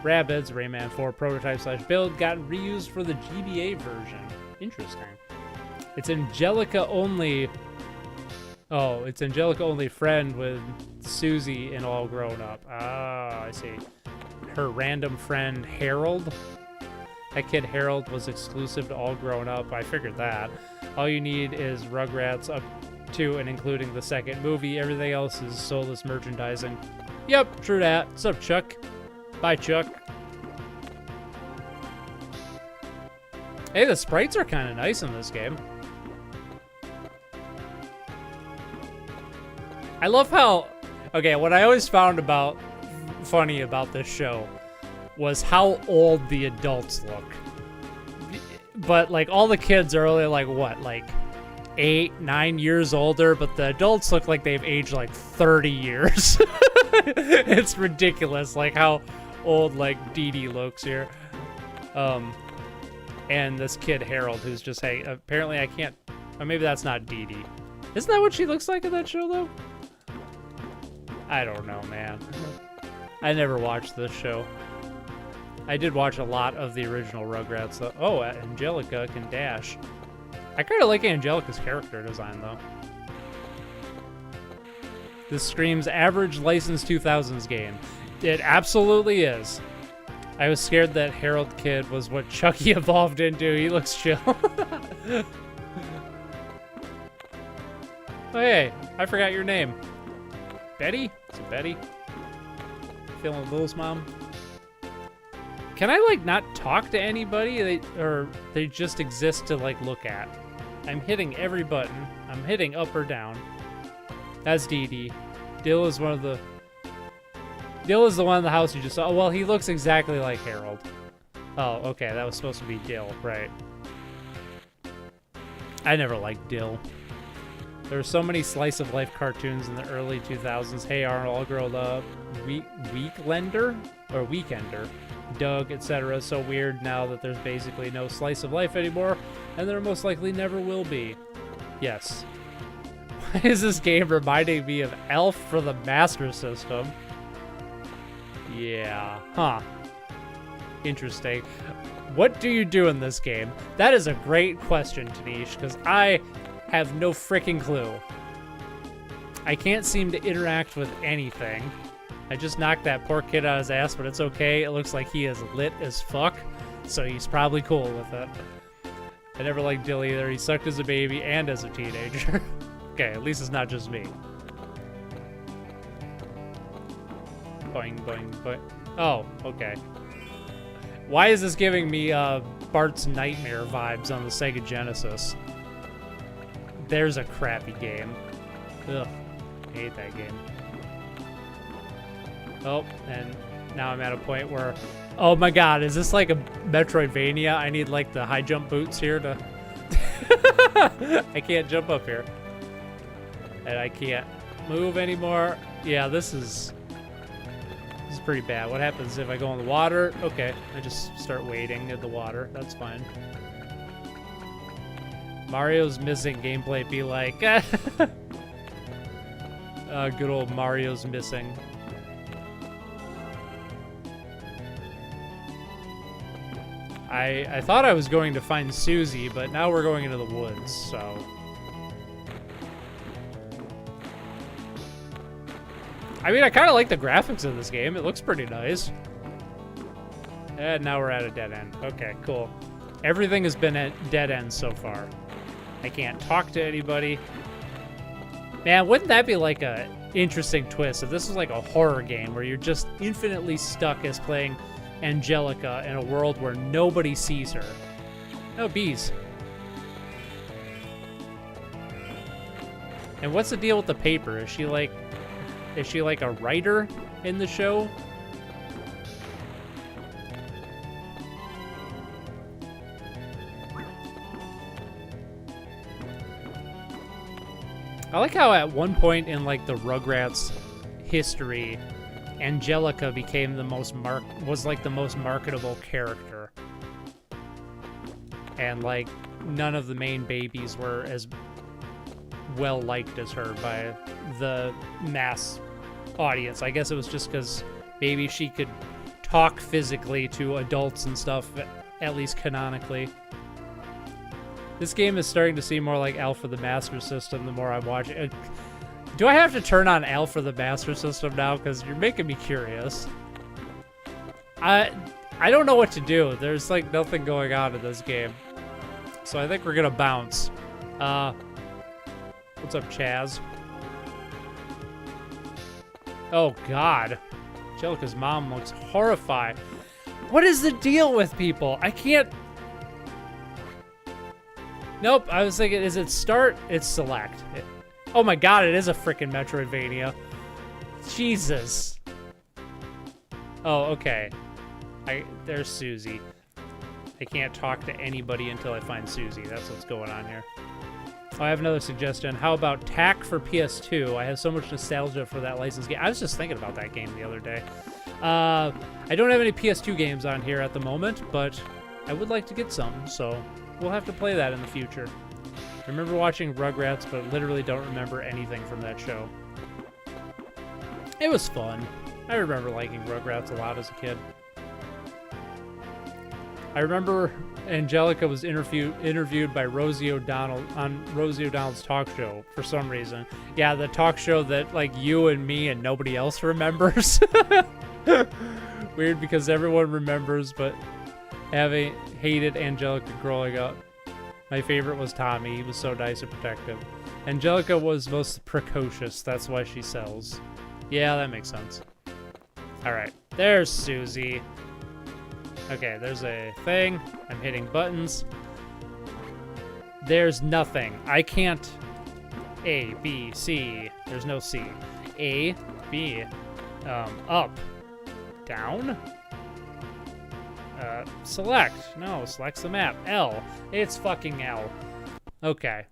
[SPEAKER 1] Rabbids, Rayman 4 prototype / build, got reused for the GBA version. Interesting. It's Angelica only... Oh, it's Angelica only friend with Susie and all grown up. Ah, I see. Her random friend Harold. That kid Harold was exclusive to all grown up. I figured that. All you need is Rugrats up to and including the second movie. Everything else is soulless merchandising. Yep, true that. What's up, Chuck? Bye, Chuck. Hey, the sprites are kind of nice in this game. I love how... Okay, what I always found funny about this show was how old the adults look. But, like, all the kids are only, like, what? Like, 8, 9 years older, but the adults look like they've aged, like, 30 years. It's ridiculous, like, how old, like, Dee Dee looks here. And this kid, Harold, who's just, hey, apparently I can't... Or maybe that's not Dee Dee. Isn't that what she looks like in that show, though? I don't know, man. I never watched this show. I did watch a lot of the original Rugrats, though. Oh, Angelica can dash. I kind of like Angelica's character design, though. This screams average licensed 2000s game. It absolutely is. I was scared that Harold kid was what Chucky evolved into. He looks chill. Oh, hey, I forgot your name. Betty? Is it Betty? Feeling Little's mom? Can I, like, not talk to anybody? They just exist to, like, look at. I'm hitting every button. I'm hitting up or down. That's Dee Dee. Dill is the one in the house you just saw. Oh, well, he looks exactly like Harold. Oh, okay, that was supposed to be Dill, right. I never liked Dill. There were so many slice of life cartoons in the early 2000s. Hey Arnold, all grown up. Weekender? Or Weekender. Doug, etc. So weird now that there's basically no slice of life anymore, and there most likely never will be. Yes. Why is this game reminding me of Elf for the Master System? Yeah. Huh. Interesting. What do you do in this game? That is a great question, Tanish, because I have no freaking clue. I can't seem to interact with anything. I just knocked that poor kid out of his ass, but it's okay. It looks like he is lit as fuck, so he's probably cool with it. I never liked Dill either. He sucked as a baby and as a teenager. Okay, at least it's not just me. Boing, boing, boing. Oh, okay. Why is this giving me Bart's Nightmare vibes on the Sega Genesis? There's a crappy game. Ugh, I hate that game. Oh, and now I'm at a point where... Oh my god, is this like a Metroidvania? I need like the high jump boots here to... I can't jump up here. And I can't move anymore. Yeah, this is pretty bad. What happens if I go in the water? Okay, I just start wading in the water. That's fine. Mario's missing gameplay be like... good old Mario's missing. I thought I was going to find Susie, but now we're going into the woods, so... I mean, I kind of like the graphics of this game. It looks pretty nice. And now we're at a dead end. Okay, cool. Everything has been at dead ends so far. I can't talk to anybody. Man, wouldn't that be like a interesting twist if this was like a horror game where you're just infinitely stuck as playing Angelica in a world where nobody sees her? No, bees. And what's the deal with the paper? Is she like a writer in the show? I like how at one point in like the Rugrats history, Angelica became the most marketable character. And like none of the main babies were as well liked as her by the mass audience. I guess it was just because maybe she could talk physically to adults and stuff, at least canonically. This game is starting to seem more like Elf for the Master System the more I watch it. Do I have to turn on Elf for the Master System now? Because you're making me curious. I don't know what to do. There's like nothing going on in this game. So I think we're gonna bounce. What's up, Chaz? Oh, God. Angelica's mom looks horrified. What is the deal with people? I can't... Nope, I was thinking, is it start? It's select. Oh my god, it is a freaking Metroidvania. Jesus. Oh, okay. There's Susie. I can't talk to anybody until I find Susie. That's what's going on here. Oh, I have another suggestion. How about TAC for PS2? I have so much nostalgia for that licensed game. I was just thinking about that game the other day. I don't have any PS2 games on here at the moment, but I would like to get some, so we'll have to play that in the future. I remember watching Rugrats, but literally don't remember anything from that show. It was fun. I remember liking Rugrats a lot as a kid. I remember Angelica was interviewed by Rosie O'Donnell on Rosie O'Donnell's talk show for some reason. Yeah, the talk show that like you and me and nobody else remembers. Weird because everyone remembers, but having hated Angelica growing up. My favorite was Tommy. He was so nice and protective. Angelica was most precocious. That's why she sells. Yeah, that makes sense. All right, there's Susie. Okay, there's a thing. I'm hitting buttons. There's nothing. I can't... A, B, C. There's no C. A, B. Up. Down? Select. No, selects the map. L. It's fucking L. Okay.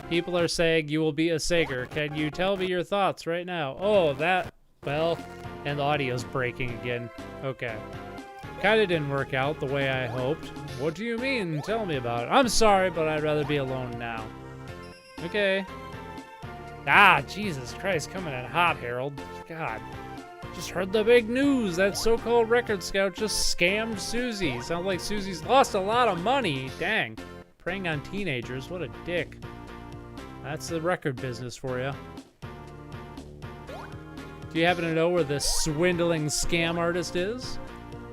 [SPEAKER 1] People are saying you will be a Sager. Can you tell me your thoughts right now? Oh, that... Well, and the audio's breaking again. Okay. Kinda didn't work out the way I hoped. What do you mean? Tell me about it. I'm sorry, but I'd rather be alone now. Okay. Ah, Jesus Christ, coming in hot, Harold. God. Just heard the big news. That so-called record scout just scammed Susie. Sounds like Susie's lost a lot of money. Dang. Preying on teenagers. What a dick. That's the record business for you. Do you happen to know where this swindling scam artist is?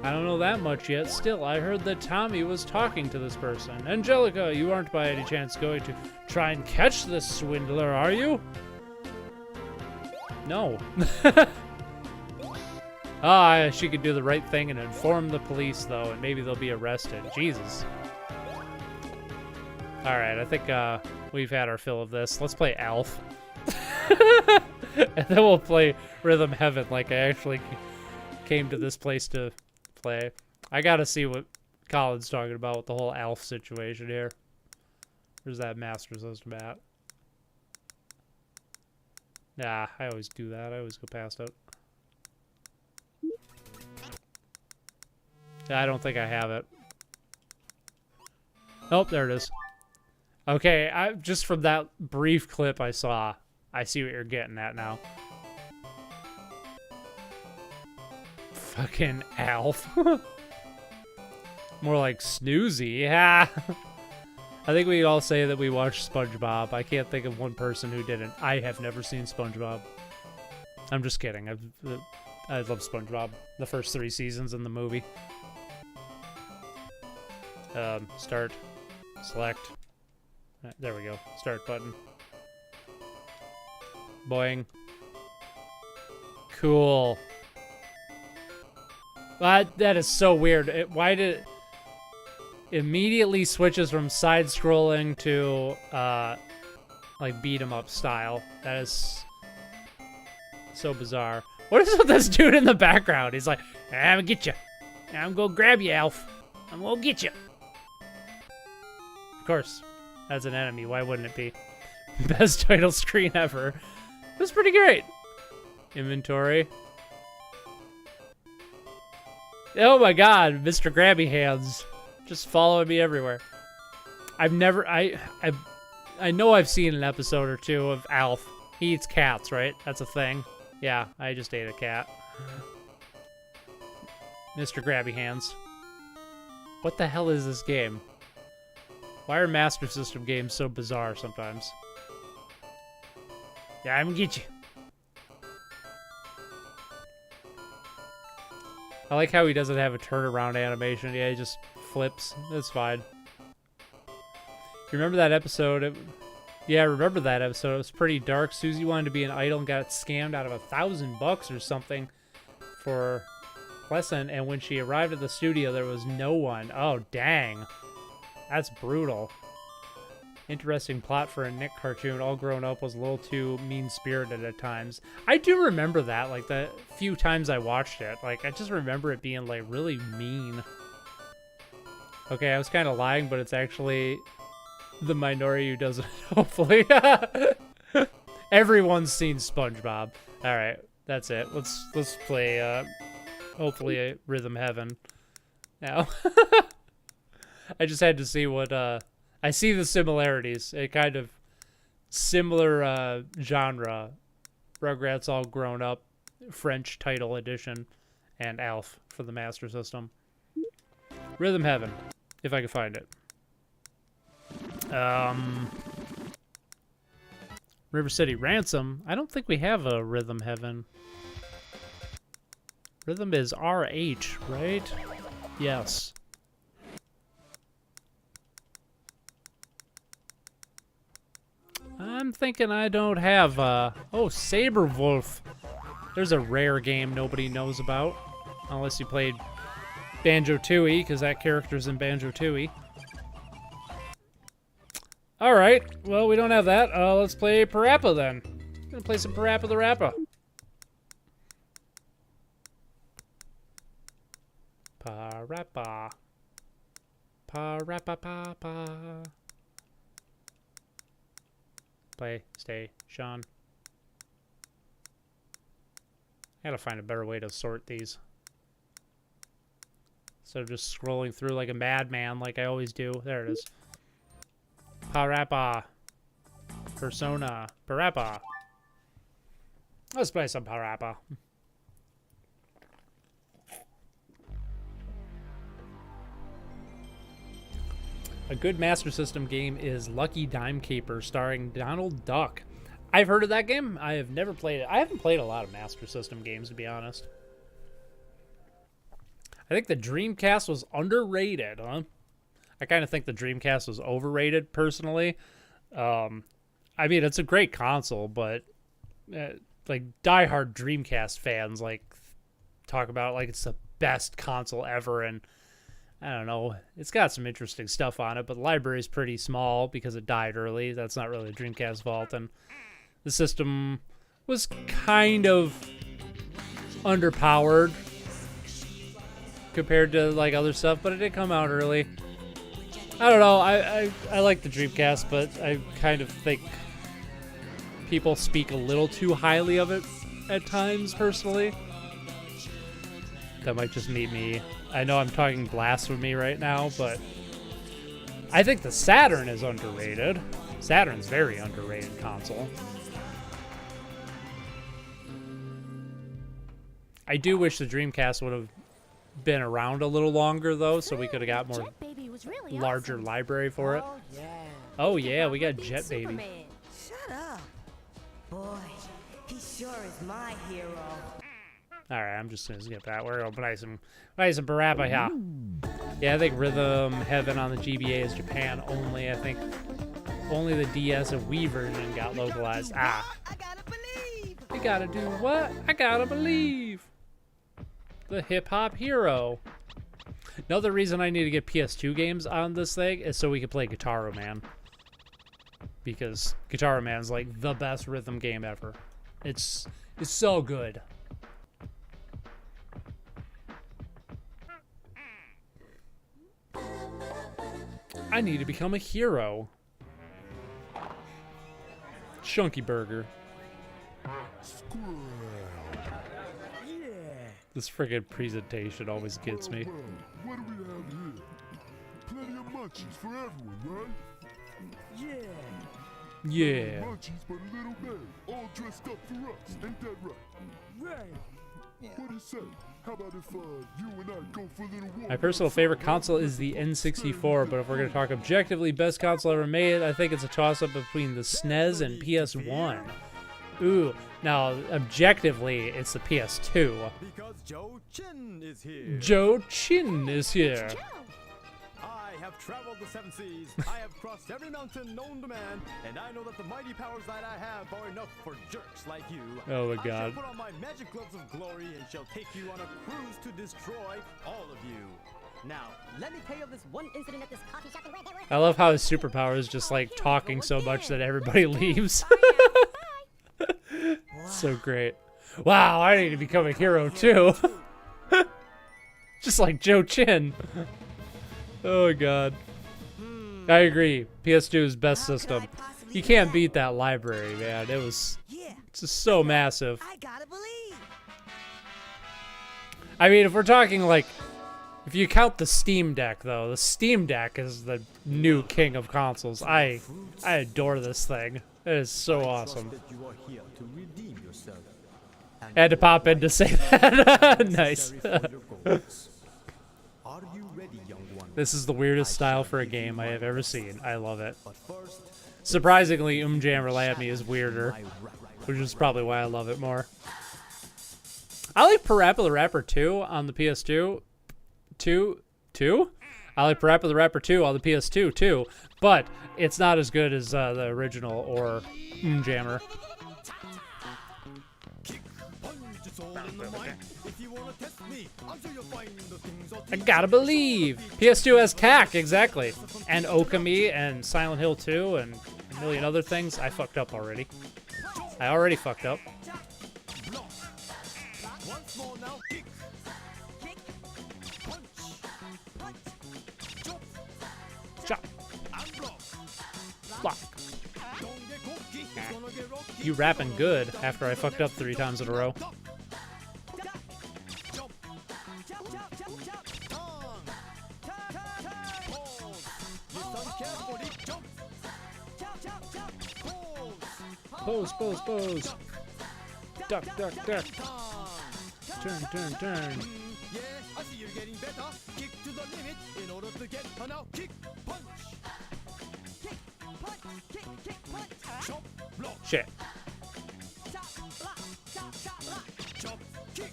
[SPEAKER 1] I don't know that much yet. Still, I heard that Tommy was talking to this person. Angelica, you aren't by any chance going to try and catch this swindler, are you? No. Ah, she could do the right thing and inform the police, though, and maybe they'll be arrested. Jesus. Alright, I think we've had our fill of this. Let's play Alf. And then we'll play Rhythm Heaven like I actually came to this place to play. I gotta see what Colin's talking about with the whole Alf situation here. Where's that Master System at? Nah, I always do that. I always go past it. I don't think I have it. Oh, there it is. Okay, just from that brief clip I saw, I see what you're getting at now. Fucking Alf. More like Snoozy. Yeah. I think we all say that we watch SpongeBob. I can't think of one person who didn't. I have never seen SpongeBob. I'm just kidding. I love SpongeBob. The first 3 seasons in the movie. Start. Select. There we go. Start button. Boing. Cool. That is so weird. Why did it immediately switches from side scrolling to like beat 'em up style? That is so bizarre. What is with this dude in the background? He's like, I'm gonna get you. I'm gonna grab you, Alf. I'm gonna get you. Of course, that's an enemy. Why wouldn't it be? Best title screen ever. It was pretty great. Inventory. Oh my god, Mr. Grabby Hands. Just following me everywhere. I've never, I know I've seen an episode or two of Alf. He eats cats, right? That's a thing. Yeah, I just ate a cat. Mr. Grabby Hands. What the hell is this game? Why are Master System games so bizarre sometimes? Yeah, I'm gonna get you. I like how he doesn't have a turnaround animation. Yeah, he just flips. That's fine. You remember that episode? Yeah, I remember that episode. It was pretty dark. Susie wanted to be an idol and got scammed out of $1,000 or something for lesson. And when she arrived at the studio, there was no one. Oh, dang. That's brutal. Interesting plot for a Nick cartoon. All grown up was a little too mean-spirited at times. I do remember that, like, the few times I watched it. Like, I just remember it being, like, really mean. Okay, I was kind of lying, but it's actually the minority who doesn't, hopefully. Everyone's seen SpongeBob. Alright, that's it. Let's play, hopefully, a Rhythm Heaven now. I just had to see what, I see the similarities. A kind of similar genre. Rugrats All Grown Up, French title edition, and Alf for the Master System. Rhythm Heaven, if I can find it. River City Ransom. I don't think we have a Rhythm Heaven. Rhythm is RH, right? Yes. I'm thinking I don't have, oh, Saberwolf. There's a rare game nobody knows about. Unless you played Banjo-Tooie, because that character's in Banjo-Tooie. Alright, well, we don't have that. Let's play Parappa, then. I'm gonna play some Parappa the Rappa. Pa-ra-pa. Pa-ra-pa-pa-pa. PlayStation. I gotta find a better way to sort these. Instead of just scrolling through like a madman like I always do. There it is. Parappa. Persona. Parappa. Let's play some Parappa. A good Master System game is Lucky Dime Caper, starring Donald Duck. I've heard of that game. I have never played it. I haven't played a lot of Master System games, to be honest. I think the Dreamcast was underrated, huh? I kind of think the Dreamcast was overrated, personally. I mean, it's a great console, but like diehard Dreamcast fans like talk about it like it's the best console ever, and I don't know. It's got some interesting stuff on it, but the library is pretty small because it died early. That's not really the Dreamcast fault, and the system was kind of underpowered compared to like other stuff, but it did come out early. I don't know. I like the Dreamcast, but I kind of think people speak a little too highly of it at times, personally. That might just be me. I know I'm talking blasphemy right now, but I think the Saturn is underrated. Saturn's very underrated console. I do wish the Dreamcast would have been around a little longer, though, so we could have got more larger library for it. Oh yeah, we got Jet Baby.
[SPEAKER 5] Shut up. Boy, he sure is my hero.
[SPEAKER 1] Alright, I'm just gonna skip that. We're gonna play some Parappa here. Yeah, I think Rhythm Heaven on the GBA is Japan only. I think only the DS and Wii version got localized. Ah.
[SPEAKER 5] I gotta believe.
[SPEAKER 1] We gotta do what? I gotta believe. The hip-hop hero. Another reason I need to get PS2 games on this thing is so we can play Guitar Man. Because Guitar Man is like the best rhythm game ever. It's so good. I need to become a hero. Chunky Burger. This friggin' presentation always gets me.
[SPEAKER 6] What do we have here? Plenty of munchies for everyone, right?
[SPEAKER 1] Yeah.
[SPEAKER 6] Munchies but a little bag, all dressed up for us. Ain't that right? Right. What do you say? How about if you and I go for a little walk?
[SPEAKER 1] My personal favorite console is the N64, but if we're going to talk objectively best console ever made, I think it's a toss-up between the SNES and PS1. Ooh, now, objectively, it's the PS2.
[SPEAKER 7] Because Joe Chin is here.
[SPEAKER 1] Joe Chin is here.
[SPEAKER 7] I have traveled the 7 seas. I have crossed every mountain known to man, and I know that the mighty powers that I have are enough for jerks like you.
[SPEAKER 1] Oh my
[SPEAKER 7] I
[SPEAKER 1] God.
[SPEAKER 7] shall put on my magic gloves of glory and shall take you on a cruise to destroy all of you. Now, let me tell you of this one incident at this coffee shop where they were.
[SPEAKER 1] I love how his superpower is just like talking so much that everybody leaves. So great. Wow, I need to become a hero too. Just like Joe Chin. Oh my God. I agree. PS2 is best system. You can't beat that library, man. It's just so massive.
[SPEAKER 5] I gotta believe.
[SPEAKER 1] I mean, if we're talking like, if you count the Steam Deck, though, the Steam Deck is the new king of consoles. I adore this thing. It is so awesome.
[SPEAKER 7] That you are here to redeem yourself.
[SPEAKER 1] I had to pop in to say that. Nice.
[SPEAKER 7] Are you ready, young one?
[SPEAKER 1] This is the weirdest style for a game I have ever seen. I love it.
[SPEAKER 7] But first,
[SPEAKER 1] Surprisingly, Jammer Lammy is weirder, which is probably why I love it more. I like Parappa the Rapper 2 on the PS2. I like Parappa the Rapper 2 on the PS2 too, but it's not as good as the original or Jammer. I gotta believe. PS2 has CAC, exactly. And Okami and Silent Hill 2 and a million other things. I fucked up already. I already fucked up.
[SPEAKER 7] once more now. Kick, punch,
[SPEAKER 1] Fuck. You rapping good after I fucked up 3 times in a row. Pose, pose, pose. Duck, duck, duck. Turn, turn, turn.
[SPEAKER 7] Yeah, I see you're getting better. Kick to the limit in order to get a now kick, punch. Kick, punch, kick, punch. Chop, block.
[SPEAKER 1] Shit.
[SPEAKER 7] Chop, kick.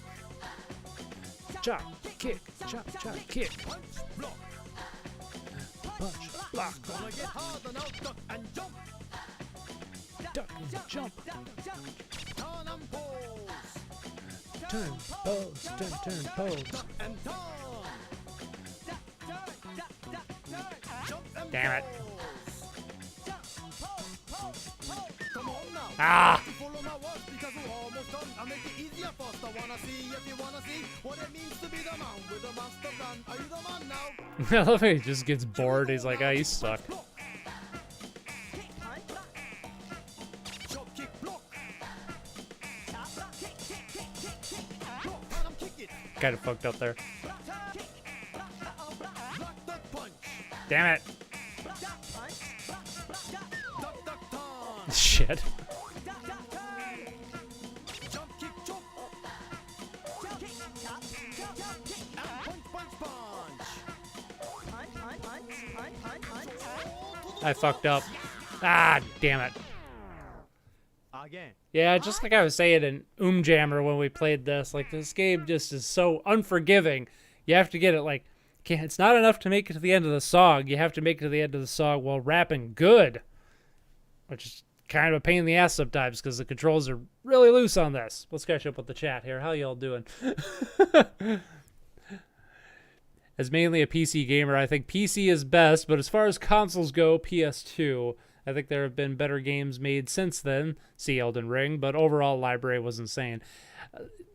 [SPEAKER 1] Chop, kick, chop, chop, kick.
[SPEAKER 7] Punch, block.
[SPEAKER 1] Punch, block.
[SPEAKER 7] Gonna get harder now, duck and jump.
[SPEAKER 1] Duck and jump.
[SPEAKER 7] Turn and pose.
[SPEAKER 1] Turn, pose, turn, pose.
[SPEAKER 7] Duck and turn. Jump and
[SPEAKER 1] Damn it.
[SPEAKER 7] pose. Come on now.
[SPEAKER 1] Ah!
[SPEAKER 7] Follow my words because we're almost done. I'll make it easier first. I wanna see if you wanna see what it means to be the man with the master plan. Are you the man now?
[SPEAKER 1] I love how he just gets bored. He's like, oh, you suck.
[SPEAKER 7] Chop, kick, block. Block, and I'm kicking.
[SPEAKER 1] Kind of fucked up there.
[SPEAKER 7] Block that punch.
[SPEAKER 1] Damn it.
[SPEAKER 7] Duck, duck, turn.
[SPEAKER 1] Shit.
[SPEAKER 7] Jump, kick, jump. And punch, punch.
[SPEAKER 1] I fucked up. Ah, damn it.
[SPEAKER 7] Again.
[SPEAKER 1] Yeah, just like I was saying in Jammer when we played this, like this game just is so unforgiving. You have to get it like, it's not enough to make it to the end of the song. You have to make it to the end of the song while rapping good, which is kind of a pain in the ass sometimes because the controls are really loose on this. Let's catch up with the chat here. How y'all doing? As mainly a PC gamer, I think PC is best, but as far as consoles go, PS2. I think there have been better games made since then, see Elden Ring, but overall library was insane.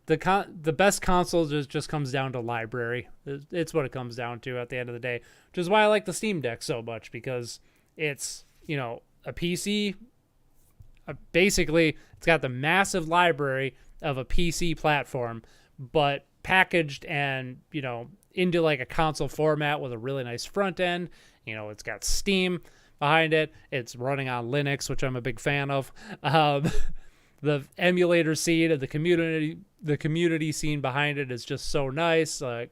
[SPEAKER 1] The best console just comes down to library. It's what it comes down to at the end of the day, which is why I like the Steam Deck so much, because it's, you know, a PC. Basically, it's got the massive library of a PC platform, but packaged and, you know, into like a console format with a really nice front end. You know, it's got Steam behind it. It's running on Linux, which I'm a big fan of. The emulator scene and the community scene behind it is just so nice. I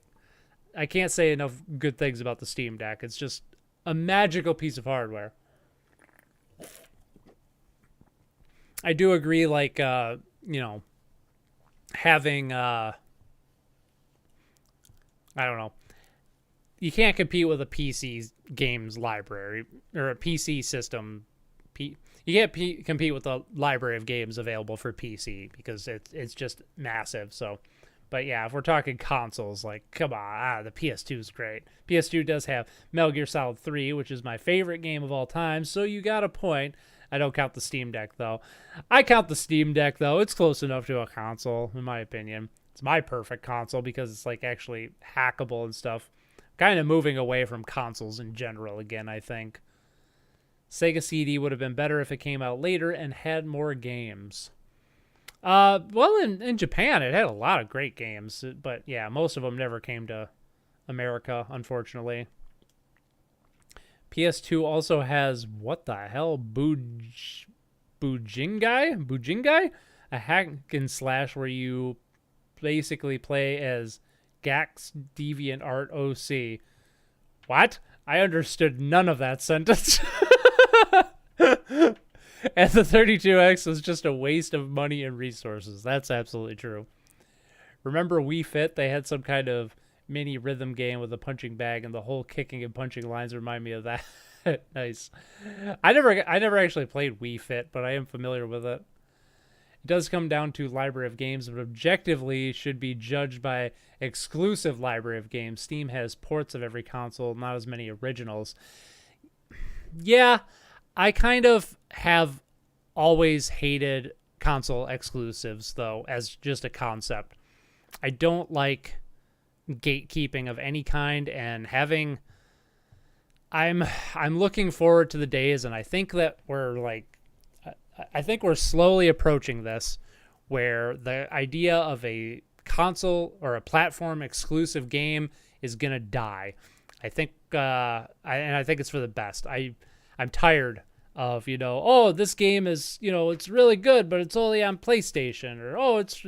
[SPEAKER 1] can't say enough good things about the Steam Deck. It's just a magical piece of hardware. I do agree, like, you know, having, I don't know, you can't compete with a PC games library or a PC system. You can't compete with the library of games available for PC because it's just massive. So, but yeah, if we're talking consoles, like, come on, the PS2 is great. PS2 does have Metal Gear Solid 3, which is my favorite game of all time. So you got a point. I don't count the Steam Deck, though. I count the Steam Deck, though. It's close enough to a console, in my opinion. It's my perfect console because it's, like, actually hackable and stuff. Kind of moving away from consoles in general again, I think. Sega CD would have been better if it came out later and had more games. Well, in Japan, it had a lot of great games. But, yeah, most of them never came to America, unfortunately. PS2 also has, what the hell, Bujingai? A hack and slash where you basically play as Gax Deviant Art OC. What? I understood none of that sentence. And the 32X was just a waste of money and resources. That's absolutely true. Remember Wii Fit? They had some kind of mini rhythm game with a punching bag, and the whole kicking and punching lines remind me of that. Nice. I never actually played Wii Fit, but I am familiar with it. It does come down to library of games, but objectively should be judged by exclusive library of games. Steam has ports of every console, not as many originals. Yeah, I kind of have always hated console exclusives, though, as just a concept. I don't like gatekeeping of any kind, and having I'm looking forward to the days, and I think that I think we're slowly approaching this, where the idea of a console or a platform exclusive game is gonna die. I think, I think it's for the best. I'm tired of, oh, this game is, it's really good, but it's only on PlayStation, or oh, it's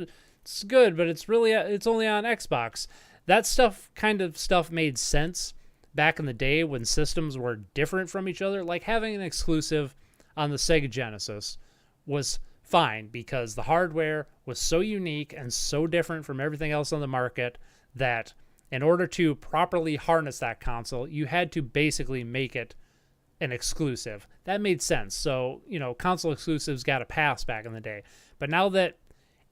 [SPEAKER 1] good, but it's only on Xbox. That kind of stuff made sense back in the day when systems were different from each other. Like having an exclusive on the Sega Genesis was fine because the hardware was so unique and so different from everything else on the market that in order to properly harness that console, you had to basically make it an exclusive. That made sense. So, console exclusives got a pass back in the day. But now that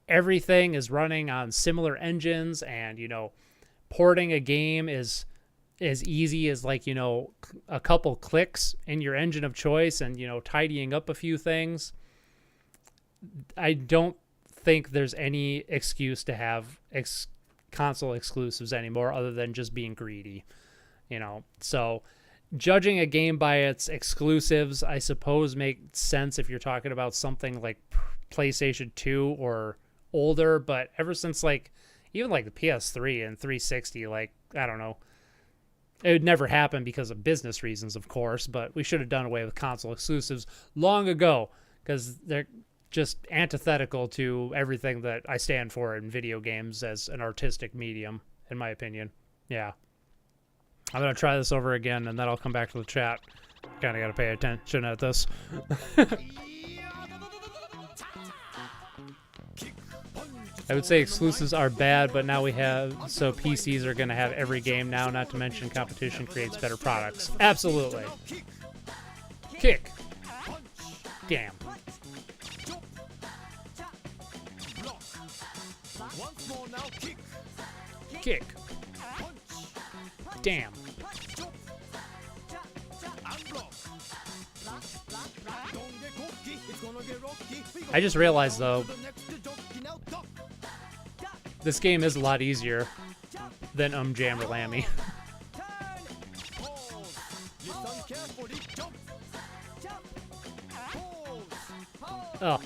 [SPEAKER 1] everything is running on similar engines and, porting a game is as easy as a couple clicks in your engine of choice and, tidying up a few things, I don't think there's any excuse to have console exclusives anymore other than just being greedy, So judging a game by its exclusives, I suppose, makes sense if you're talking about something like PlayStation 2 or older, but ever since even the PS3 and 360, I don't know. It would never happen because of business reasons, of course, but we should have done away with console exclusives long ago because they're just antithetical to everything that I stand for in video games as an artistic medium, in my opinion. Yeah. I'm going to try this over again, and then I'll come back to the chat. Kind of got to pay attention at this. I would say exclusives are bad, but now so PCs are going to have every game now, not to mention competition creates better products. Absolutely. Kick. Damn. Kick. Damn. I just realized, though, this game is a lot easier than Jam or Lammy. Oh.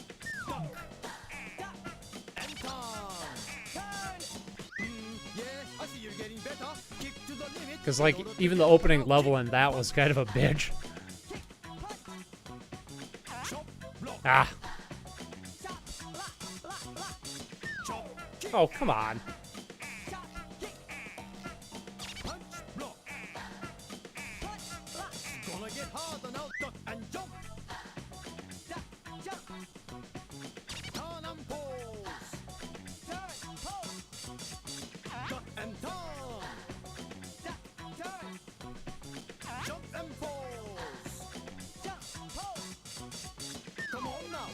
[SPEAKER 1] Because, even the opening level in that was kind of a bitch. Ah. Oh, come on.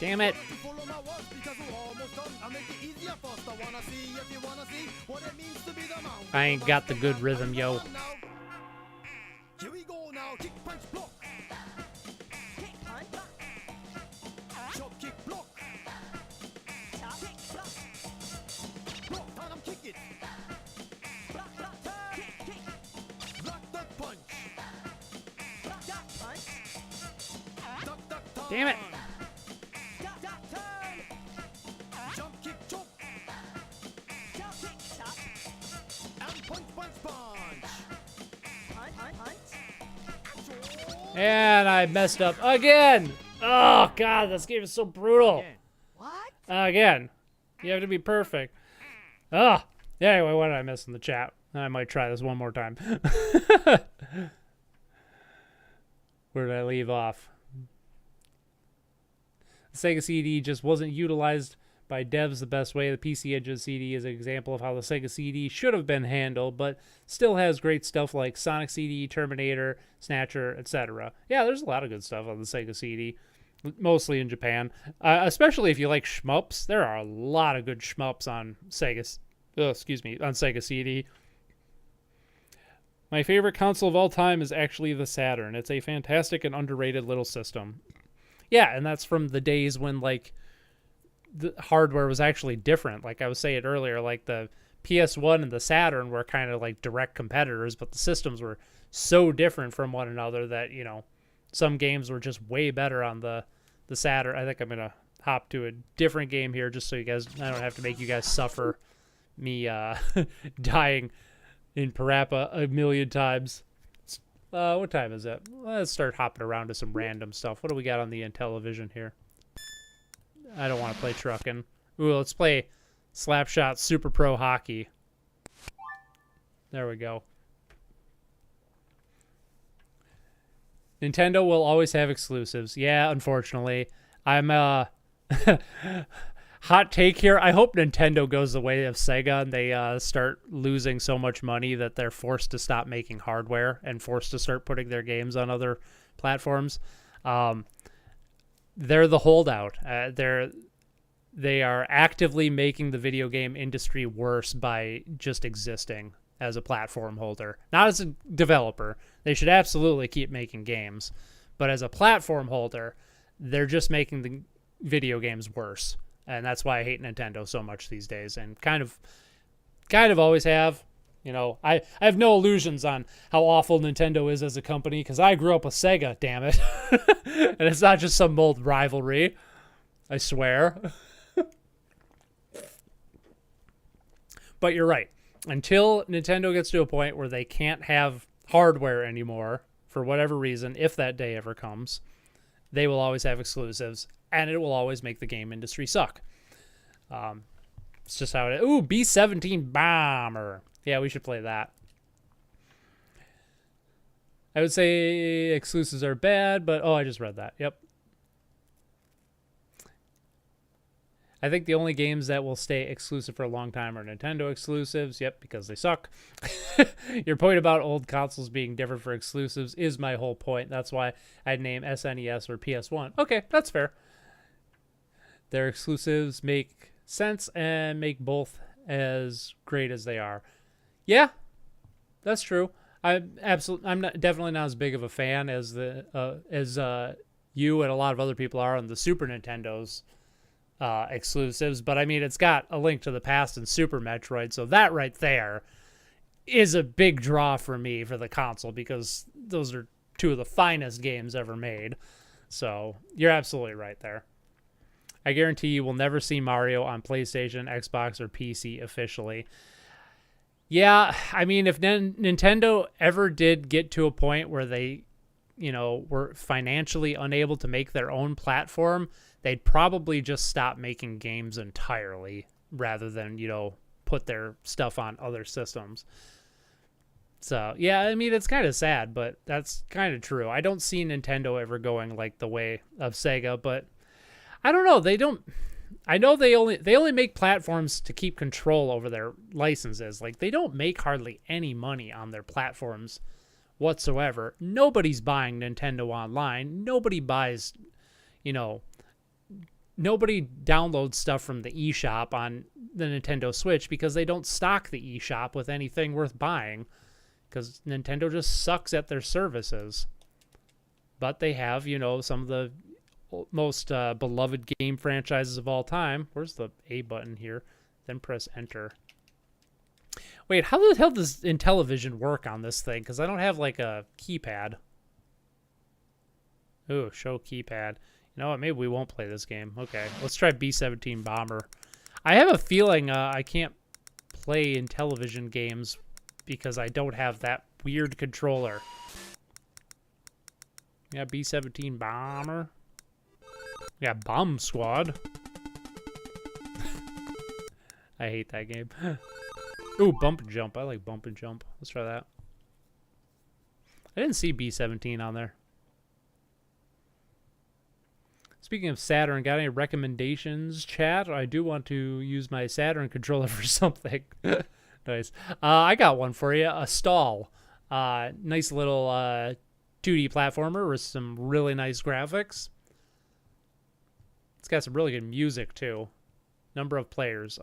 [SPEAKER 1] Damn it. I ain't got the good rhythm, yo.
[SPEAKER 7] Here we go now. Kick, punch, block. Kick, punch. Chop, kick, block. Chop, kick, block. Block, turn and kick it. Block, block, turn. Kick, kick. Block, duck, punch. Block, duck, punch. Duck, duck, turn.
[SPEAKER 1] Damn it.
[SPEAKER 7] Duck, duck, turn. Jump, kick, chop. Jump, kick, chop. And punch, punch, punch. Punch, punch, punch.
[SPEAKER 1] And I messed up again. Oh, God, this game is so brutal.
[SPEAKER 5] What?
[SPEAKER 1] Again. You have to be perfect. Oh. Anyway, what did I miss in the chat? I might try this one more time. Where did I leave off? The Sega CD just wasn't utilized by devs the best way. The PC Engine CD is an example of how the Sega CD should have been handled, but still has great stuff like Sonic CD, Terminator, Snatcher, etc. Yeah, there's a lot of good stuff on the Sega CD, mostly in Japan. Especially if you like shmups. There are a lot of good shmups on Sega CD. My favorite console of all time is actually the Saturn. It's a fantastic and underrated little system. Yeah, and that's from the days when, the hardware was actually different. Like I was saying earlier, the PS1 and the Saturn were kind of direct competitors, but the systems were so different from one another that, you know, some games were just way better on the Saturn. I think I'm going to hop to a different game here just so I don't have to make you guys suffer me dying in Parappa a million times. What time is it? Let's start hopping around to some random stuff. What do we got on the Intellivision here? I don't want to play trucking. Ooh, let's play Slapshot Super Pro Hockey. There we go. Nintendo will always have exclusives. Yeah, unfortunately. I'm hot take here. I hope Nintendo goes the way of Sega and they start losing so much money that they're forced to stop making hardware and forced to start putting their games on other platforms. They're the holdout. They are actively making the video game industry worse by just existing as a platform holder. Not as a developer. They should absolutely keep making games. But as a platform holder, they're just making the video games worse. And that's why I hate Nintendo so much these days. And kind of always have. You know, I have no illusions on how awful Nintendo is as a company because I grew up with Sega, damn it. And it's not just some old rivalry. I swear. But you're right. Until Nintendo gets to a point where they can't have hardware anymore, for whatever reason, if that day ever comes, they will always have exclusives, and it will always make the game industry suck. It's just how it is. Ooh, B-17 Bomber. Yeah, we should play that. I would say exclusives are bad, but... Oh, I just read that. Yep. I think the only games that will stay exclusive for a long time are Nintendo exclusives. Yep, because they suck. Your point about old consoles being different for exclusives is my whole point. That's why I'd name SNES or PS1. Okay, that's fair. Their exclusives make sense and make both as great as they are. Yeah, that's true. I'm definitely not as big of a fan as you and a lot of other people are on the Super Nintendo's exclusives, but I mean, it's got A Link to the Past and Super Metroid, so that right there is a big draw for me for the console because those are two of the finest games ever made. So you're absolutely right there. I guarantee you will never see Mario on PlayStation, Xbox, or PC officially. Yeah, I mean, if Nintendo ever did get to a point where they, you know, were financially unable to make their own platform, they'd probably just stop making games entirely rather than, you know, put their stuff on other systems. So, yeah, I mean, it's kind of sad, but that's kind of true. I don't see Nintendo ever going like the way of Sega, but I don't know. I know they only make platforms to keep control over their licenses. Like, they don't make hardly any money on their platforms whatsoever. Nobody's buying Nintendo Online. Nobody buys, you know, nobody downloads stuff from the eShop on the Nintendo Switch because they don't stock the eShop with anything worth buying because Nintendo just sucks at their services. But they have, you know, some of the most beloved game franchises of all time. Where's the A button here? Then press enter. Wait, how the hell does Intellivision work on this thing? Because I don't have like a keypad. Ooh, show keypad. You know what? Maybe we won't play this game. Okay, let's try B-17 Bomber. I have a feeling I can't play Intellivision games because I don't have that weird controller. Yeah, B-17 Bomber. Yeah, Bomb Squad. I hate that game. Ooh, Bump and Jump. I like Bump and Jump. Let's try that. I didn't see B-17 on there. Speaking of Saturn, got any recommendations, chat? I do want to use my Saturn controller for something. Nice. I got one for you. A Stall. Nice little 2D platformer with some really nice graphics. It's got some really good music, too. Number of players.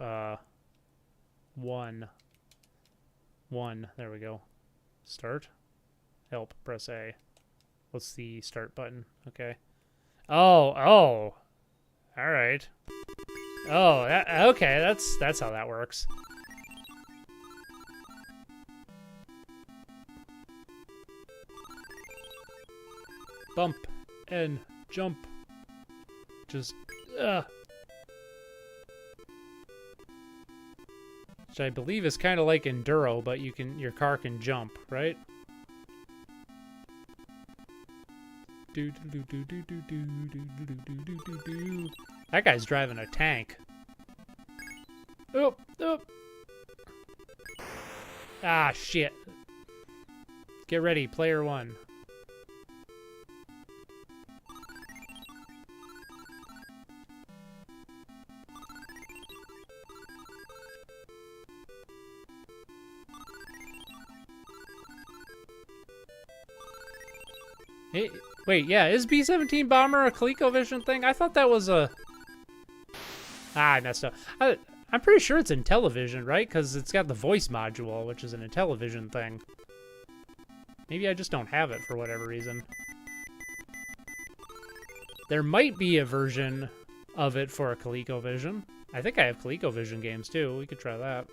[SPEAKER 1] One. There we go. Start. Help. Press A. What's the start button? Okay. Oh. All right. Oh, okay. That's how that works. Bump and jump. Just, which I believe is kind of like enduro, but your car can jump, right? That guy's driving a tank. Oh, oh. Ah, shit. Get ready, player one. Hey, wait, yeah, is B-17 Bomber a ColecoVision thing? I thought that was a... Ah, I messed up. I'm pretty sure it's Intellivision, right? Because it's got the voice module, which is an Intellivision thing. Maybe I just don't have it for whatever reason. There might be a version of it for a ColecoVision. I think I have ColecoVision games, too. We could try that.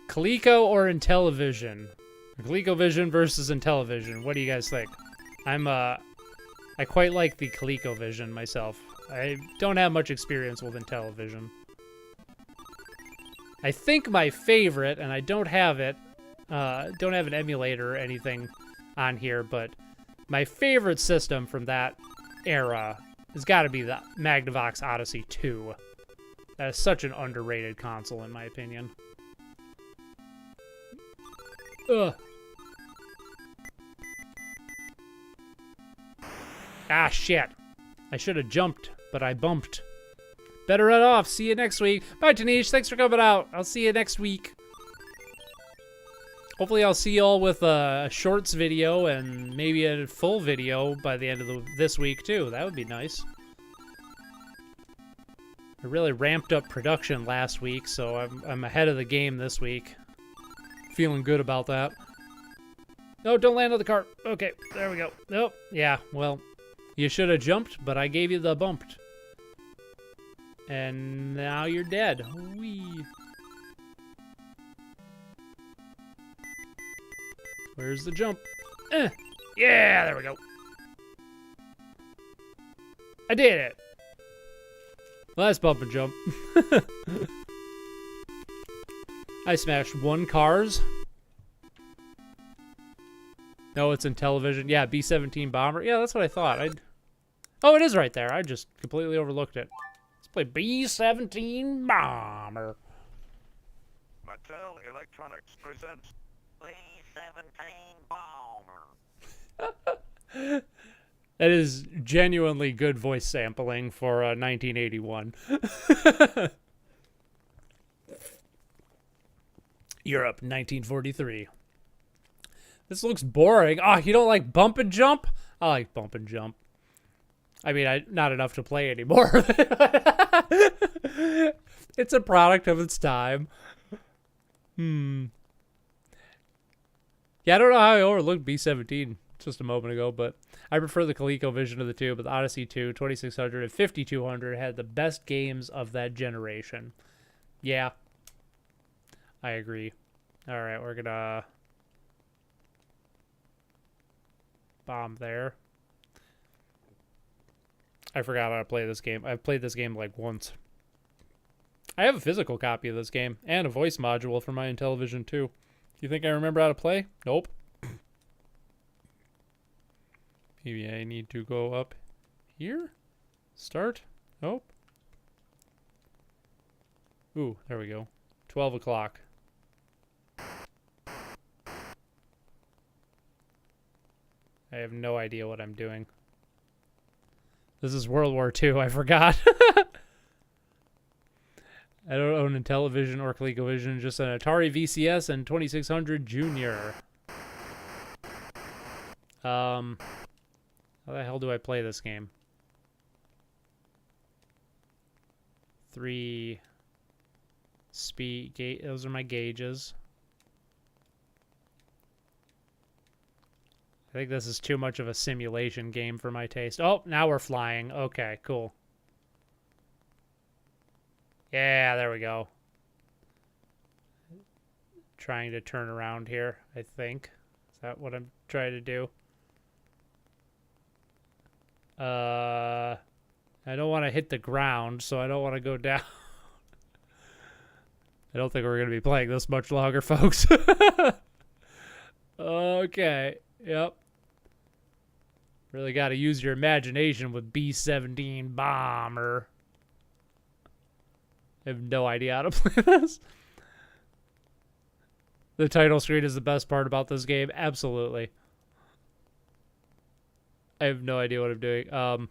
[SPEAKER 1] Coleco or Intellivision? ColecoVision versus Intellivision. What do you guys think? I quite like the ColecoVision myself. I don't have much experience with Intellivision. I think my favorite, and I don't have it, don't have an emulator or anything on here, but my favorite system from that era has got to be the Magnavox Odyssey 2. That is such an underrated console, in my opinion. Ugh. Ah, shit. I should have jumped, but I bumped. Better head off. See you next week. Bye, Tanish. Thanks for coming out. I'll see you next week. Hopefully I'll see y'all with a shorts video and maybe a full video by the end of this week, too. That would be nice. I really ramped up production last week, so I'm ahead of the game this week. Feeling good about that. No, don't land on the cart. Okay, there we go. Nope. Yeah, well, you should have jumped, but I gave you the bumped. And now you're dead. Whee. Where's the jump? Yeah, there we go. I did it. Well, that's bump and jump. I smashed 1 cars. No, it's Intellivision. Yeah, B-17 Bomber. Yeah, that's what I thought. Oh, it is right there. I just completely overlooked it. Let's play B-17 Bomber.
[SPEAKER 8] Mattel Electronics presents B-17 Bomber.
[SPEAKER 1] That is genuinely good voice sampling for 1981. Europe, 1943. This looks boring. Oh, you don't like bump and jump? I like bump and jump. I mean, not enough to play anymore. It's a product of its time. Yeah, I don't know how I overlooked B-17 just a moment ago, but I prefer the ColecoVision of the two, but the Odyssey 2, 2600, and 5200 had the best games of that generation. Yeah. I agree. All right, we're gonna bomb there. I forgot how to play this game. I've played this game like once. I have a physical copy of this game and a voice module for my Intellivision too. You think I remember how to play? Nope. Maybe I need to go up here? Start? Nope. Ooh, there we go. 12 o'clock. I have no idea what I'm doing. This is World War II, I forgot. I don't own a Intellivision or ColecoVision, just an Atari VCS and 2600 Junior. How the hell do I play this game? 3 speed gauge. Those are my gauges. I think this is too much of a simulation game for my taste. Oh, now we're flying. Okay, cool. Yeah, there we go. trying to turn around here, I think. Is that what I'm trying to do? I don't want to hit the ground, so I don't want to go down. I don't think we're going to be playing this much longer, folks. Okay. Yep. Really got to use your imagination with B-17 Bomber. I have no idea how to play this. The title screen is the best part about this game. Absolutely. I have no idea what I'm doing.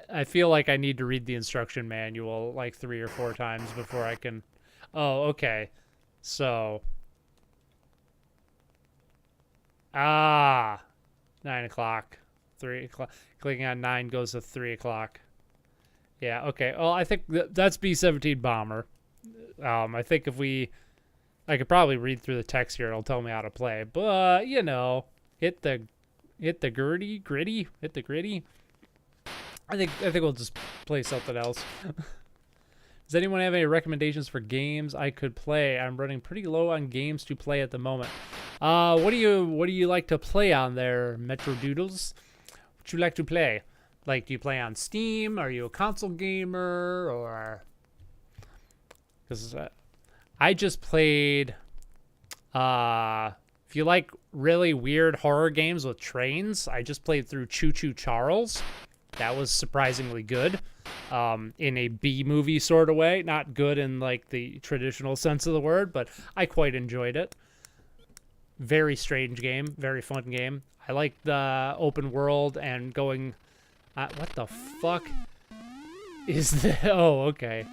[SPEAKER 1] I feel like I need to read the instruction manual like 3 or 4 times before I can... Oh, okay. So... 9 o'clock. 3 o'clock. Clicking on 9 goes to 3 o'clock. Yeah, okay. Well, I think that's B-17 Bomber. I think if we... I could probably read through the text here. It'll tell me how to play. But, you know, hit the gritty. Hit the gritty. I think we'll just play something else. Does anyone have any recommendations for games I could play? I'm running pretty low on games to play at the moment. What do you like to play on there, Metro Doodles? What you like to play? Like, do you play on Steam? Are you a console gamer? Or... Because I just played... if you like really weird horror games with trains, I just played through Choo Choo Charles. That was surprisingly good. In a B-movie sort of way. Not good in, like, the traditional sense of the word, but I quite enjoyed it. Very strange game. Very fun game. I like the open world and going... what the fuck is that? Oh, okay.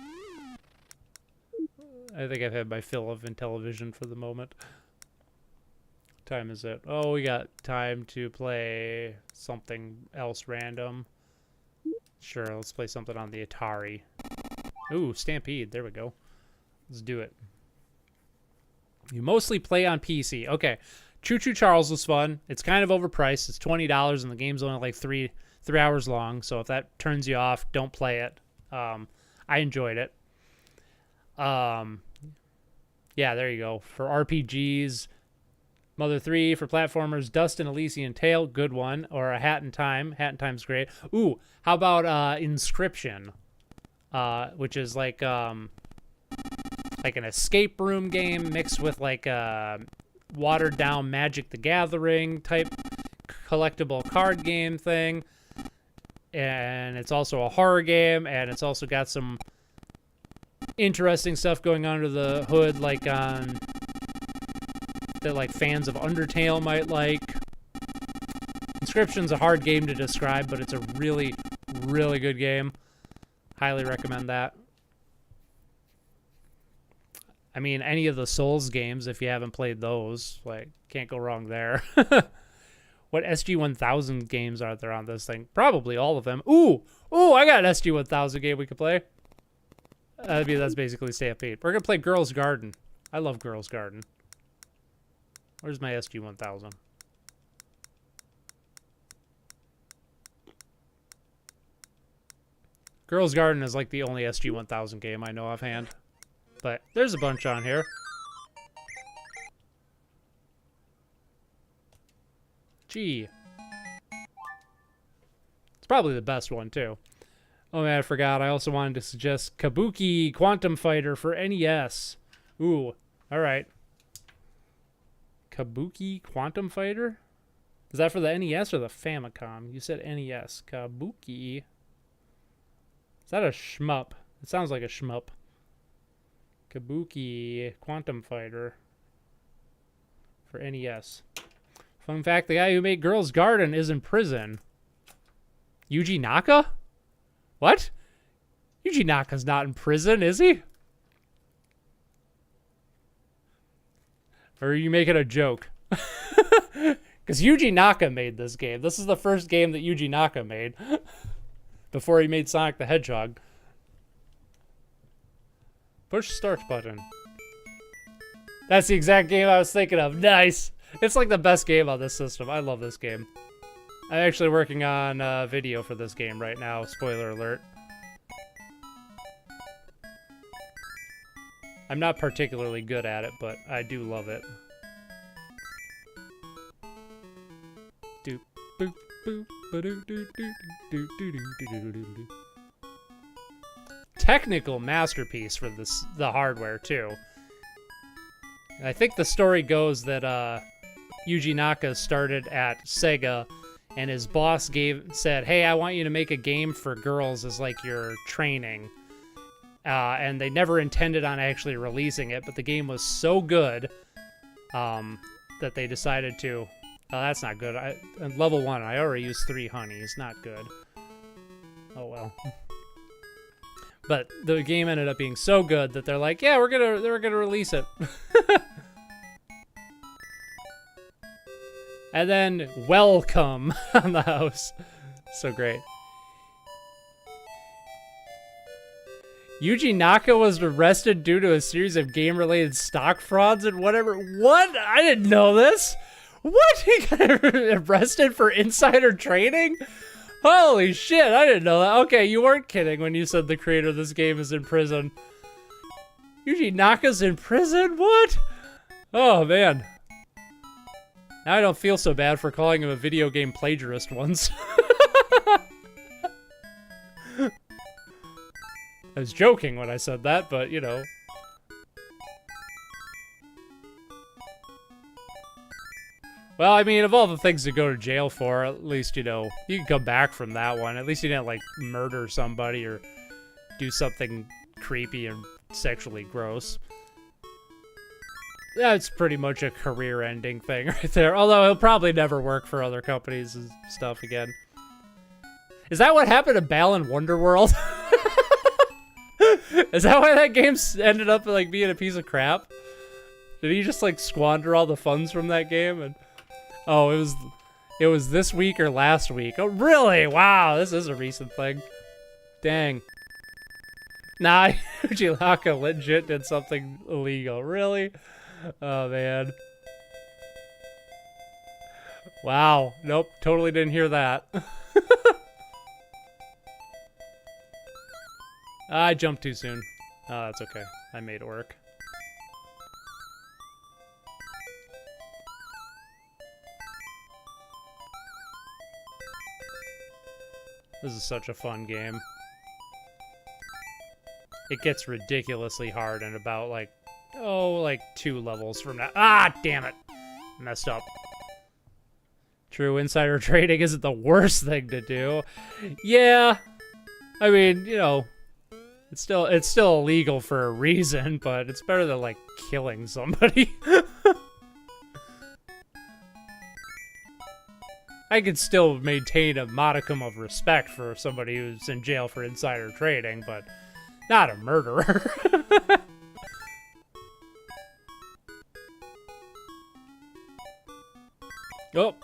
[SPEAKER 1] I think I've had my fill of Intellivision for the moment. What time is it? Oh, we got time to play something else random. Sure, let's play something on the Atari. Ooh, Stampede. There we go. Let's do it. You mostly play on PC. Okay. Choo Choo Charles was fun. It's kind of overpriced. It's $20 and the game's only like 3 hours long. So if that turns you off, don't play it. I enjoyed it. Yeah, there you go. For RPGs, Mother 3 for platformers, Dust and Elysian Tale, good one. Or a Hat in Time. Hat in Time's great. Ooh, how about Inscription? Which is like an escape room game mixed with like a watered down Magic the Gathering type collectible card game thing. And it's also a horror game, and it's also got some interesting stuff going on under the hood, like on that like fans of Undertale might like. Inscription's a hard game to describe, but it's a really, really good game. Highly recommend that. I mean, any of the Souls games, if you haven't played those, like, can't go wrong there. What SG-1000 games are there on this thing? Probably all of them. Ooh, I got an SG-1000 game we could play. That's basically Stampede. We're gonna play Girls Garden. I love Girls Garden. Where's my SG-1000? Girls Garden is like the only SG-1000 game I know offhand. But there's a bunch on here. Gee. It's probably the best one, too. Oh, man, I forgot. I also wanted to suggest Kabuki Quantum Fighter for NES. Ooh, all right. Kabuki Quantum Fighter? Is that for the NES or the Famicom? You said NES. Kabuki. Is that a shmup? It sounds like a shmup. Kabuki Quantum Fighter for NES. Fun fact, the guy who made Girls Garden is in prison. Yuji Naka? What? Yuji Naka's not in prison, is he? Or are you making a joke? Because Yuji Naka made this game. This is the first game that Yuji Naka made. Before he made Sonic the Hedgehog. Push start button. That's the exact game I was thinking of. Nice. It's like the best game on this system. I love this game. I'm actually working on a video for this game right now. Spoiler alert. I'm not particularly good at it, but I do love it. Doop, boop, boop, ba-doo, doo, doo, doo, doo, doo, doo, doo, doo, doo. Technical masterpiece for the hardware, too. I think the story goes that Yuji Naka started at Sega, and his boss said, "Hey, I want you to make a game for girls as like your training." And they never intended on actually releasing it, but the game was so good that they decided to. Oh, that's not good. Level 1, I already used 3 honeys. Not good. Oh well. But the game ended up being so good that they're like, yeah, we're gonna release it. And then welcome on the house. So great. Yuji Naka was arrested due to a series of game-related stock frauds and whatever. What? I didn't know this. What? He got arrested for insider trading? Holy shit, I didn't know that. Okay, you weren't kidding when you said the creator of this game is in prison. Yuji Naka's in prison? What? Oh, man. Now I don't feel so bad for calling him a video game plagiarist once. I was joking when I said that, but, you know. Well, I mean, of all the things to go to jail for, at least, you know, you can come back from that one. At least you didn't, like, murder somebody or do something creepy and sexually gross. That's pretty much a career-ending thing right there. Although he'll probably never work for other companies and stuff again. Is that what happened to Balan Wonderworld? Is that why that game ended up, like, being a piece of crap? Did he just, like, squander all the funds from that game? And oh, it was this week or last week. Oh, really? Wow, this is a recent thing. Dang. Nah, Yuji Naka legit did something illegal. Really? Oh, man. Wow. Nope, totally didn't hear that. I jumped too soon. Oh, that's okay. I made it work. This is such a fun game. It gets ridiculously hard in about, like, oh, like 2 levels from now. Ah, damn it. Messed up. True, insider trading isn't the worst thing to do. Yeah. I mean, you know, it's still illegal for a reason, but it's better than, like, killing somebody. I could still maintain a modicum of respect for somebody who's in jail for insider trading, but not a murderer. Oh.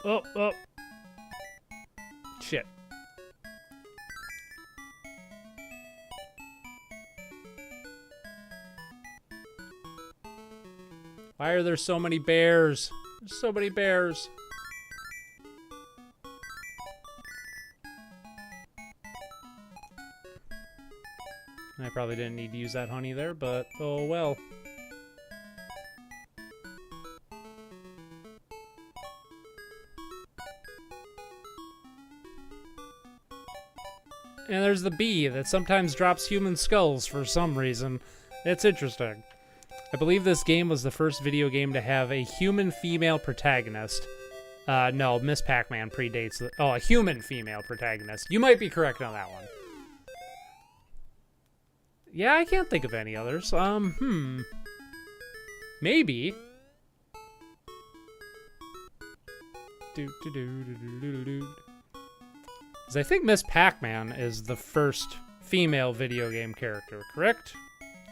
[SPEAKER 1] Shit. Why are there so many bears? There's so many bears. I probably didn't need to use that honey there, but oh well. And there's the bee that sometimes drops human skulls for some reason. It's interesting. I believe this game was the first video game to have a human female protagonist. No, Miss Pac-Man predates the... Oh, a human female protagonist. You might be correct on that one. Yeah, I can't think of any others. Maybe. Because I think Miss Pac-Man is the first female video game character, correct?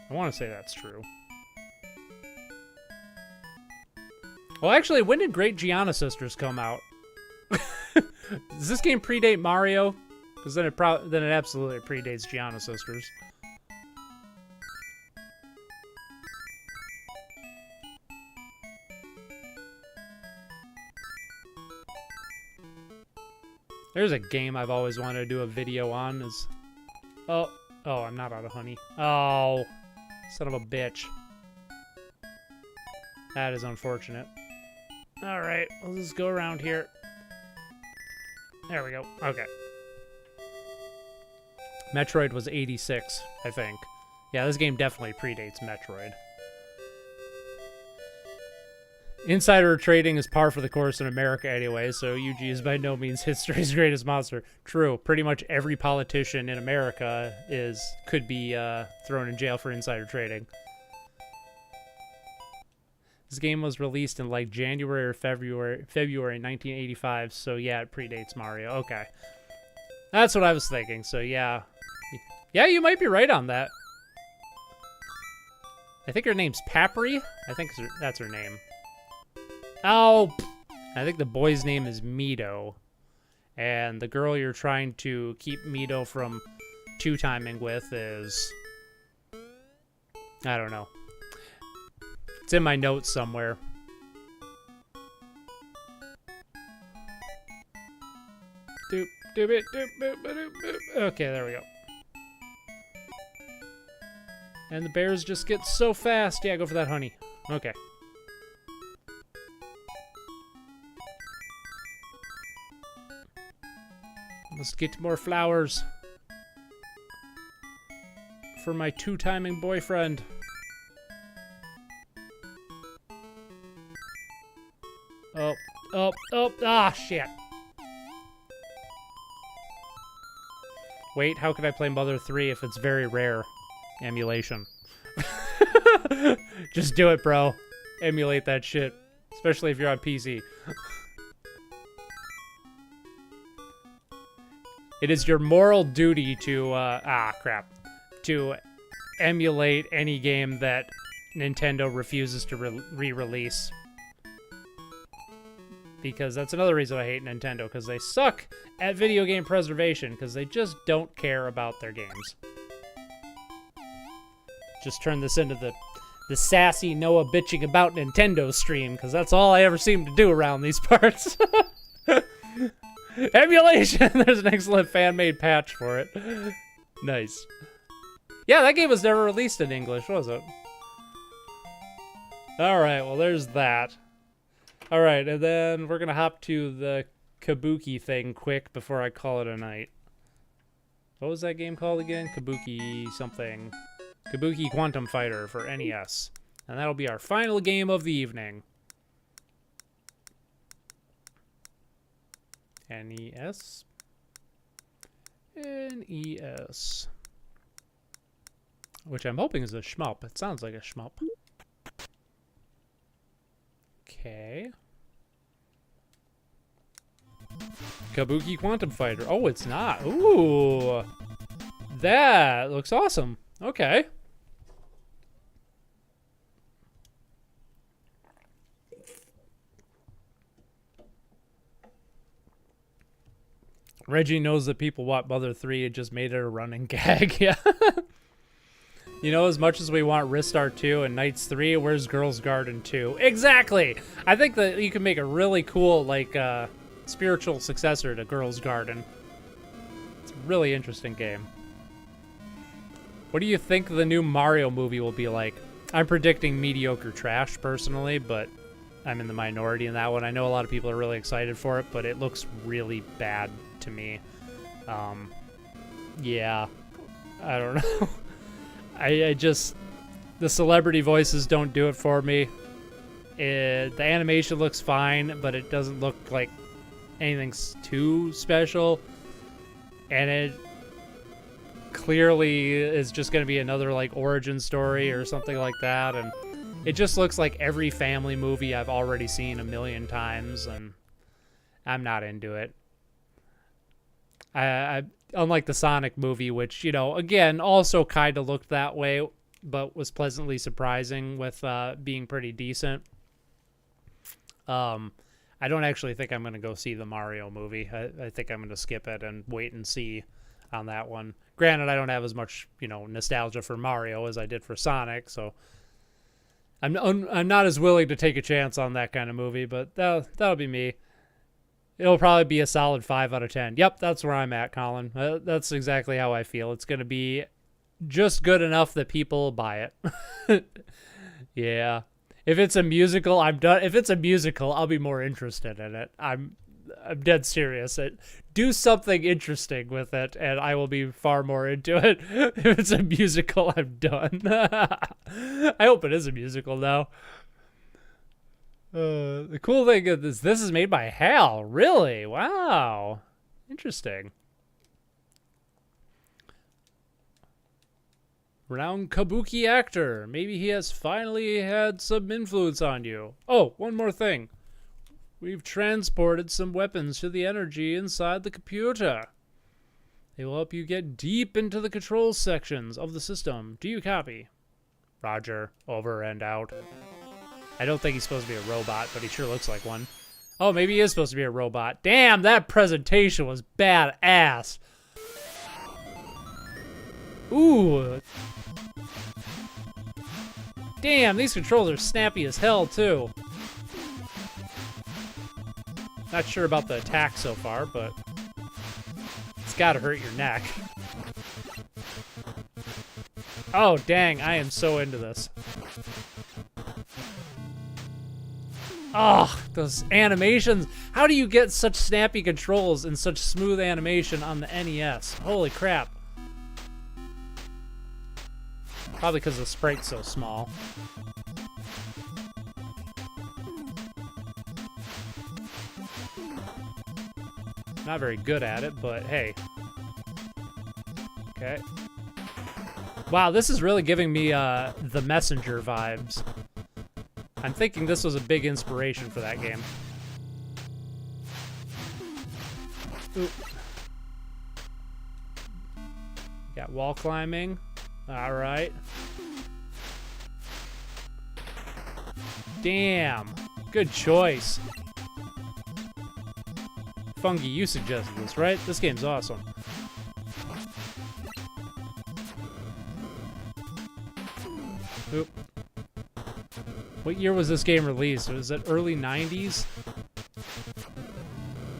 [SPEAKER 1] I want to say that's true. Well, actually, when did Great Gianna Sisters come out? Does this game predate Mario? Because then it absolutely predates Gianna Sisters. There's a game I've always wanted to do a video on. Oh, I'm not out of honey. Oh, son of a bitch. That is unfortunate. All right, we'll just go around here. There we go. Okay. Metroid was 86, I think. Yeah, this game definitely predates Metroid. Insider trading is par for the course in America anyway, so Yuji is by no means history's greatest monster. True, pretty much every politician in America could be thrown in jail for insider trading. This game was released in like January or February 1985, so yeah, it predates Mario. Okay. That's what I was thinking, so yeah. Yeah, you might be right on that. I think her name's Papri? I think that's her name. Oh! I think the boy's name is Mido. And the girl you're trying to keep Mido from two-timing with is... I don't know. It's in my notes somewhere. Doop, doop it, doop, boop, boop, boop. Okay, there we go. And the bears just get so fast. Yeah, go for that honey. Okay. Let's get more flowers. For my two-timing boyfriend. Ah, shit. Wait, how could I play Mother 3 if it's very rare? Emulation. Just do it, bro. Emulate that shit. Especially if you're on PC. It is your moral duty to, to emulate any game that Nintendo refuses to re-release. Because that's another reason I hate Nintendo, because they suck at video game preservation, because they just don't care about their games. Just turn this into the sassy Noah bitching about Nintendo stream, because that's all I ever seem to do around these parts. Emulation! There's an excellent fan-made patch for it. Nice. Yeah, that game was never released in English, was it? Alright, well there's that. Alright, and then we're gonna hop to the Kabuki thing quick before I call it a night. What was that game called again? Kabuki something. Kabuki Quantum Fighter for NES. And that'll be our final game of the evening. NES. NES. Which I'm hoping is a shmup. It sounds like a shmup. Okay. Kabuki Quantum Fighter. Oh, it's not. Ooh. That looks awesome. Okay. Reggie knows that people want Mother 3. It just made it a running gag. Yeah. You know, as much as we want Ristar 2 and Knights 3, where's Girls Garden 2? Exactly! I think that you can make a really cool, like, spiritual successor to Girls Garden. It's a really interesting game. What do you think the new Mario movie will be like? I'm predicting mediocre trash, personally, but I'm in the minority in that one. I know a lot of people are really excited for it, but it looks really bad to me. Yeah. I don't know. I just... The celebrity voices don't do it for me. The animation looks fine, but it doesn't look like anything's too special. And it clearly is just going to be another, like, origin story or something like that. And it just looks like every family movie I've already seen a million times, and I'm not into it. I unlike the Sonic movie, which, you know, again, also kind of looked that way, but was pleasantly surprising with being pretty decent. I don't actually think I'm going to go see the Mario movie. I think I'm going to skip it and wait and see on that one. Granted, I don't have as much, you know, nostalgia for Mario as I did for Sonic, so I'm not as willing to take a chance on that kind of movie, but that'll be me. It'll probably be a solid 5 out of 10. Yep, that's where I'm at, Colin. That's exactly how I feel. It's going to be just good enough that people buy it. Yeah. If it's a musical, I'm done. If it's a musical, I'll be more interested in it. I'm dead serious. Do something interesting with it, and I will be far more into it. If it's a musical, I'm done. I hope it is a musical now. The cool thing is this is made by Hal. Really? Wow. Interesting. Renowned kabuki actor. Maybe he has finally had some influence on you. Oh, one more thing. We've transported some weapons to the energy inside the computer. They will help you get deep into the control sections of the system. Do you copy? Roger. Over and out. I don't think he's supposed to be a robot, but he sure looks like one. Oh, maybe he is supposed to be a robot. Damn, that presentation was badass. Ooh. Damn, these controls are snappy as hell, too. Not sure about the attack so far, but it's gotta hurt your neck. Oh, dang, I am so into this. Oh, those animations. How do you get such snappy controls and such smooth animation on the NES? Holy crap. Probably because the sprite's so small. Not very good at it, but hey. Okay. Wow, this is really giving me the Messenger vibes. I'm thinking this was a big inspiration for that game. Oop. Got wall climbing. All right. Damn. Good choice. Fungi, you suggested this, right? This game's awesome. Oop. What year was this game released? Was it early 90s?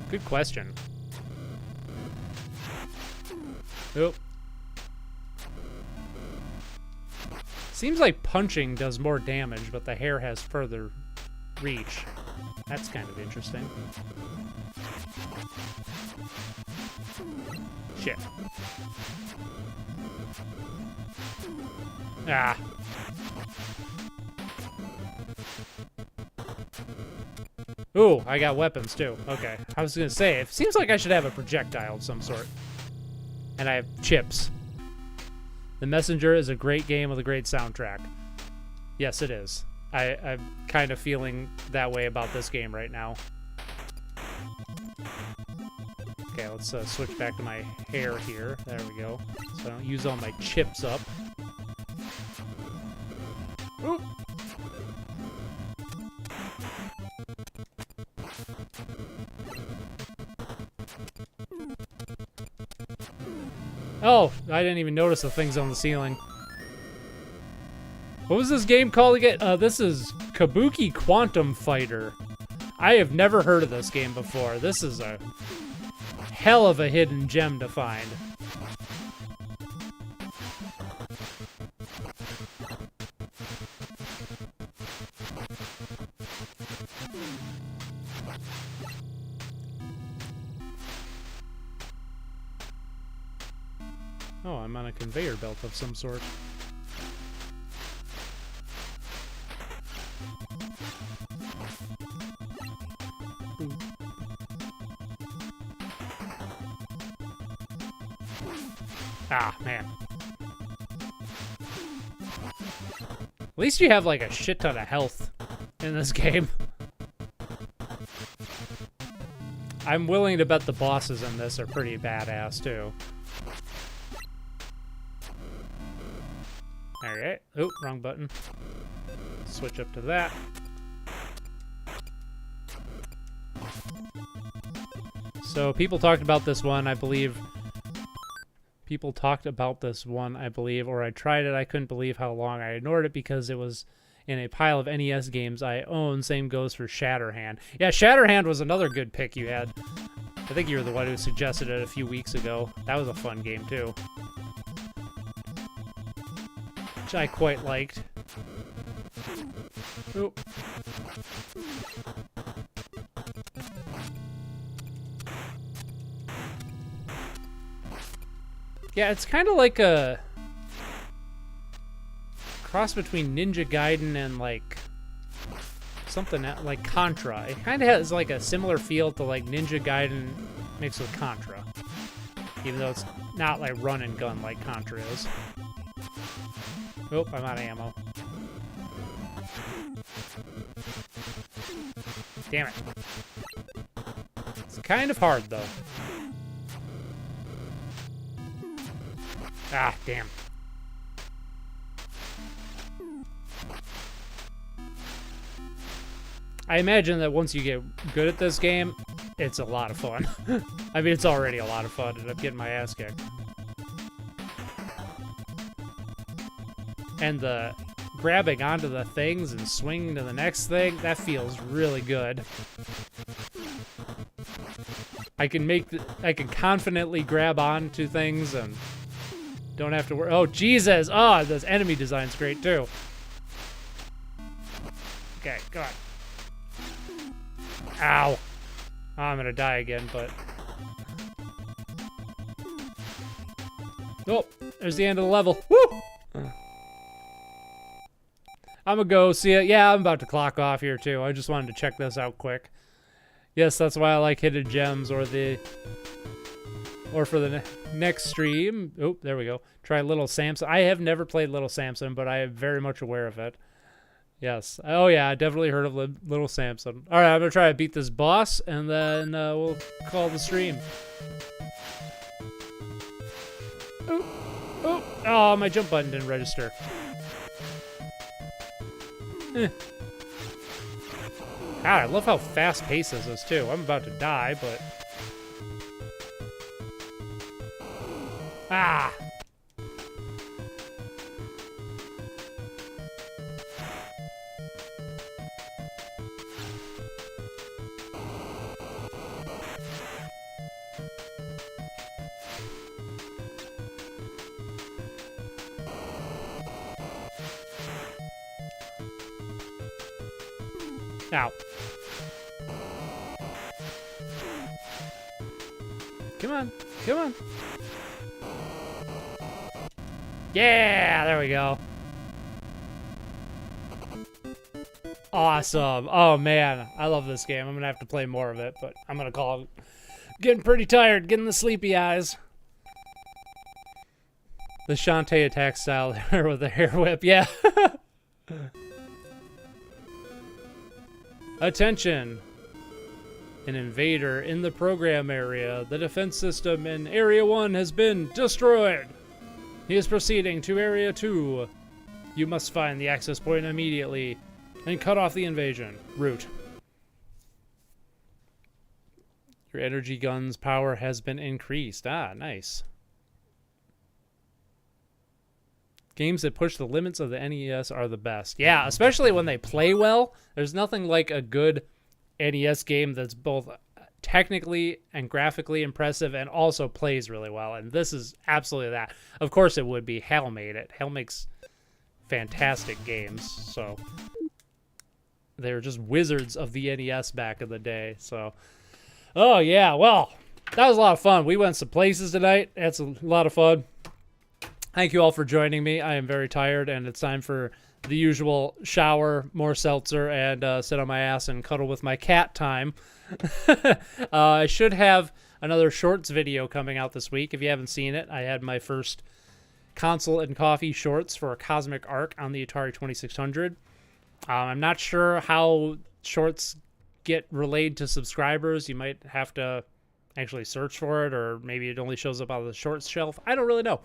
[SPEAKER 1] Good question. Oop. Seems like punching does more damage, but the hair has further reach. That's kind of interesting. Shit. Ah. Ooh, I got weapons too. Okay. I was gonna say, it seems like I should have a projectile of some sort. And I have chips. The Messenger is a great game with a great soundtrack. Yes, it is. I'm kind of feeling that way about this game right now. Okay, let's switch back to my hair here. There we go. So I don't use all my chips up. Oop. Oh, I didn't even notice the things on the ceiling. What was this game called again? This is Kabuki Quantum Fighter. I have never heard of this game before. This is a hell of a hidden gem to find. Oh, I'm on a conveyor belt of some sort. Ooh. Ah, man. At least you have like a shit ton of health in this game. I'm willing to bet the bosses in this are pretty badass too. Alright. Oh, wrong button. Switch up to that. So people talked about this one, I believe. People talked about this one, I believe, or I tried it. I couldn't believe how long I ignored it because it was in a pile of NES games I own. Same goes for Shatterhand. Yeah, Shatterhand was another good pick you had. I think you were the one who suggested it a few weeks ago. That was a fun game, too. Which I quite liked. Oh. Yeah, it's kind of like a cross between Ninja Gaiden and like something like Contra. It kind of has like a similar feel to like Ninja Gaiden mixed with Contra, even though it's not like run and gun like Contra is. Oh, I'm out of ammo. Damn it. It's kind of hard though. Ah, damn. I imagine that once you get good at this game, it's a lot of fun. I mean, it's already a lot of fun, and I'm getting my ass kicked. And the grabbing onto the things and swinging to the next thing, that feels really good. I can confidently grab onto things and don't have to worry. Oh, Jesus! Oh, this enemy design's great, too. Okay, come on. Ow. Oh, I'm gonna die again, but... Oh, there's the end of the level. Woo! I'm gonna go see it. Yeah, I'm about to clock off here, too. I just wanted to check this out quick. Yes, that's why I like hidden gems or for the next stream. Oh, there we go. Try Little Samson. I have never played Little Samson, but I am very much aware of it. Yes. Oh, yeah, I definitely heard of Little Samson. All right, I'm going to try to beat this boss, and then we'll call the stream. Oh, oh, oh, my jump button didn't register. God, I love how fast-paced this is, too. I'm about to die, but... Ah! Ow. Come on. Come on. Yeah, there we go. Awesome. Oh, man. I love this game. I'm going to have to play more of it, but I'm going to call it. Getting pretty tired. Getting the sleepy eyes. The Shantae attack style there with the hair whip. Yeah. Attention. An invader in the program area. The defense system in Area 1 has been destroyed. He is proceeding to Area 2. You must find the access point immediately and cut off the invasion. Route. Your energy gun's power has been increased. Ah, nice. Games that push the limits of the NES are the best. Yeah, especially when they play well. There's nothing like a good NES game that's both technically and graphically impressive and also plays really well. And this is absolutely that. Of course it would be. HAL made it. HAL makes fantastic games. So they were just wizards of the NES back in the day. So, oh yeah, well, that was a lot of fun. We went some places tonight. That's a lot of fun. Thank you all for joining me. I am very tired, and it's time for the usual shower, more seltzer, and sit on my ass and cuddle with my cat time. I should have another shorts video coming out this week. If you haven't seen it, I had my first console and coffee shorts for a Cosmic Arc on the Atari 2600. I'm not sure how shorts get relayed to subscribers. You might have to actually search for it, or maybe it only shows up on the shorts shelf. I don't really know.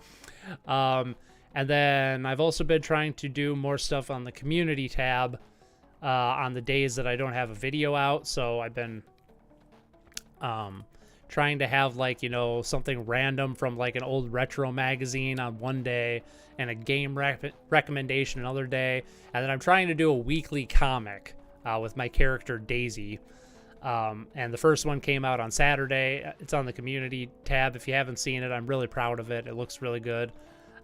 [SPEAKER 1] And then I've also been trying to do more stuff on the community tab on the days that I don't have a video out. So I've been trying to have, like, you know, something random from like an old retro magazine on one day and a game recommendation another day. And then I'm trying to do a weekly comic with my character Daisy. And the first one came out on Saturday. It's on the community tab. If you haven't seen it, I'm really proud of it. It looks really good.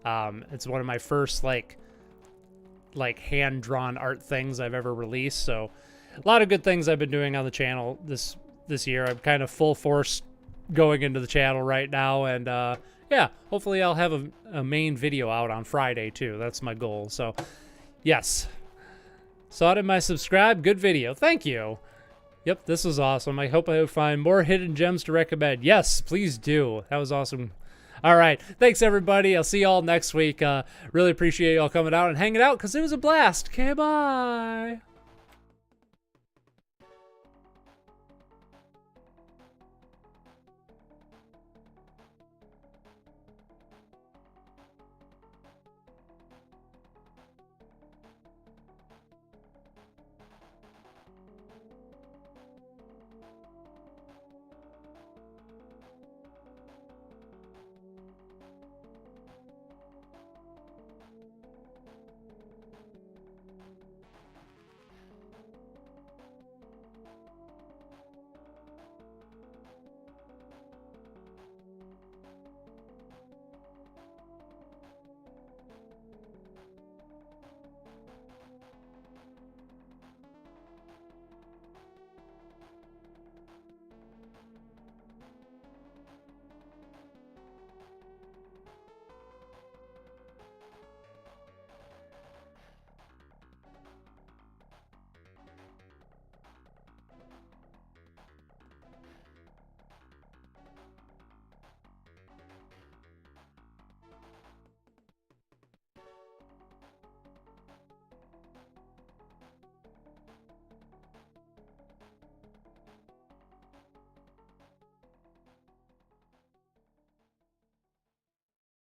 [SPEAKER 1] It's one of my first, like, like hand-drawn art things I've ever released. So a lot of good things I've been doing on the channel this year. I'm kind of full force going into the channel right now, and yeah, hopefully I'll have a main video out on Friday too. That's my goal. So yes, saw it in my subscribe. Good video. Thank you. Yep, this was awesome. I hope I find more hidden gems to recommend. Yes, please do. That was awesome. All right. Thanks, everybody. I'll see y'all next week. Really appreciate y'all coming out and hanging out because it was a blast. Okay, bye.